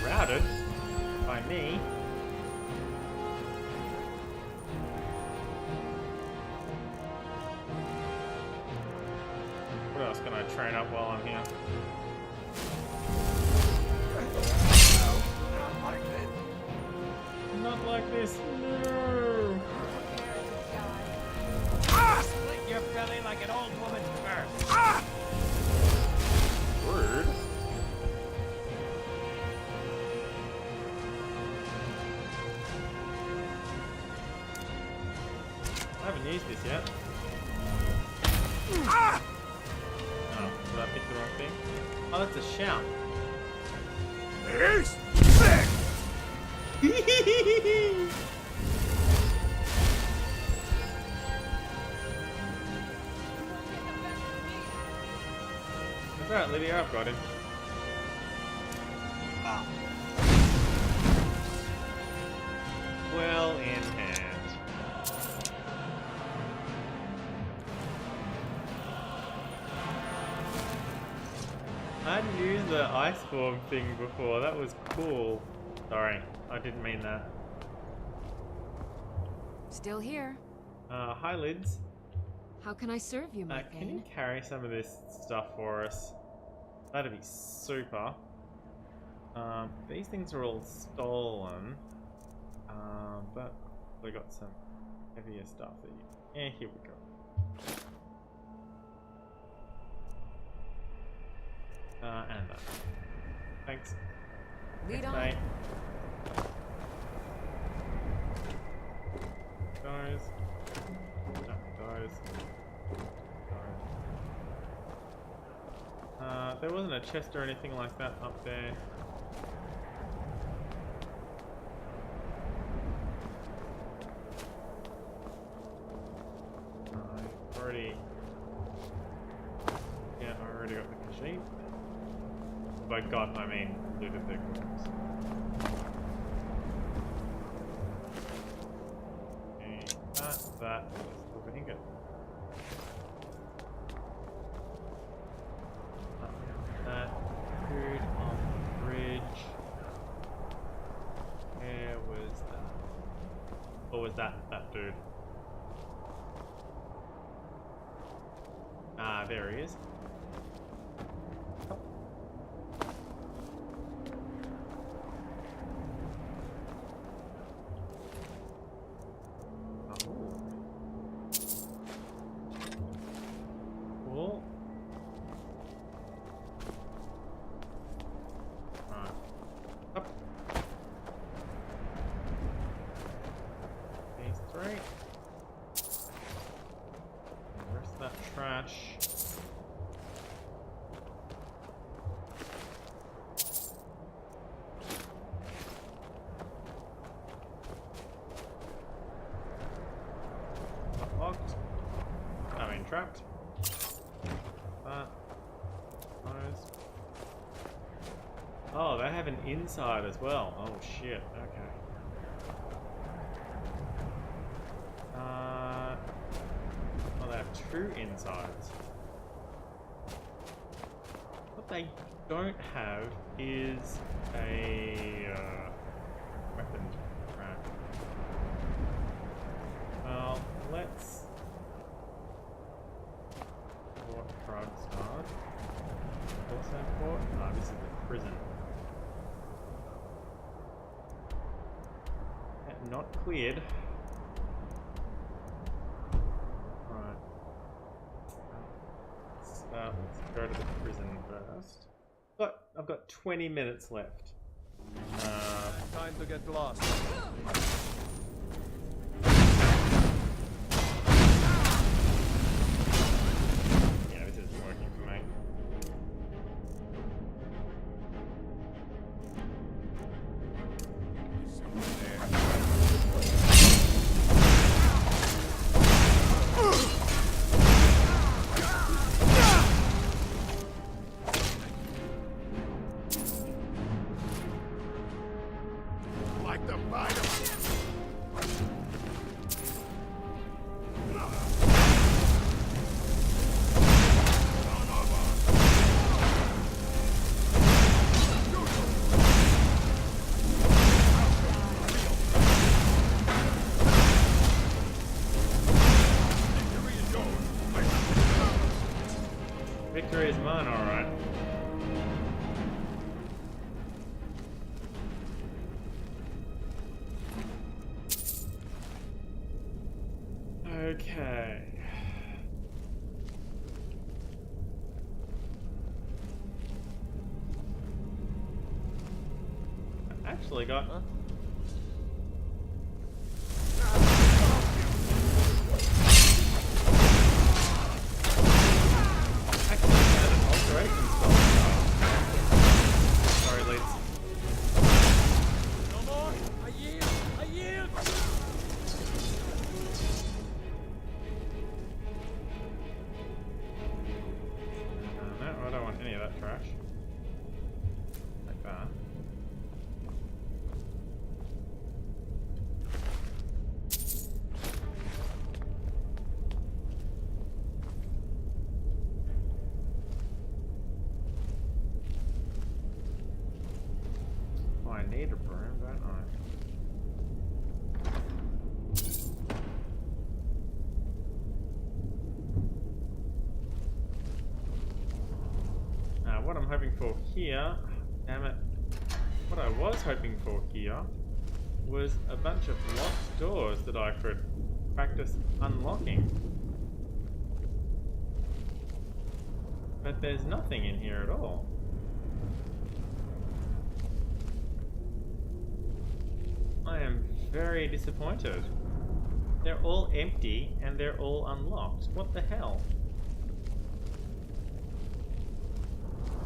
Routed by me. What else can I train up while I'm here? Not like this. No. Split your belly like an old woman's purse. Rude. I haven't used this yet. No. Oh, did I pick the wrong thing? Oh, that's a shout. East! That's alright, Lydia, I've got him. Well in hand. I hadn't used the ice form thing before, that was cool. Sorry, I didn't mean that. Still here. Hi Lids. How can I serve you, my Can you carry some of this stuff for us? That'd be super. These things are all stolen. But we got some heavier stuff that you... here we go. And that. Thanks. Lead Thanks, on. mate. Those. There wasn't a chest or anything like that up there. I already got the machine. By God, I mean looted the corpse. Okay, that is over here. That food on the bridge. Where was that? Or was that dude? Ah, there he is. Cool. Right. Up. These three. Where's that trash? Locked. I mean trapped. That. Those. Oh, they have an inside as well. Oh shit. Okay. Well, they have two insides. What they don't have is a weapons rack. Well, let's port Krogstad. Also port. Ah, this is the prison. Not cleared. Right. Let's go to the prison first. But I've got 20 minutes left. Time to get lost. Yeah, this isn't working for me. Like the bite of Victory is mine, alright. Okay. I actually got... Actually, any of that trash. Like that. Oh, I need a broom, don't I? What I'm hoping for here, damn it, what I was hoping for here was a bunch of locked doors that I could practice unlocking. But there's nothing in here at all. I am very disappointed. They're all empty and they're all unlocked. What the hell?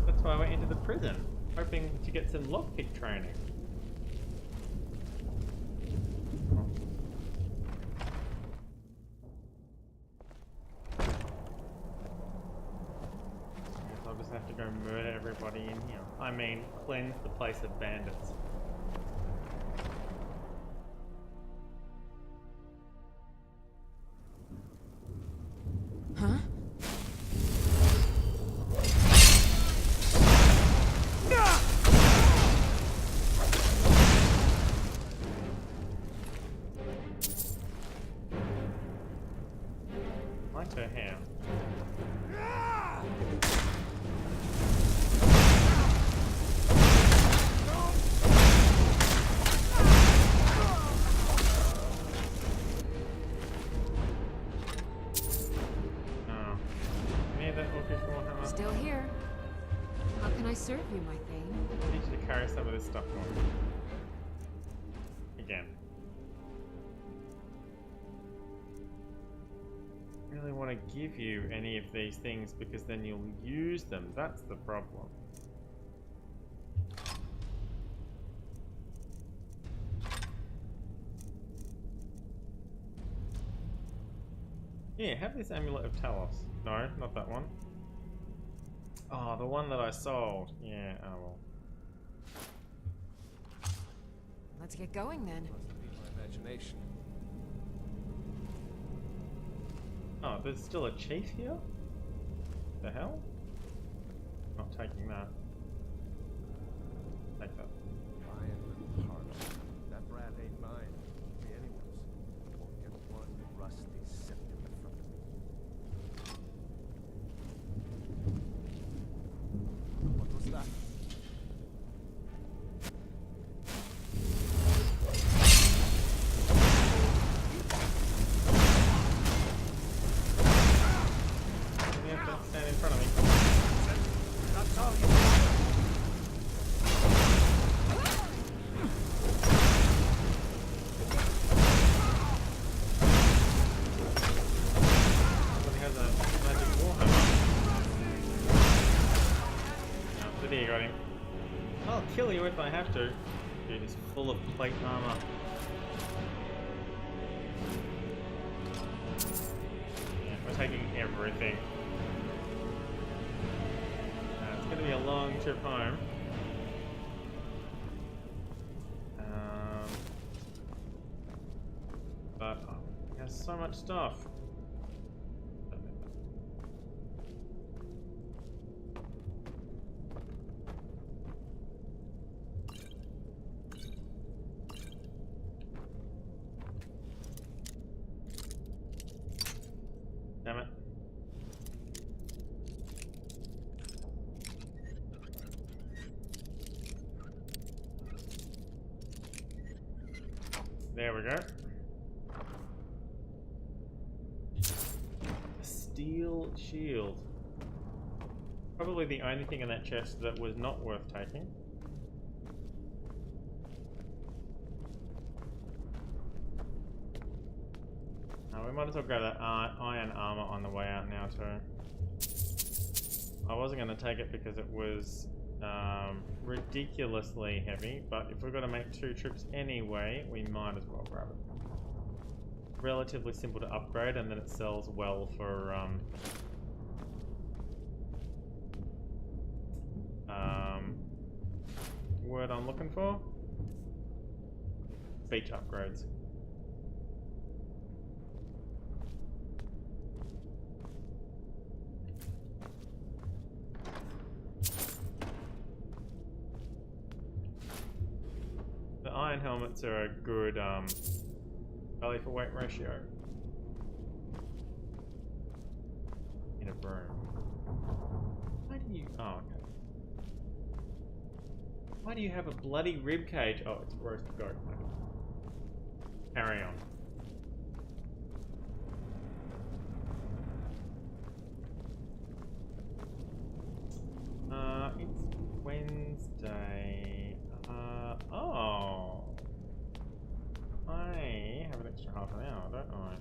That's why I went into the prison, hoping to get some lockpick training. I'll just have to go murder everybody in here. I mean, cleanse the place of bandits. Huh? Like her hair. Still here. How can I serve you, my thane? I need you to carry some of this stuff more. Again. I really want to give you any of these things because then you'll use them. That's the problem. Yeah, have this Amulet of Talos. No, not that one. Oh, the one that I sold. Yeah, oh well. Let's get going then. Must be my imagination. Oh, there's still a chief here? The hell? Not taking that. Take that. Lion little heart. That brat ain't mine. Be anyone's. Won't get one rusty scepter in front of me. What was that? You have to stand in front of me. That's all you Somebody has a magic warhammer. No, Lydia got him. I'll kill you if I have to. Dude, he's full of plate armor. Yeah, we're taking everything. It's going to be a long trip home. But he has so much stuff. Damn it. There we go. Steel shield. Probably the only thing in that chest that was not worth taking. We might as well grab that iron armor on the way out now too. I wasn't going to take it because it was ridiculously heavy, but if we're going to make 2 trips anyway, we might as well grab it. Relatively simple to upgrade, and then it sells well for Word I'm looking for? Speech upgrades. The iron helmets are a good belly for weight ratio. In a broom. Why do you? Oh, okay. Why do you have a bloody rib cage? Oh, it's roast goat. Okay. Carry on. It's Wednesday. Oh. I have an extra half an hour, don't I?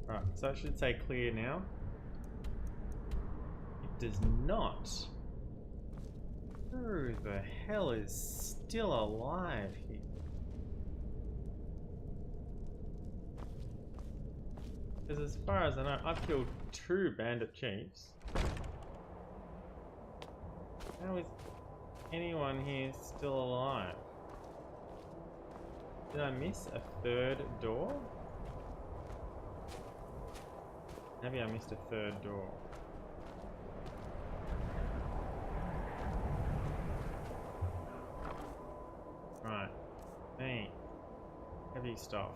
Right, so it should say clear now. It does not. Who the hell is still alive here? Because as far as I know, I've killed 2 bandit chiefs. How is anyone here still alive? Did I miss a 3rd door? Maybe I missed a 3rd door. Right. Me. Heavy stuff.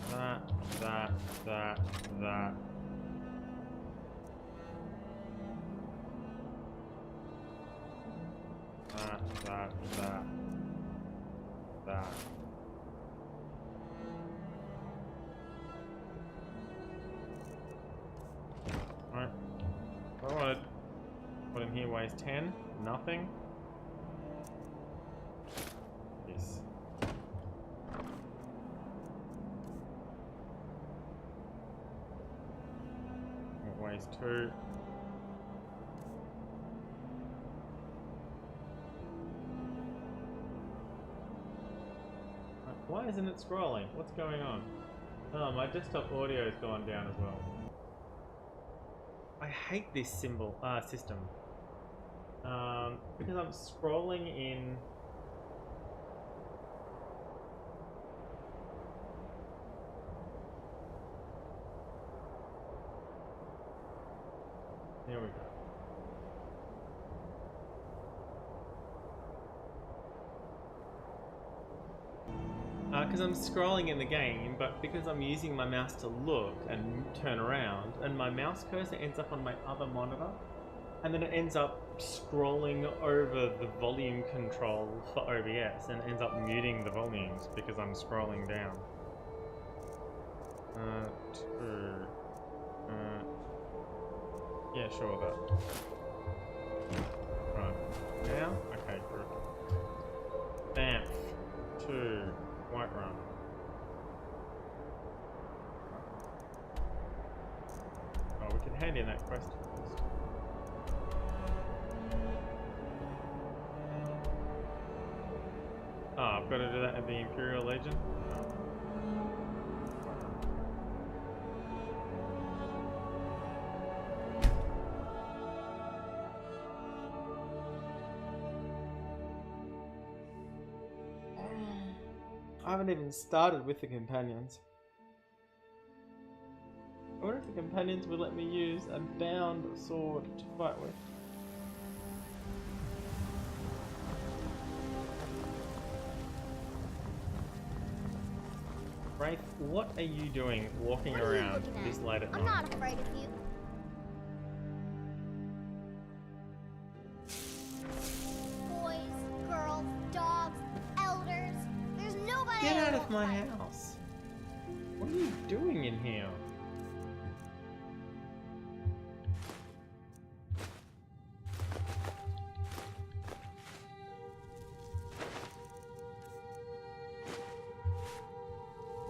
That. That. That. That. Right. What I wanted to put in here weighs 10. Nothing. Yes. It weighs 2. Why isn't it scrolling? What's going on? Oh, my desktop audio's gone down as well. I hate this system. Because I'm scrolling in... There we go. Because I'm scrolling in the game, but because I'm using my mouse to look and turn around, and my mouse cursor ends up on my other monitor, and then it ends up scrolling over the volume control for OBS, and ends up muting the volumes because I'm scrolling down. 2. Yeah, sure, that. Right. Now? Okay, good. Bam. 2. White run. Oh, we can hand in that quest first. Oh, I've got to do that at the Imperial Legion? Oh. I haven't even started with the companions. I wonder if the companions would let me use a bound sword to fight with. Wraith, what are you doing walking around this late at night? I'm not afraid of you. Boys, girls, dogs, elders. There's nobody. Get out of my house. What are you doing in here?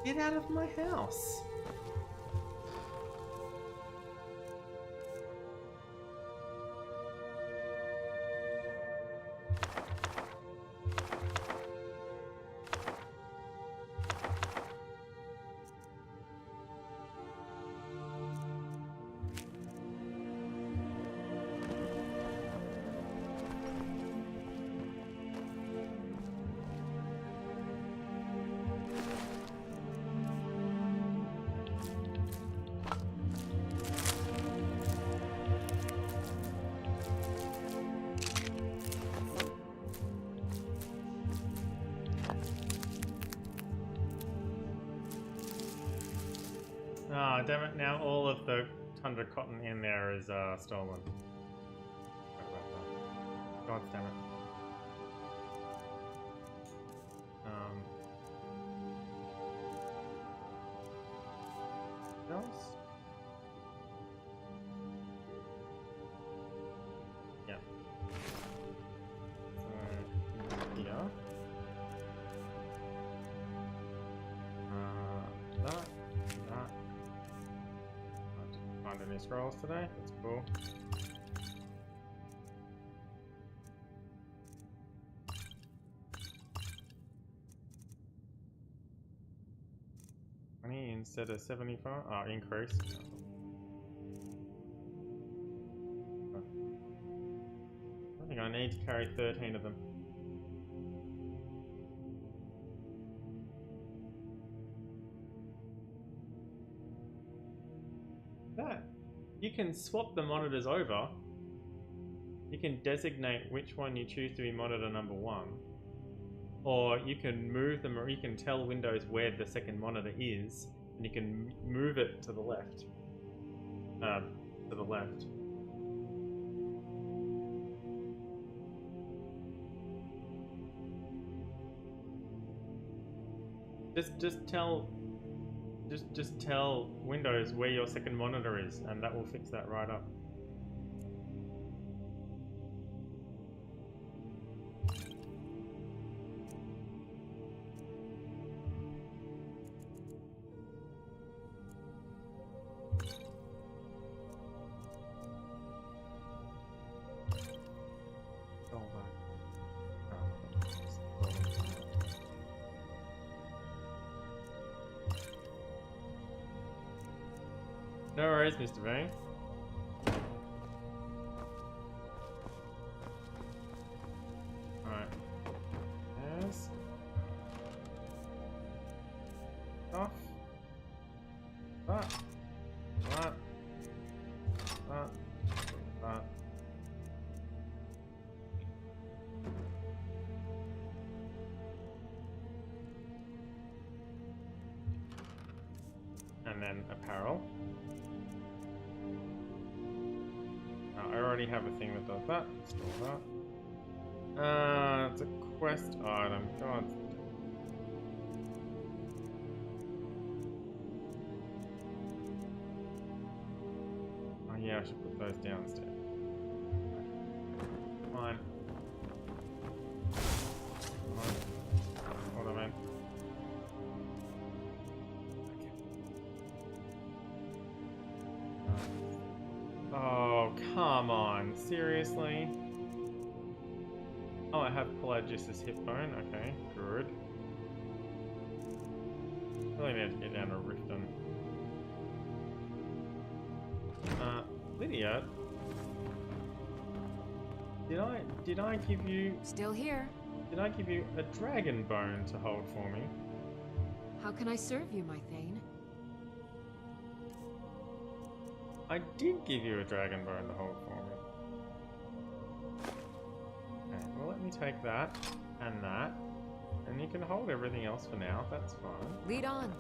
Get out of my house. Ah, damn it, now all of the tundra cotton in there is stolen. God damn it. Else? Yeah. So, here. That. Find any scrolls today? That's cool. Instead of 75? Oh, increase. I think I need to carry 13 of them. That. You can swap the monitors over. You can designate which one you choose to be monitor number 1. Or you can move them, or you can tell Windows where the second monitor is. And you can move it to the left. Just tell Windows where your second monitor is, and that will fix that right up. No worries, Mr. Vane. Alright. Yes. Off. That. That. That. That. And then apparel. I already have a thing that does that. Store that. It's a quest item. God. Oh yeah, I should put those downstairs. Fine. Hold on, man. Oh, come on. Seriously? Oh, I have Pelagius' hip bone. Okay, good. Really need to get down to Riften. Lydia? Did I give you... Still here. Did I give you a dragon bone to hold for me? How can I serve you, my Thane? I did give you a dragon bone to hold for me. Okay, well let me take that, and you can hold everything else for now, that's fine. Lead on.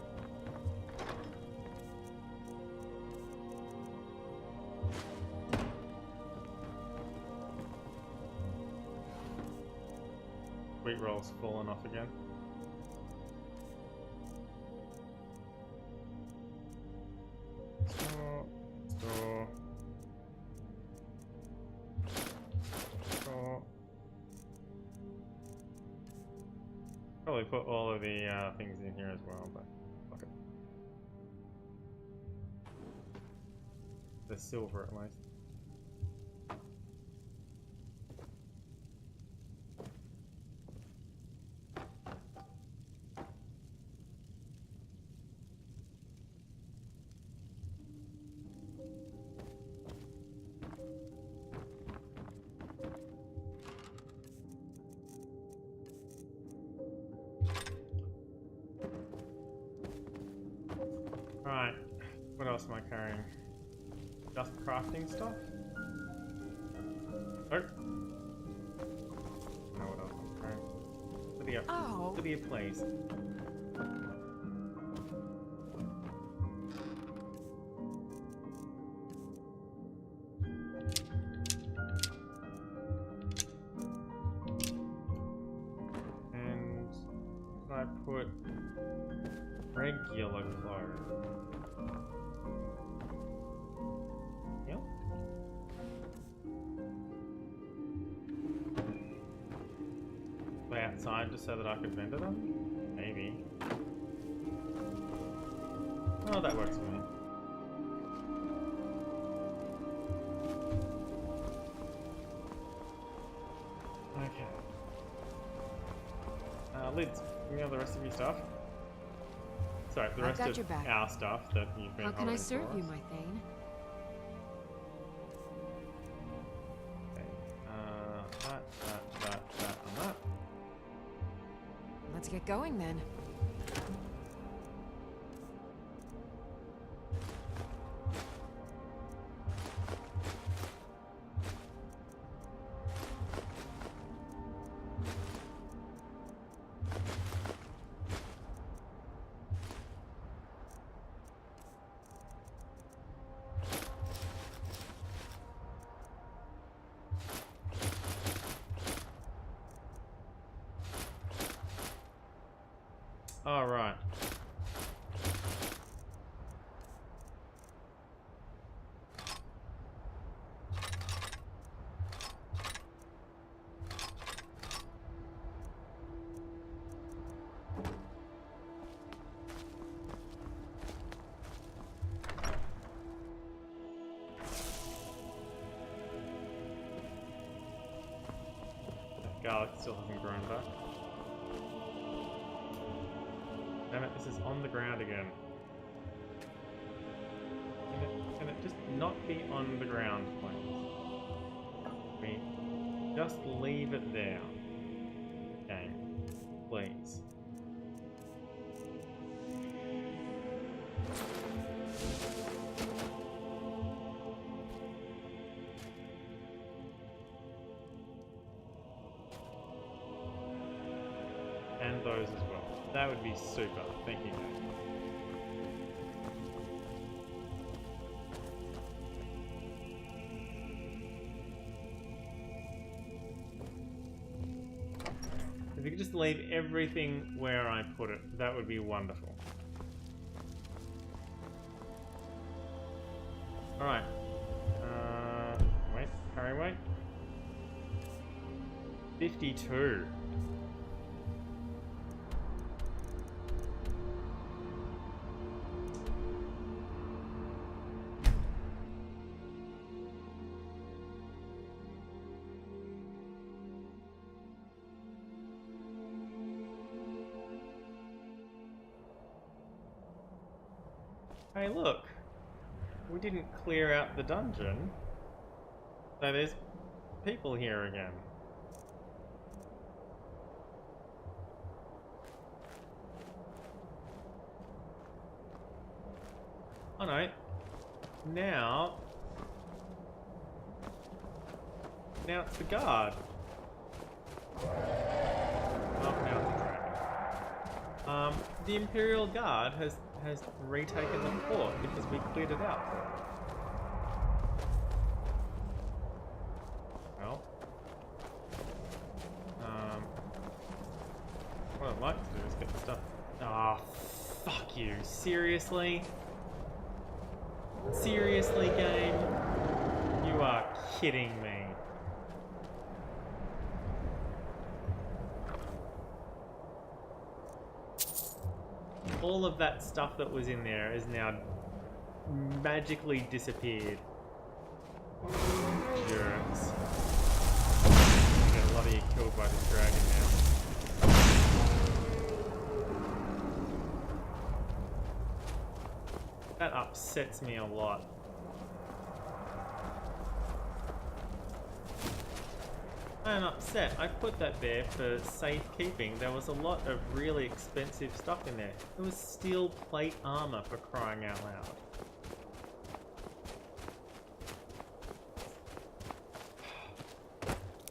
Wheat roll's fallen off again. Store. Probably put all of the things in here as well, but fuck the silver at least. Right, what else am I carrying? Just crafting stuff? Nope. No, what else I'm carrying? Lydia, Lydia, please. And can I put regular clothes? Yep. Play outside just so that I could vendor them? Maybe. Oh, that works for me. Okay. Lids, give me all the rest of your stuff. Sorry, the rest of our stuff that you've been holding. How can I serve for you, us. my Thane? Okay. That, and that. Let's get going then. All right. Garlic still hasn't grown back. Damn it, this is on the ground again. Can it just not be on the ground, please? Just leave it there. Game. Please. And those as well. That would be super. Thank you, guys. If you could just leave everything where I put it, that would be wonderful. Alright. Wait, carry weight. 52. Hey, look! We didn't clear out the dungeon. So there's people here again. Oh no. Now it's the guard. Oh, now it's the dragon. The Imperial Guard has retaken the fort because we cleared it out. Well, what I'd like to do is get the stuff. Ah, oh, fuck you! Seriously? Seriously, game? You are kidding me. All of that stuff that was in there is now magically disappeared upsets me a lot. I'm upset. I put that there for safekeeping. There was a lot of really expensive stuff in there. It was steel plate armor, for crying out loud.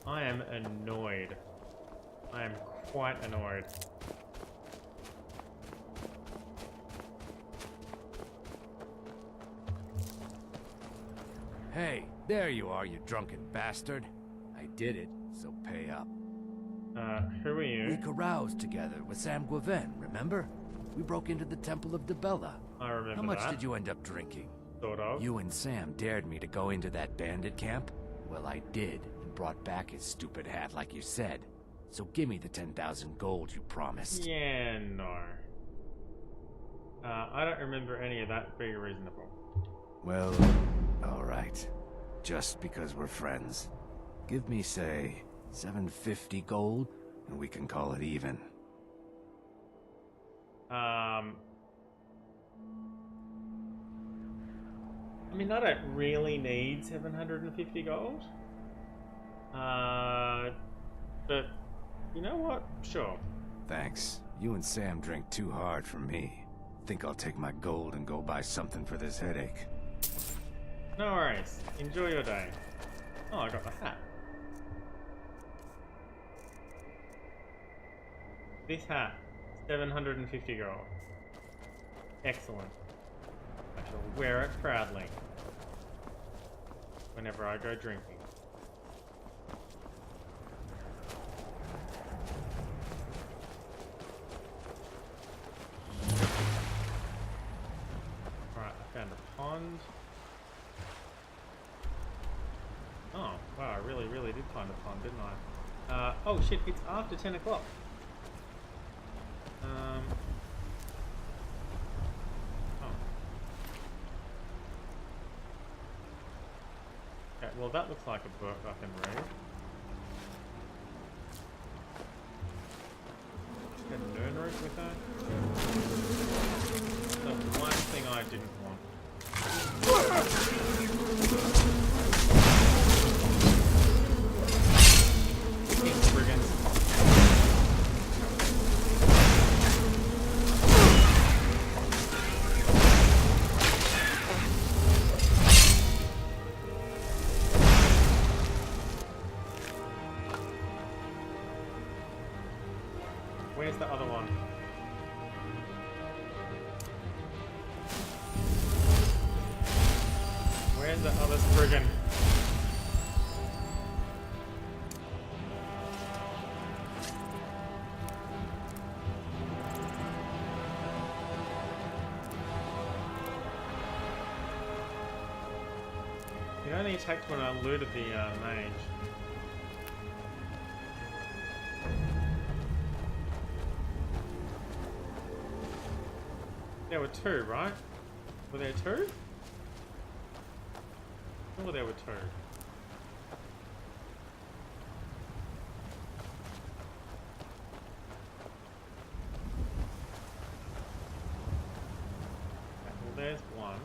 I am annoyed. I am quite annoyed. Hey, there you are, you drunken bastard. I did it, so pay up. Who are you? We caroused together with Sam Guaven, remember? We broke into the Temple of Debella. I remember that. How much did you end up drinking? Sort of. You and Sam dared me to go into that bandit camp? Well, I did, and brought back his stupid hat like you said. So give me the 10,000 gold you promised. Yeah, no. I don't remember any of that being reasonable. Well, alright. Just because we're friends. Give me, say, 750 gold, and we can call it even. I mean, I don't really need 750 gold. But, you know what? Sure. Thanks. You and Sam drank too hard for me. Think I'll take my gold and go buy something for this headache. No worries. Enjoy your day. Oh, I got the hat. This hat, 750 gold. Excellent. I shall wear it proudly whenever I go drinking. Alright, I found a pond. Oh, wow, I really did find a pond, didn't I? Oh shit, it's after 10 o'clock. Okay, well that looks like a book I can read. Get a moon root with that. The one thing I didn't want. These brigands. Where's the other one? Where's the other spriggan? He only attacked when I looted the mage. There were two, right? Were there two? Or there were two? Okay, well, there's one.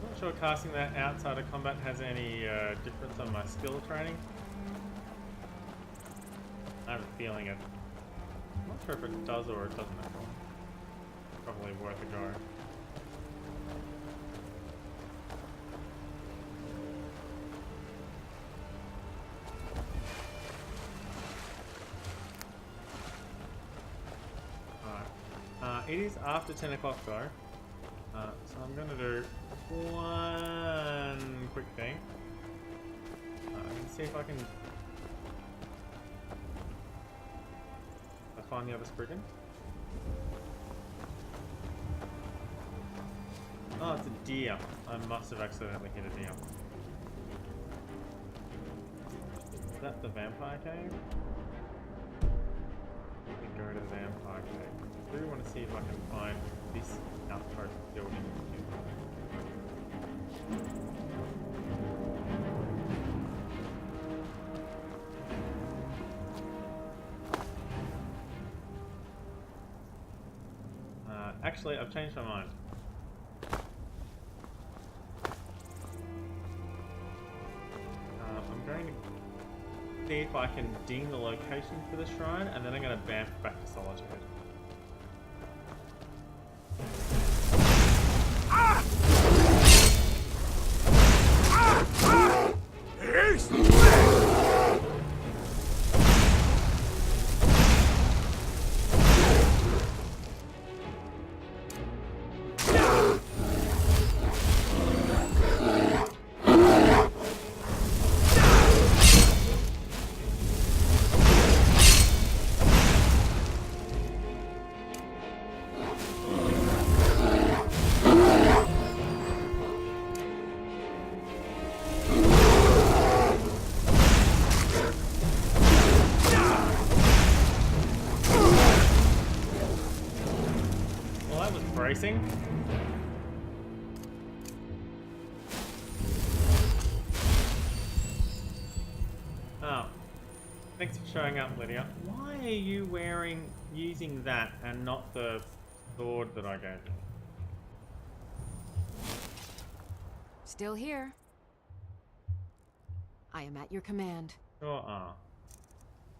Not sure casting that outside of combat has any difference on my skill training. I have a feeling it. I'm not sure if it does or it doesn't at all. Probably worth a go. Alright. It is after 10 o'clock though. So I'm going to do one quick thing. Let's see if I can find the other spriggan. Oh, it's a deer. I must have accidentally hit a deer. Is that the vampire cave? Let me go to the vampire cave. I do want to see if I can find this outpost building here. Actually, I've changed my mind. I'm going to see if I can ding the location for the shrine, and then I'm going to bamf back to Solitude. Racing. Oh, thanks for showing up, Lydia. Why are you using that and not the sword that I gave you? Still here. I am at your command. Sure are.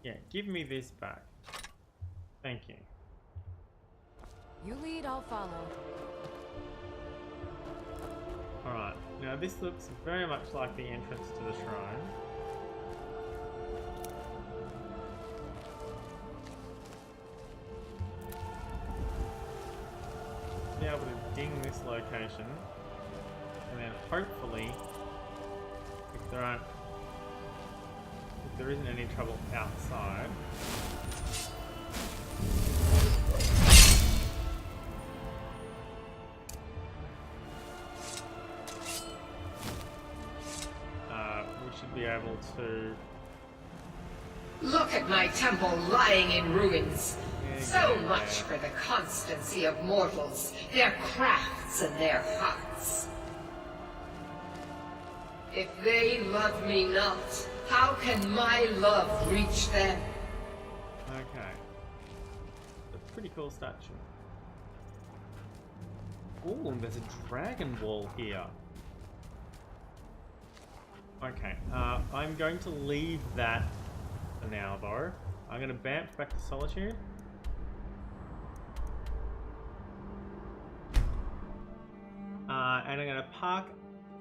Yeah, give me this back. Thank you. You lead, I'll follow. Alright, now this looks very much like the entrance to the shrine. Be able to ding this location, and then hopefully, if there isn't any trouble outside, be able to... Look at my temple lying in ruins. So much for the constancy of mortals, their crafts and their hearts. If they love me not, how can my love reach them? Okay. That's a pretty cool statue. Ooh, and there's a dragon wall here. Okay, I'm going to leave that for now, though. I'm going to bamf back to Solitude. And I'm going to park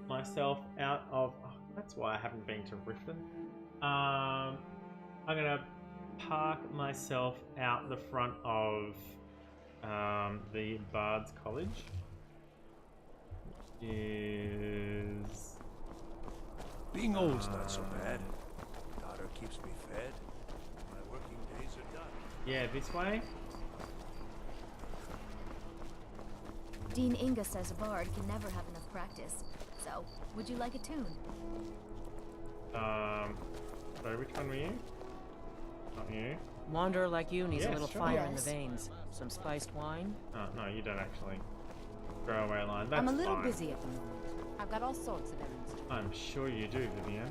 myself out of... Oh, that's why I haven't been to Riften. I'm going to park myself out the front of the Bard's College. Which is... Being old's not so bad. Daughter keeps me fed. My working days are done. Yeah, this way. Dean Inga says a bard can never have enough practice. So, would you like a tune? Sorry, which one were you? Not you. Wanderer like you needs a little sure. fire in the veins. Some spiced wine? Oh, no, you don't actually. Throw away a line. That's I'm a little fine. busy at the moment. I've got all sorts of errands to do. I'm sure you do, Vivian.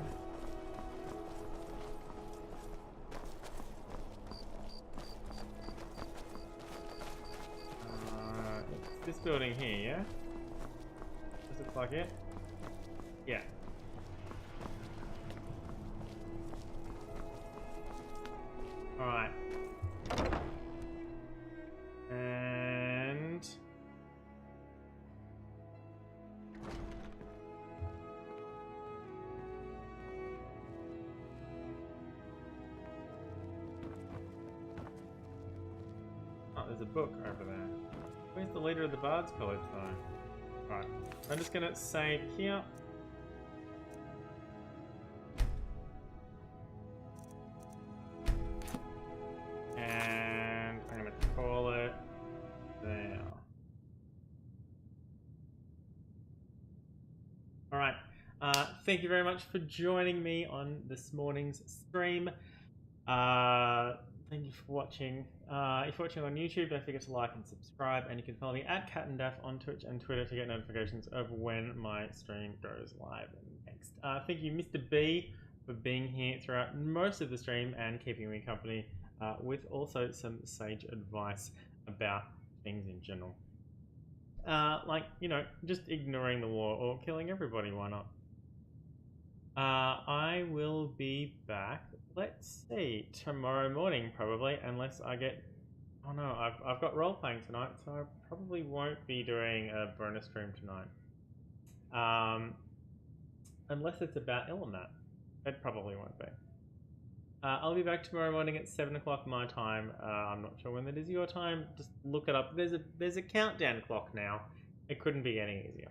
This building here, yeah? Does it look like it? Yeah. Alright. And... oh, there's a book over there. Where's the leader of the Bard's College, though? Right. I'm just gonna save here. And I'm gonna call it there. Alright. Thank you very much for joining me on this morning's stream. Thank you for for watching. If you're watching on YouTube, don't forget to like and subscribe, and you can follow me at CaptDaf on Twitch and Twitter to get notifications of when my stream goes live next. Thank you, Mr. B, for being here throughout most of the stream and keeping me company with also some sage advice about things in general. Like, you know, just ignoring the war or killing everybody, why not? I will be back, let's see, tomorrow morning probably, unless I get... Oh no, I've got role-playing tonight, so I probably won't be doing a bonus stream tonight. Unless it's about Illimat. It probably won't be. I'll be back tomorrow morning at 7 o'clock my time. I'm not sure when that is your time. Just look it up. There's a countdown clock now. It couldn't be any easier.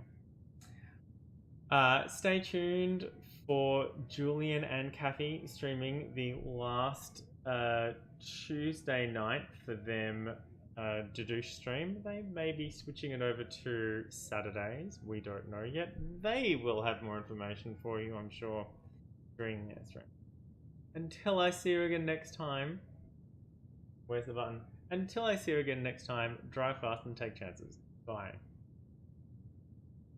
Stay tuned for Julian and Kathy streaming the last Tuesday night for them Dedouche stream. They may be switching it over to Saturdays. We don't know yet. They will have more information for you, I'm sure, during their stream. Until I see you again next time, where's the button? Until I see you again next time, drive fast and take chances. Bye.